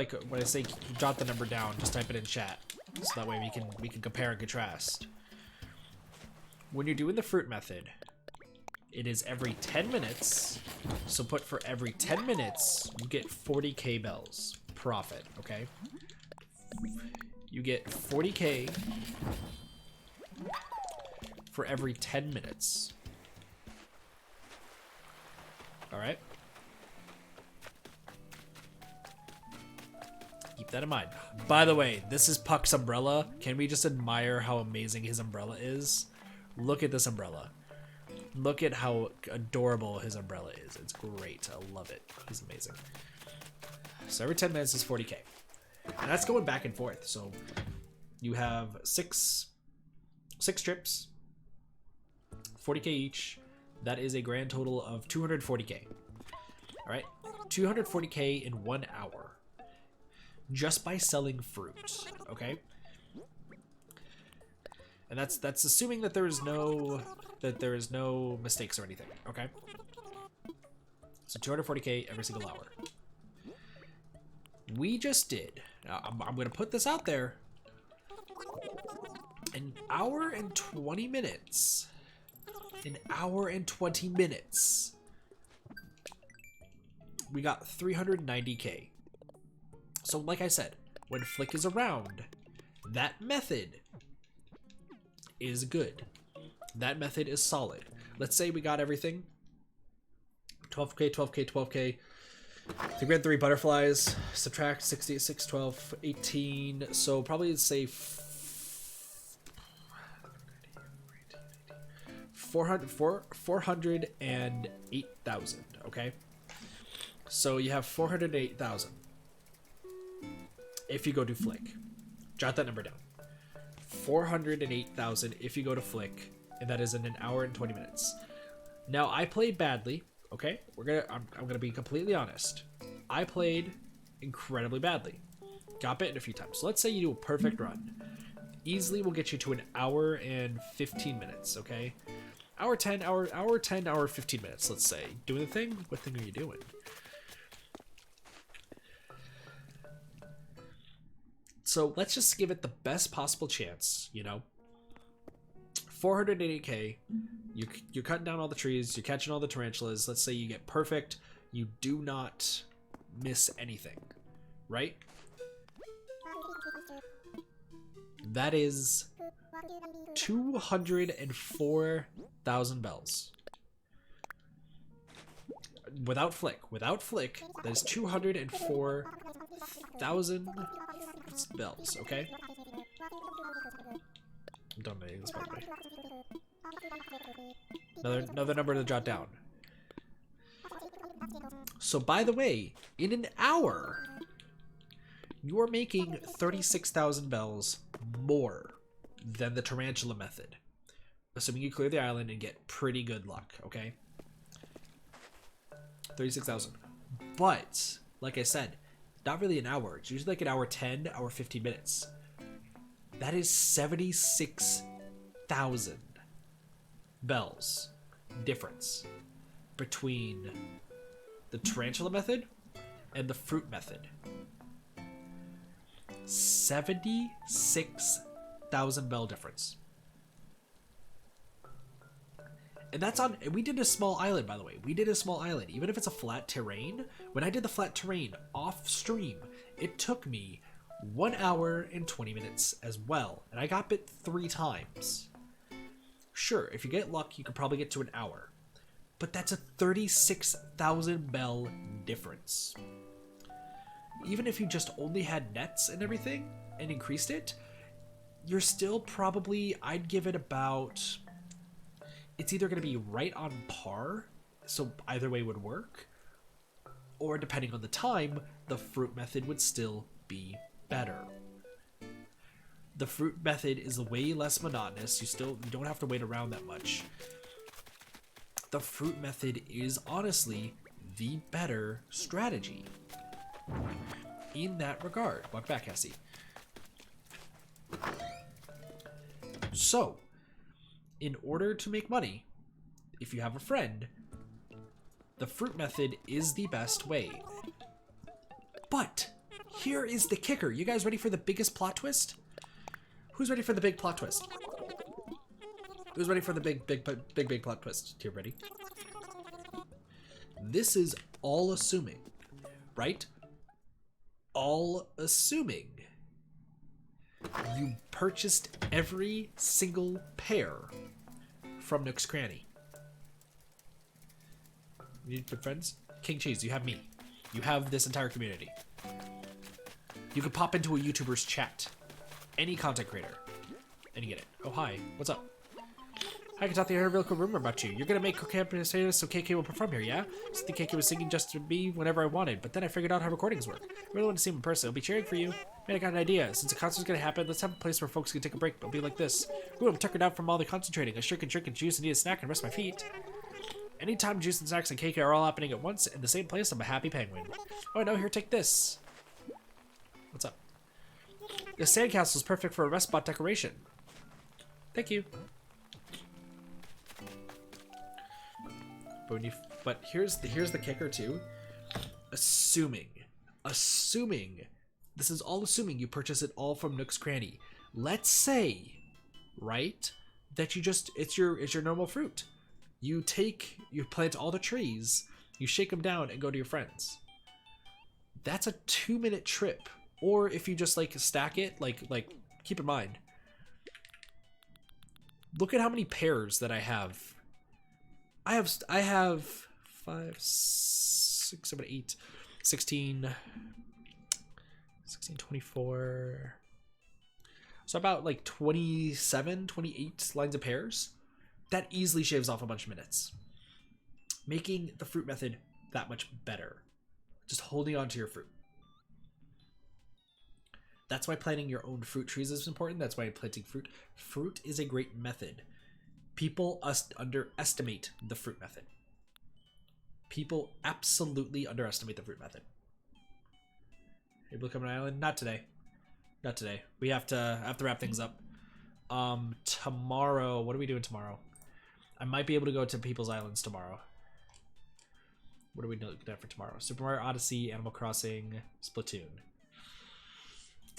jot the number down, just type it in chat, so that way we can compare and contrast. When you're doing the fruit method, it is every 10 minutes. So put for every 10 minutes, you get 40k bells profit. Okay, you get 40k for every 10 minutes. All right. Keep that in mind. By the way, this is Puck's umbrella. Can we just admire how amazing his umbrella is? Look at this umbrella. Look at how adorable his umbrella is. It's great. I love it. He's amazing. So every 10 minutes is 40k. And that's going back and forth. So you have six trips, 40k each. That is a grand total of 240k. All right, 240k in 1 hour. Just by selling fruit, okay? And that's assuming that there is no mistakes or anything, okay? So 240k every single hour. We just did. Now, I'm gonna put this out there. An hour and 20 minutes. An hour and 20 minutes. We got 390k. So like I said, when Flick is around, that method is good. That method is solid. Let's say we got everything. 12k, 12k, 12k. I think we had 3 butterflies. Subtract 66, 12, 18. So probably say 408,000, okay? So you have 408,000. If you go to Flick. Jot that number down. 408,000 if you go to Flick, and that is in an hour and 20 minutes. Now, I played badly, okay? I'm gonna be completely honest. I played incredibly badly. Got bitten a few times. So let's say you do a perfect run. Easily will get you to an hour and 15 minutes, okay? Hour 10, hour 15 minutes, let's say. Doing the thing? What thing are you doing? So let's just give it the best possible chance, you know? 480k, you're cutting down all the trees, you're catching all the tarantulas. Let's say you get perfect, you do not miss anything, right? That is 204,000 bells. Without flick, that is 204,000 bells, okay? I'm done making this, by the way. Another number to jot down. So, by the way, in an hour, you are making 36,000 bells more than the Tarantula method. Assuming you clear the island and get pretty good luck, okay? 36,000. But, like I said, not really an hour. It's usually like an hour 10, hour 15 minutes. That is 76,000 bells difference between the Tarantula method and the fruit method. 76,000 bell difference. And that's on, we did a small island, by the way. We did a small island. Even if it's a flat terrain, when I did the flat terrain off stream, it took me 1 hour and 20 minutes as well. And I got bit 3 times. Sure, if you get luck, you could probably get to an hour. But that's a 36,000 bell difference. Even if you just only had nets and everything and increased it, you're still probably, I'd give it about, it's either going to be right on par, so either way would work, or depending on the time, the fruit method would still be better. The fruit method is way less monotonous. You don't have to wait around that much. The fruit method is honestly the better strategy in that regard. Walk back, Cassie. So, in order to make money, if you have a friend, the fruit method is the best way. But here is the kicker. You guys ready for the biggest plot twist? Who's ready for the big plot twist? Who's ready for the big plot twist? You ready? This is all assuming, right? All assuming you purchased every single pair from Nook's Cranny. You need good friends? King Cheese, you have me. You have this entire community. You can pop into a YouTuber's chat. Any content creator. And you get it. Oh, hi. What's up? Hi, Katati, I heard a real cool rumor about you. You're gonna make Corcanipus so KK will perform here, yeah? I used to think KK was singing just to me whenever I wanted, but then I figured out how recordings work. I really want to see him in person. I'll be cheering for you. Man, I got an idea. Since the concert's gonna happen, let's have a place where folks can take a break. It'll be like this. Ooh, I'm tuckered out from all the concentrating. I sure can drink and juice and eat a snack and rest my feet. Anytime juice and snacks and KK are all happening at once in the same place, I'm a happy penguin. Oh no, here, take this. What's up? The sandcastle is perfect for a rest spot decoration. Thank you. But here's the kicker too. Assuming, this is all assuming you purchase it all from Nook's Cranny. Let's say, right, that it's your normal fruit. You plant all the trees, you shake them down and go to your friends. That's a 2-minute trip. Or if you just like stack it, like keep in mind. Look at how many pairs that I have. I have 5, 6, 7, 8, 16, 24. So about like 27, 28 lines of pairs. That easily shaves off a bunch of minutes. Making the fruit method that much better. Just holding on to your fruit. That's why planting your own fruit trees is important. That's why planting fruit. Fruit is a great method. People underestimate the fruit method. People absolutely underestimate the fruit method. Able to come to an island? Not today. Not today. We have to wrap things up. Tomorrow. What are we doing tomorrow? I might be able to go to People's Islands tomorrow. What are we looking at for tomorrow? Super Mario Odyssey, Animal Crossing, Splatoon.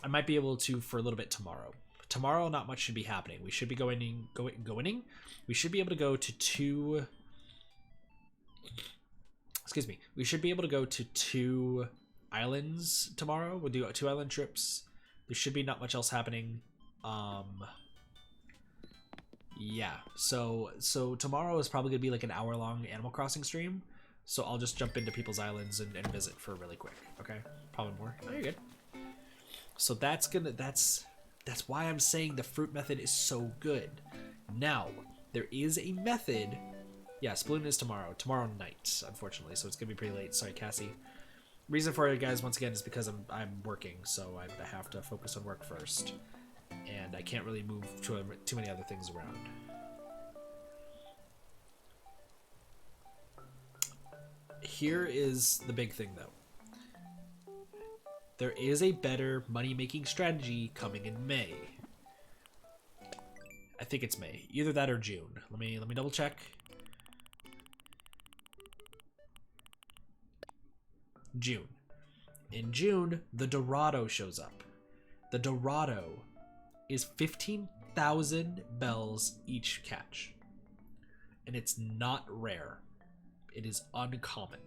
I might be able to for a little bit tomorrow. Tomorrow, not much should be happening. We should be going. We should be able to go to 2. Excuse me. We should be able to go to 2 islands tomorrow. We'll do 2 island trips. There should be not much else happening. Yeah, so tomorrow is probably gonna be like an hour-long Animal Crossing stream. So I'll just jump into people's islands and visit for really quick. Okay, probably more. Oh, you're good. So that's why I'm saying the fruit method is so good. Now there is a method. Yeah, Sploon is tomorrow night, unfortunately. So it's gonna be pretty late. Sorry, Cassie. Reason for it, guys, once again, is because I'm working, so I have to focus on work first, and I can't really move too many other things around. Here is the big thing, though. There is a better money-making strategy coming in May. I think it's May, either that or June. Let me double check. June. In June, the Dorado shows up. The Dorado is 15,000 bells each catch. And it's not rare. It is uncommon.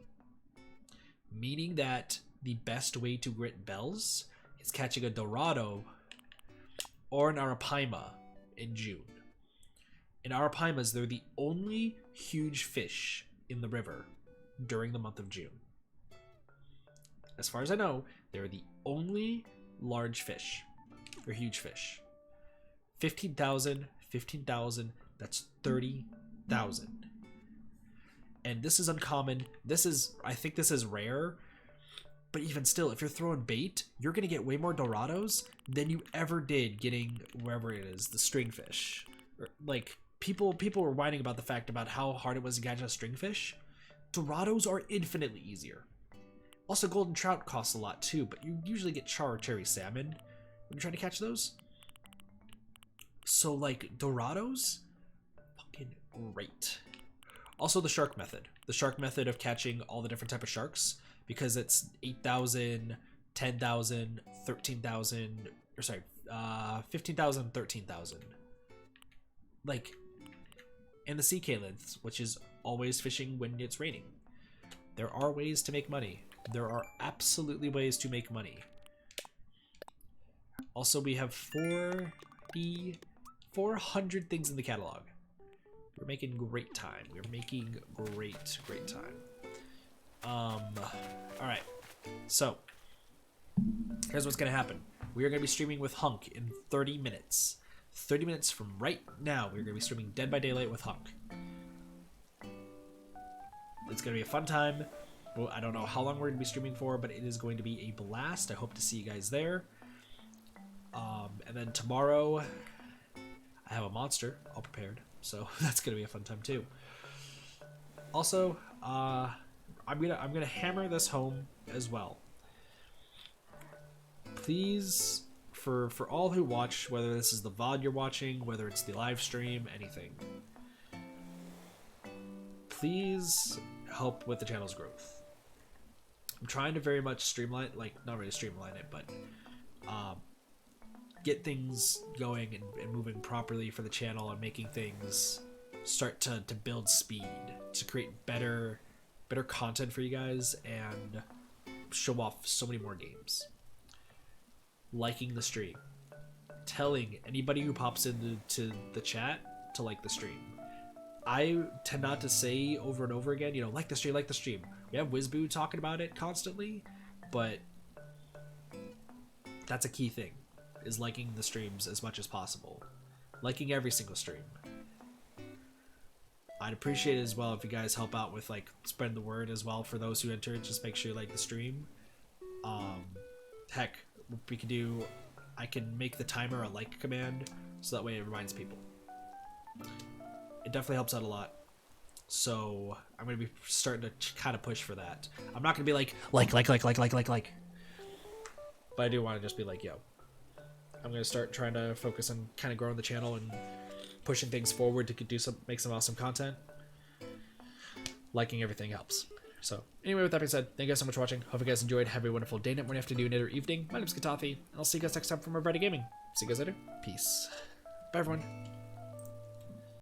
Meaning that the best way to get bells is catching a Dorado or an Arapaima in June. In Arapaimas, they're the only huge fish in the river during the month of June. As far as I know, they're the only large fish, or huge fish. 15,000, that's 30,000. And this is uncommon. I think this is rare. But even still, if you're throwing bait, you're going to get way more Dorados than you ever did getting wherever it is, the stringfish. Like, people were whining about the fact about how hard it was to catch a stringfish. Dorados are infinitely easier. Also, golden trout costs a lot too, but you usually get char or cherry salmon when you're trying to catch those. So, like, Dorados, fucking great. Also, the shark method. The shark method of catching all the different type of sharks, because it's 8,000, 10,000, 13,000, or sorry, 15,000, 13,000. Like, and the sea calyds, which is always fishing when it's raining. There are ways to make money. There are absolutely ways to make money. Also, we have 400 things in the catalog. We're making great time. We're making great time. Alright. So, here's what's gonna happen. We are gonna be streaming with Hunk in 30 minutes. 30 minutes from right now, we're gonna be streaming Dead by Daylight with Hunk. It's gonna be a fun time. Well, I don't know how long we're going to be streaming for, but it is going to be a blast. I hope to see you guys there. And then tomorrow, I have a monster all prepared, so that's going to be a fun time too. Also, I'm gonna hammer this home as well. Please, for all who watch, whether this is the VOD you're watching, whether it's the live stream, anything, please help with the channel's growth. I'm trying to very much streamline, like, not really streamline it, but get things going and moving properly for the channel, and making things start to build speed, to create better content for you guys and show off so many more games. Liking the stream. Telling anybody who pops into the chat to like the stream. I tend not to say over and over again, you know, like the stream. We have Wizboo talking about it constantly, but that's a key thing, is liking the streams as much as possible. Liking every single stream. I'd appreciate it as well if you guys help out with, like, spreading the word as well for those who enter. Just make sure you like the stream. Heck, we could do, I can make the timer a like command, so that way it reminds people. It definitely helps out a lot. So I'm going to be starting to kind of push for that. I'm not going to be like. But I do want to just be like, yo. I'm going to start trying to focus on kind of growing the channel and pushing things forward to make some awesome content. Liking everything helps. So anyway, with that being said, thank you guys so much for watching. Hope you guys enjoyed. Have a wonderful day, night, morning, afternoon, or evening. My name's Katafi, and I'll see you guys next time for more Reddit Gaming. See you guys later. Peace. Bye, everyone.